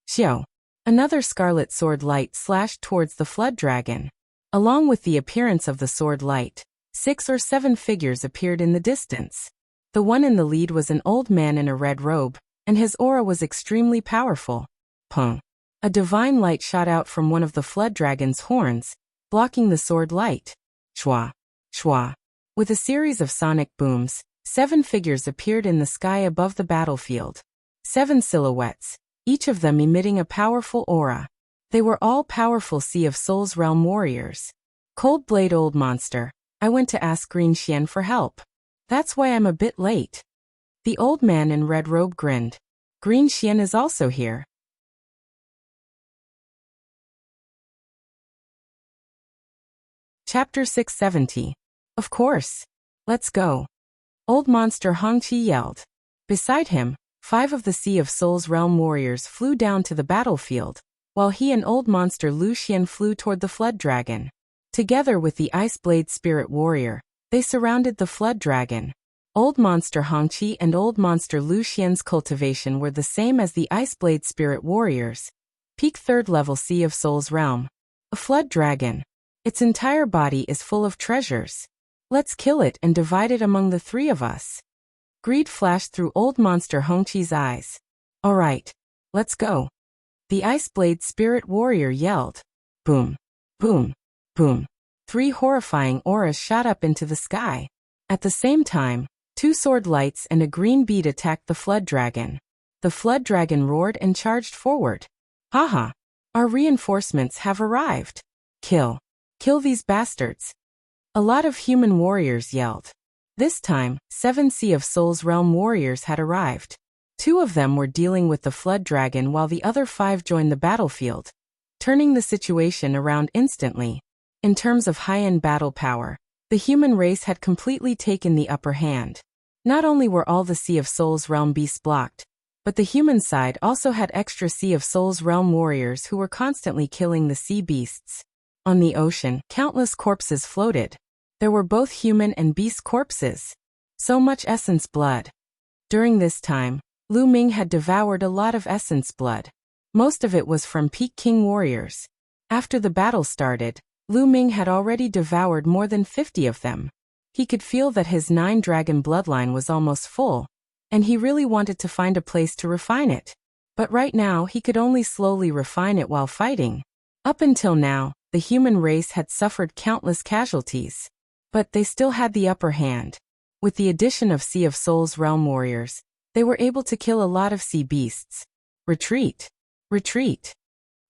Xiao. Another scarlet sword light slashed towards the flood dragon. Along with the appearance of the sword light, 6 or 7 figures appeared in the distance. The one in the lead was an old man in a red robe, and his aura was extremely powerful. Pung. A divine light shot out from one of the flood dragon's horns, blocking the sword light. Shwa. Shwa. With a series of sonic booms, 7 figures appeared in the sky above the battlefield. 7 silhouettes, each of them emitting a powerful aura. They were all powerful Sea of Souls realm warriors. "Cold Blade old monster, I went to ask Green Xian for help. That's why I'm a bit late." The old man in red robe grinned. "Green Xian is also here." Chapter 670. Of course. Let's go. Old monster Hongqi yelled. Beside him, 5 of the Sea of Souls realm warriors flew down to the battlefield, while he and old monster Lu Xian flew toward the flood dragon. Together with the Ice Blade spirit warrior, they surrounded the flood dragon. Old monster Hongqi and old monster Lu Xian's cultivation were the same as the Ice Blade spirit warriors. Peak 3rd level Sea of Souls realm. A flood dragon. Its entire body is full of treasures. Let's kill it and divide it among the 3 of us. Greed flashed through old monster Hongqi's eyes. All right, let's go. The Ice Blade spirit warrior yelled. Boom, boom, boom. 3 horrifying auras shot up into the sky. At the same time, 2 sword lights and a green bead attacked the flood dragon. The flood dragon roared and charged forward. Haha, our reinforcements have arrived. Kill. Kill these bastards. A lot of human warriors yelled. This time, 7 Sea of Souls realm warriors had arrived. 2 of them were dealing with the flood dragon while the other 5 joined the battlefield, turning the situation around instantly. In terms of high-end battle power, the human race had completely taken the upper hand. Not only were all the Sea of Souls realm beasts blocked, but the human side also had extra Sea of Souls realm warriors who were constantly killing the sea beasts. On the ocean, countless corpses floated. There were both human and beast corpses. So much essence blood. During this time, Lu Ming had devoured a lot of essence blood. Most of it was from Peak King warriors. After the battle started, Lu Ming had already devoured more than 50 of them. He could feel that his 9-dragon bloodline was almost full, and he really wanted to find a place to refine it. But right now he could only slowly refine it while fighting. Up until now, the human race had suffered countless casualties. But they still had the upper hand. With the addition of Sea of Souls realm warriors, they were able to kill a lot of sea beasts. Retreat. Retreat.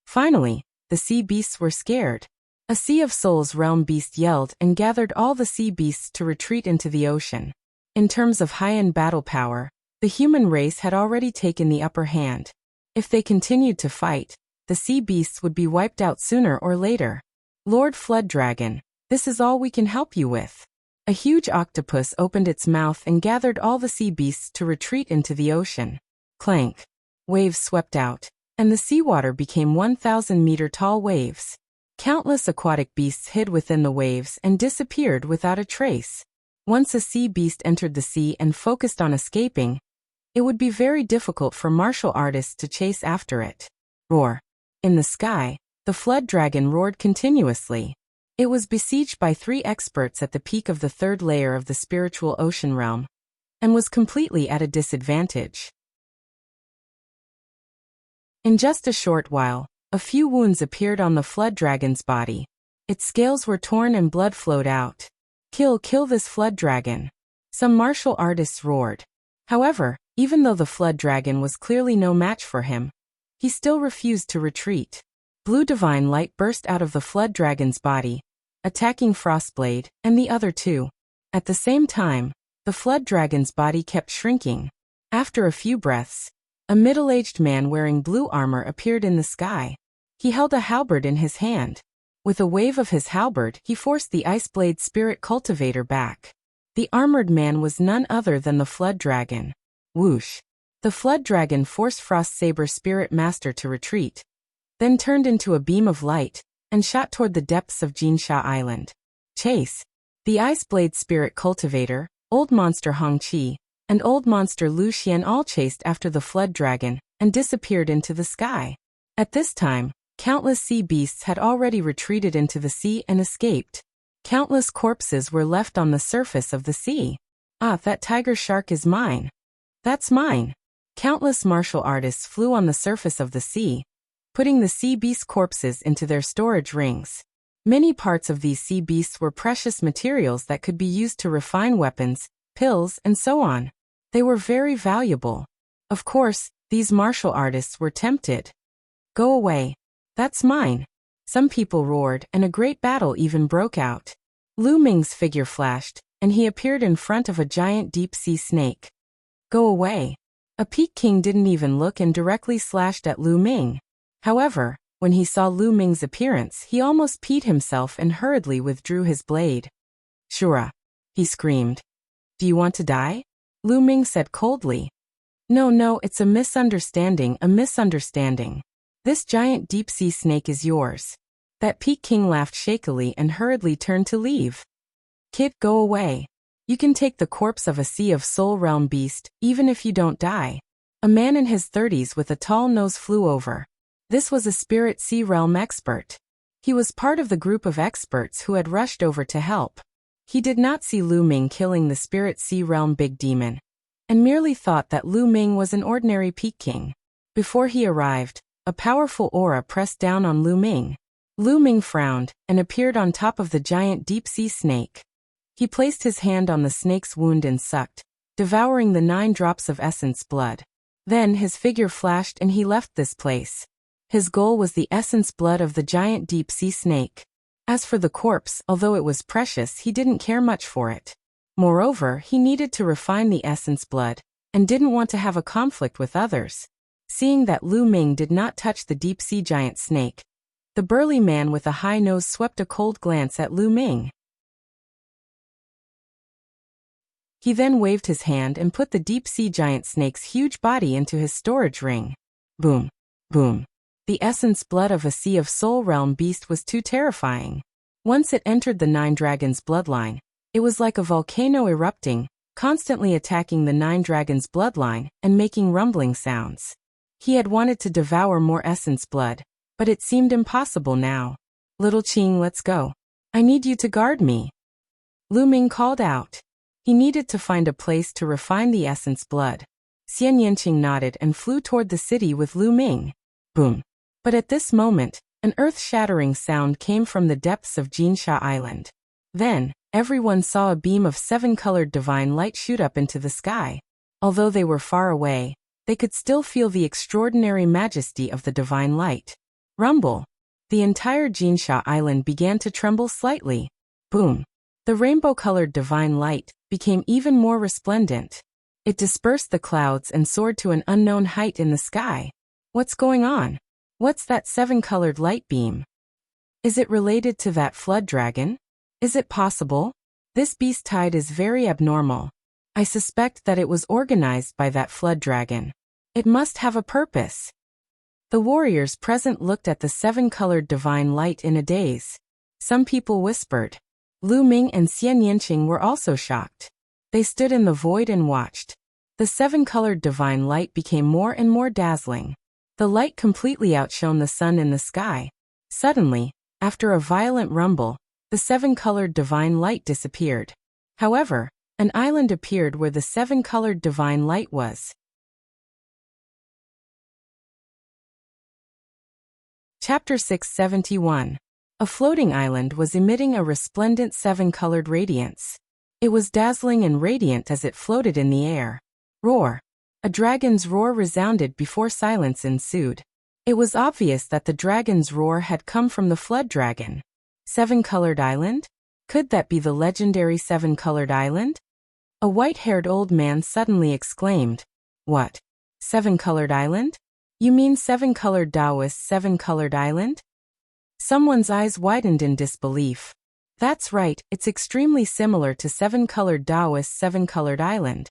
Finally, the The sea beasts were scared. A Sea of Souls realm beast yelled and gathered all the sea beasts to retreat into the ocean. In terms of high-end battle power, the human race had already taken the upper hand. If they continued to fight, the sea beasts would be wiped out sooner or later. Lord Flood Dragon, this is all we can help you with. A huge octopus opened its mouth and gathered all the sea beasts to retreat into the ocean. Clank. Waves swept out, and the seawater became 1,000-meter-tall waves. Countless aquatic beasts hid within the waves and disappeared without a trace. Once a sea beast entered the sea and focused on escaping, it would be very difficult for martial artists to chase after it. Roar. In the sky, the flood dragon roared continuously. It was besieged by 3 experts at the peak of the 3rd layer of the spiritual ocean realm, and was completely at a disadvantage. In just a short while, a few wounds appeared on the flood dragon's body. Its scales were torn and blood flowed out. Kill this flood dragon. Some martial artists roared. However, even though the flood dragon was clearly no match for him, he still refused to retreat. Blue divine light burst out of the flood dragon's body, attacking Frostblade and the other 2. At the same time, the flood dragon's body kept shrinking. After a few breaths, a middle-aged man wearing blue armor appeared in the sky. He held a halberd in his hand. With a wave of his halberd, he forced the Iceblade Spirit Cultivator back. The armored man was none other than the Flood Dragon. Whoosh! The Flood Dragon forced Frostsaber Spirit Master to retreat, then turned into a beam of light, and shot toward the depths of Jinsha Island. Chase! The Iceblade Spirit Cultivator, Old Monster Hongqi, and Old Monster Lu Xian all chased after the Flood Dragon, and disappeared into the sky. At this time, countless sea beasts had already retreated into the sea and escaped. Countless corpses were left on the surface of the sea. Ah, that tiger shark is mine. That's mine. Countless martial artists flew on the surface of the sea, putting the sea beast corpses into their storage rings. Many parts of these sea beasts were precious materials that could be used to refine weapons, pills, and so on. They were very valuable. Of course, these martial artists were tempted. Go away. That's mine. Some people roared, and a great battle even broke out. Lu Ming's figure flashed, and he appeared in front of a giant deep-sea snake. Go away. A Peak King didn't even look and directly slashed at Lu Ming. However, when he saw Lu Ming's appearance, he almost peed himself and hurriedly withdrew his blade. Shura! He screamed. Do you want to die? Lu Ming said coldly. No, it's a misunderstanding, This giant deep-sea snake is yours. That Peak King laughed shakily and hurriedly turned to leave. Kid, go away. You can take the corpse of a Sea of Soul realm beast, even if you don't die. A man in his 30s with a tall nose flew over. This was a Spirit Sea realm expert. He was part of the group of experts who had rushed over to help. He did not see Lu Ming killing the Spirit Sea realm big demon, and merely thought that Lu Ming was an ordinary Peak King. Before he arrived, a powerful aura pressed down on Lu Ming. Lu Ming frowned and appeared on top of the giant deep-sea snake. He placed his hand on the snake's wound and sucked, devouring the 9 drops of essence blood. Then his figure flashed and he left this place. His goal was the essence blood of the giant deep-sea snake. As for the corpse, although it was precious, he didn't care much for it. Moreover, he needed to refine the essence blood, and didn't want to have a conflict with others. Seeing that Lu Ming did not touch the deep-sea giant snake, the burly man with a high nose swept a cold glance at Lu Ming. He then waved his hand and put the deep-sea giant snake's huge body into his storage ring. Boom. Boom. The essence blood of a Sea of Soul realm beast was too terrifying. Once it entered the 9 dragons' bloodline, it was like a volcano erupting, constantly attacking the 9 dragons' bloodline and making rumbling sounds. He had wanted to devour more essence blood, but it seemed impossible now. Little Qing, let's go. I need you to guard me. Lu Ming called out. He needed to find a place to refine the essence blood. Xian Yanqing nodded and flew toward the city with Lu Ming. Boom. But at this moment, an earth-shattering sound came from the depths of Jinsha Island. Then, everyone saw a beam of 7-colored divine light shoot up into the sky. Although they were far away, they could still feel the extraordinary majesty of the divine light. Rumble. The entire Jinsha Island began to tremble slightly. Boom! The rainbow-colored divine light became even more resplendent. It dispersed the clouds and soared to an unknown height in the sky. What's going on? What's that seven-colored light beam? Is it related to that flood dragon? Is it possible? This beast tide is very abnormal. I suspect that it was organized by that flood dragon. It must have a purpose. The warriors present looked at the seven-colored divine light in a daze. Some people whispered. Lu Ming and Xian Yanqing were also shocked. They stood in the void and watched. The seven-colored divine light became more and more dazzling. The light completely outshone the sun in the sky. Suddenly, after a violent rumble, the seven-colored divine light disappeared. However, an island appeared where the seven-colored divine light was. Chapter 671. A floating island was emitting a resplendent seven-colored radiance. It was dazzling and radiant as it floated in the air. Roar! A dragon's roar resounded before silence ensued. It was obvious that the dragon's roar had come from the flood dragon. Seven-colored island? Could that be the legendary seven-colored island? A white-haired old man suddenly exclaimed. What? Seven-colored island? You mean seven-colored Taoist seven-colored island? Someone's eyes widened in disbelief. That's right, it's extremely similar to seven-colored Taoist seven-colored island.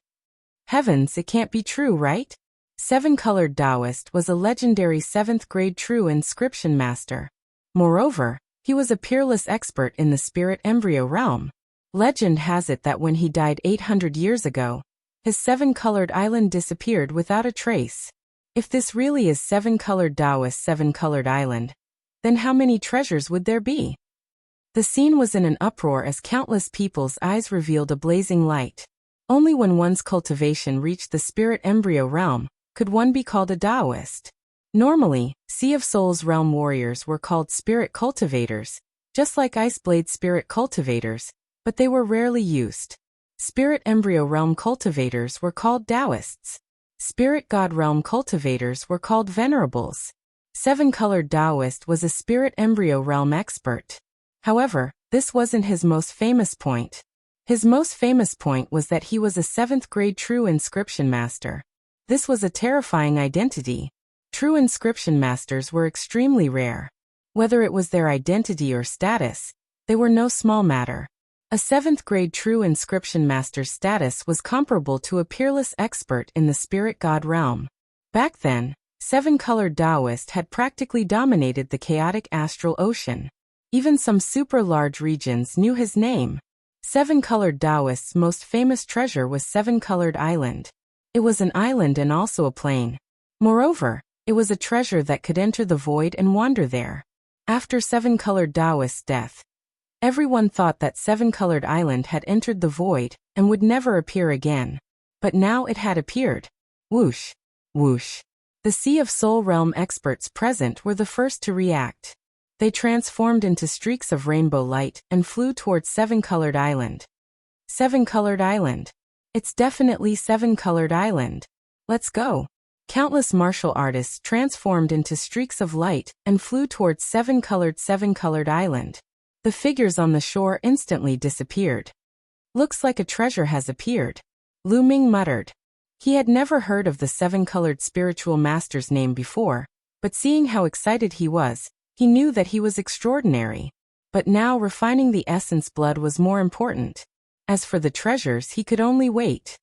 Heavens, it can't be true, right? Seven-colored Taoist was a legendary 7th-grade true inscription master. Moreover, he was a peerless expert in the spirit embryo realm. Legend has it that when he died 800 years ago, his seven-colored island disappeared without a trace. If this really is seven-colored Taoist seven-colored island, then how many treasures would there be? The scene was in an uproar as countless people's eyes revealed a blazing light. Only when one's cultivation reached the spirit embryo realm could one be called a Taoist. Normally, Sea of Souls realm warriors were called spirit cultivators, just like Iceblade spirit cultivators, but they were rarely used. Spirit embryo realm cultivators were called Taoists. Spirit god realm cultivators were called venerables. Seven-colored Taoist was a spirit embryo realm expert. However, this wasn't his most famous point. His most famous point was that he was a 7th-grade true inscription master. This was a terrifying identity. True inscription masters were extremely rare. Whether it was their identity or status, they were no small matter. A 7th-grade true inscription master's status was comparable to a peerless expert in the spirit god realm. Back then, seven-colored Taoist had practically dominated the chaotic astral ocean. Even some super-large regions knew his name. Seven-colored Taoist's most famous treasure was Seven-Colored Island. It was an island and also a plain. Moreover, it was a treasure that could enter the void and wander there. After Seven-Colored Taoist's death, everyone thought that Seven-Colored Island had entered the void and would never appear again. But now it had appeared. Whoosh! Whoosh! The Sea of Soul realm experts present were the first to react. They transformed into streaks of rainbow light and flew towards Seven-Colored Island. Seven-Colored Island. It's definitely Seven-Colored Island. Let's go. Countless martial artists transformed into streaks of light and flew towards Seven-Colored Island. The figures on the shore instantly disappeared. Looks like a treasure has appeared. Lu Ming muttered. He had never heard of the seven-colored spiritual master's name before, but seeing how excited he was, he knew that he was extraordinary. But now refining the essence blood was more important. As for the treasures, he could only wait.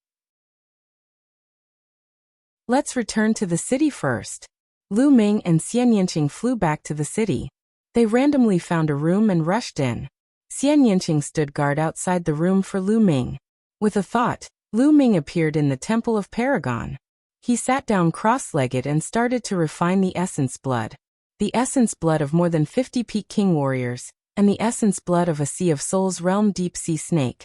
Let's return to the city first. Lu Ming and Xian Yanqing flew back to the city. They randomly found a room and rushed in. Xian Yanqing stood guard outside the room for Lu Ming. With a thought, Lu Ming appeared in the Temple of Paragon. He sat down cross-legged and started to refine the essence blood. The essence blood of more than 50 Peak King warriors, and the essence blood of a Sea of Souls realm deep sea snake.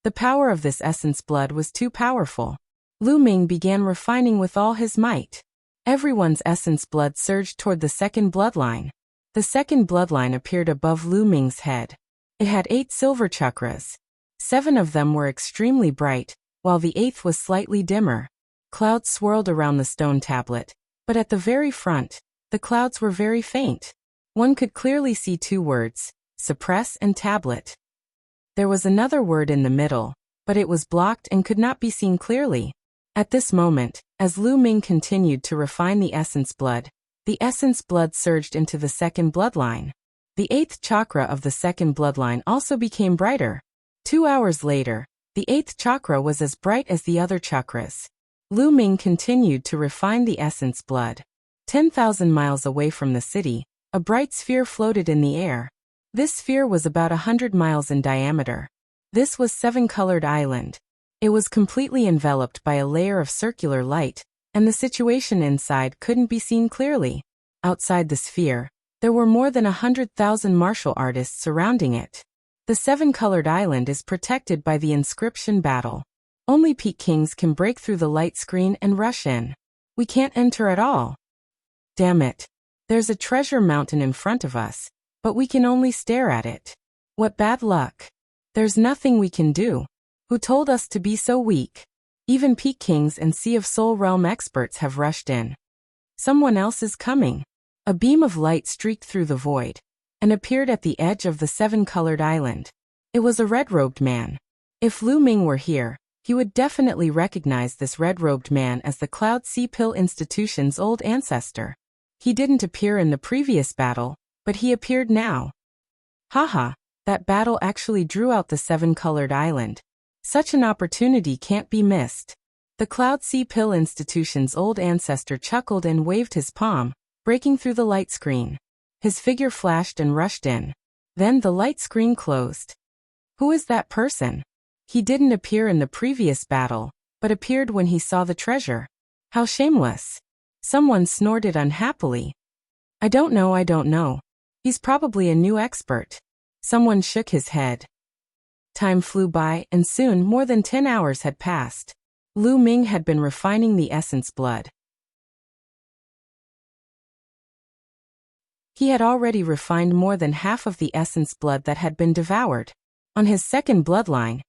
The power of this essence blood was too powerful. Lu Ming began refining with all his might. Everyone's essence blood surged toward the second bloodline. The second bloodline appeared above Lu Ming's head. It had 8 silver chakras. 7 of them were extremely bright, while the 8th was slightly dimmer. Clouds swirled around the stone tablet, but at the very front, the clouds were very faint. One could clearly see two words, suppress and tablet. There was another word in the middle, but it was blocked and could not be seen clearly. At this moment, as Lu Ming continued to refine the essence blood surged into the second bloodline. The 8th chakra of the second bloodline also became brighter. 2 hours later, the 8th chakra was as bright as the other chakras. Lu Ming continued to refine the essence blood. 10,000 miles away from the city, a bright sphere floated in the air. This sphere was about 100 miles in diameter. This was Seven-Colored Island. It was completely enveloped by a layer of circular light, and the situation inside couldn't be seen clearly. Outside the sphere, there were more than 100,000 martial artists surrounding it. The Seven-Colored Island is protected by the inscription battle. Only Peak Kings can break through the light screen and rush in. We can't enter at all. Damn it. There's a treasure mountain in front of us, but we can only stare at it. What bad luck. There's nothing we can do. Who told us to be so weak? Even Peak Kings and Sea of Soul Realm experts have rushed in. Someone else is coming. A beam of light streaked through the void and appeared at the edge of the Seven-Colored Island. It was a red-robed man. If Lu Ming were here, he would definitely recognize this red-robed man as the Cloud Sea Pill Institution's old ancestor. He didn't appear in the previous battle, but he appeared now. Haha, that battle actually drew out the Seven-Colored Island. Such an opportunity can't be missed. The Cloud Sea Pill Institution's old ancestor chuckled and waved his palm, breaking through the light screen. His figure flashed and rushed in. Then the light screen closed. Who is that person? He didn't appear in the previous battle, but appeared when he saw the treasure. How shameless. Someone snorted unhappily. I don't know. He's probably a new expert. Someone shook his head. Time flew by, and soon more than 10 hours had passed. Lu Ming had been refining the essence blood. He had already refined more than half of the essence blood that had been devoured. On his second bloodline,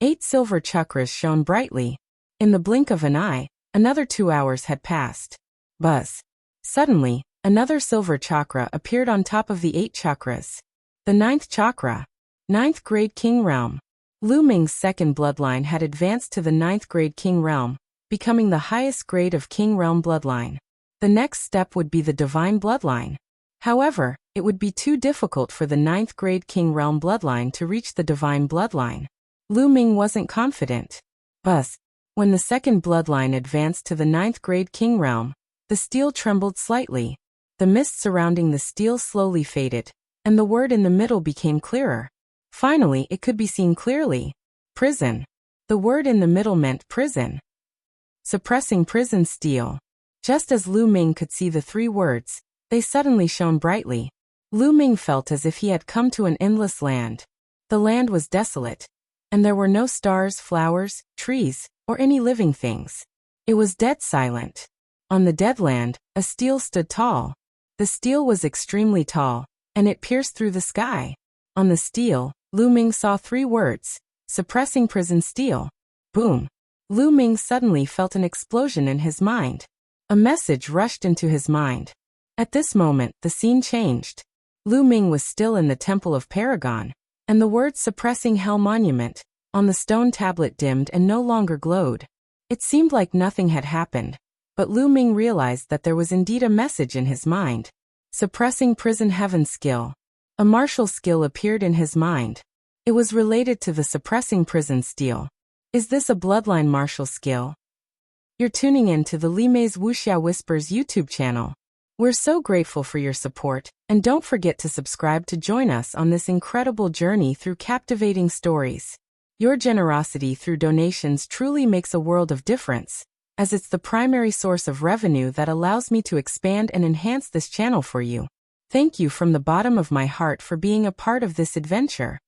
8 silver chakras shone brightly. In the blink of an eye, another 2 hours had passed. Buzz. Suddenly, another silver chakra appeared on top of the 8 chakras. The 9th chakra. 9th grade King Realm. Lu Ming's second bloodline had advanced to the 9th grade King Realm, becoming the highest grade of King Realm bloodline. The next step would be the Divine Bloodline. However, it would be too difficult for the 9th grade King Realm bloodline to reach the Divine Bloodline. Lu Ming wasn't confident. Buzz. When the second bloodline advanced to the 9th grade King Realm, the steel trembled slightly. The mist surrounding the steel slowly faded, and the word in the middle became clearer. Finally, it could be seen clearly. Prison. The word in the middle meant prison. Suppressing prison steel. Just as Lu Ming could see the 3 words, they suddenly shone brightly. Lu Ming felt as if he had come to an endless land. The land was desolate, and there were no stars, flowers, trees, or any living things. It was dead silent. On the dead land, a steel stood tall. The steel was extremely tall, and it pierced through the sky. On the steel, Lu Ming saw 3 words, suppressing prison steel. Boom. Lu Ming suddenly felt an explosion in his mind. A message rushed into his mind. At this moment, the scene changed. Lu Ming was still in the Temple of Paragon, and the word suppressing hell monument on the stone tablet dimmed and no longer glowed. It seemed like nothing had happened, but Lu Ming realized that there was indeed a message in his mind. Suppressing prison heaven skill. A martial skill appeared in his mind. It was related to the suppressing prison steel. Is this a bloodline martial skill? You're tuning in to the Li Mei's Wuxia Whispers YouTube channel. We're so grateful for your support, and don't forget to subscribe to join us on this incredible journey through captivating stories. Your generosity through donations truly makes a world of difference, as it's the primary source of revenue that allows me to expand and enhance this channel for you. Thank you from the bottom of my heart for being a part of this adventure.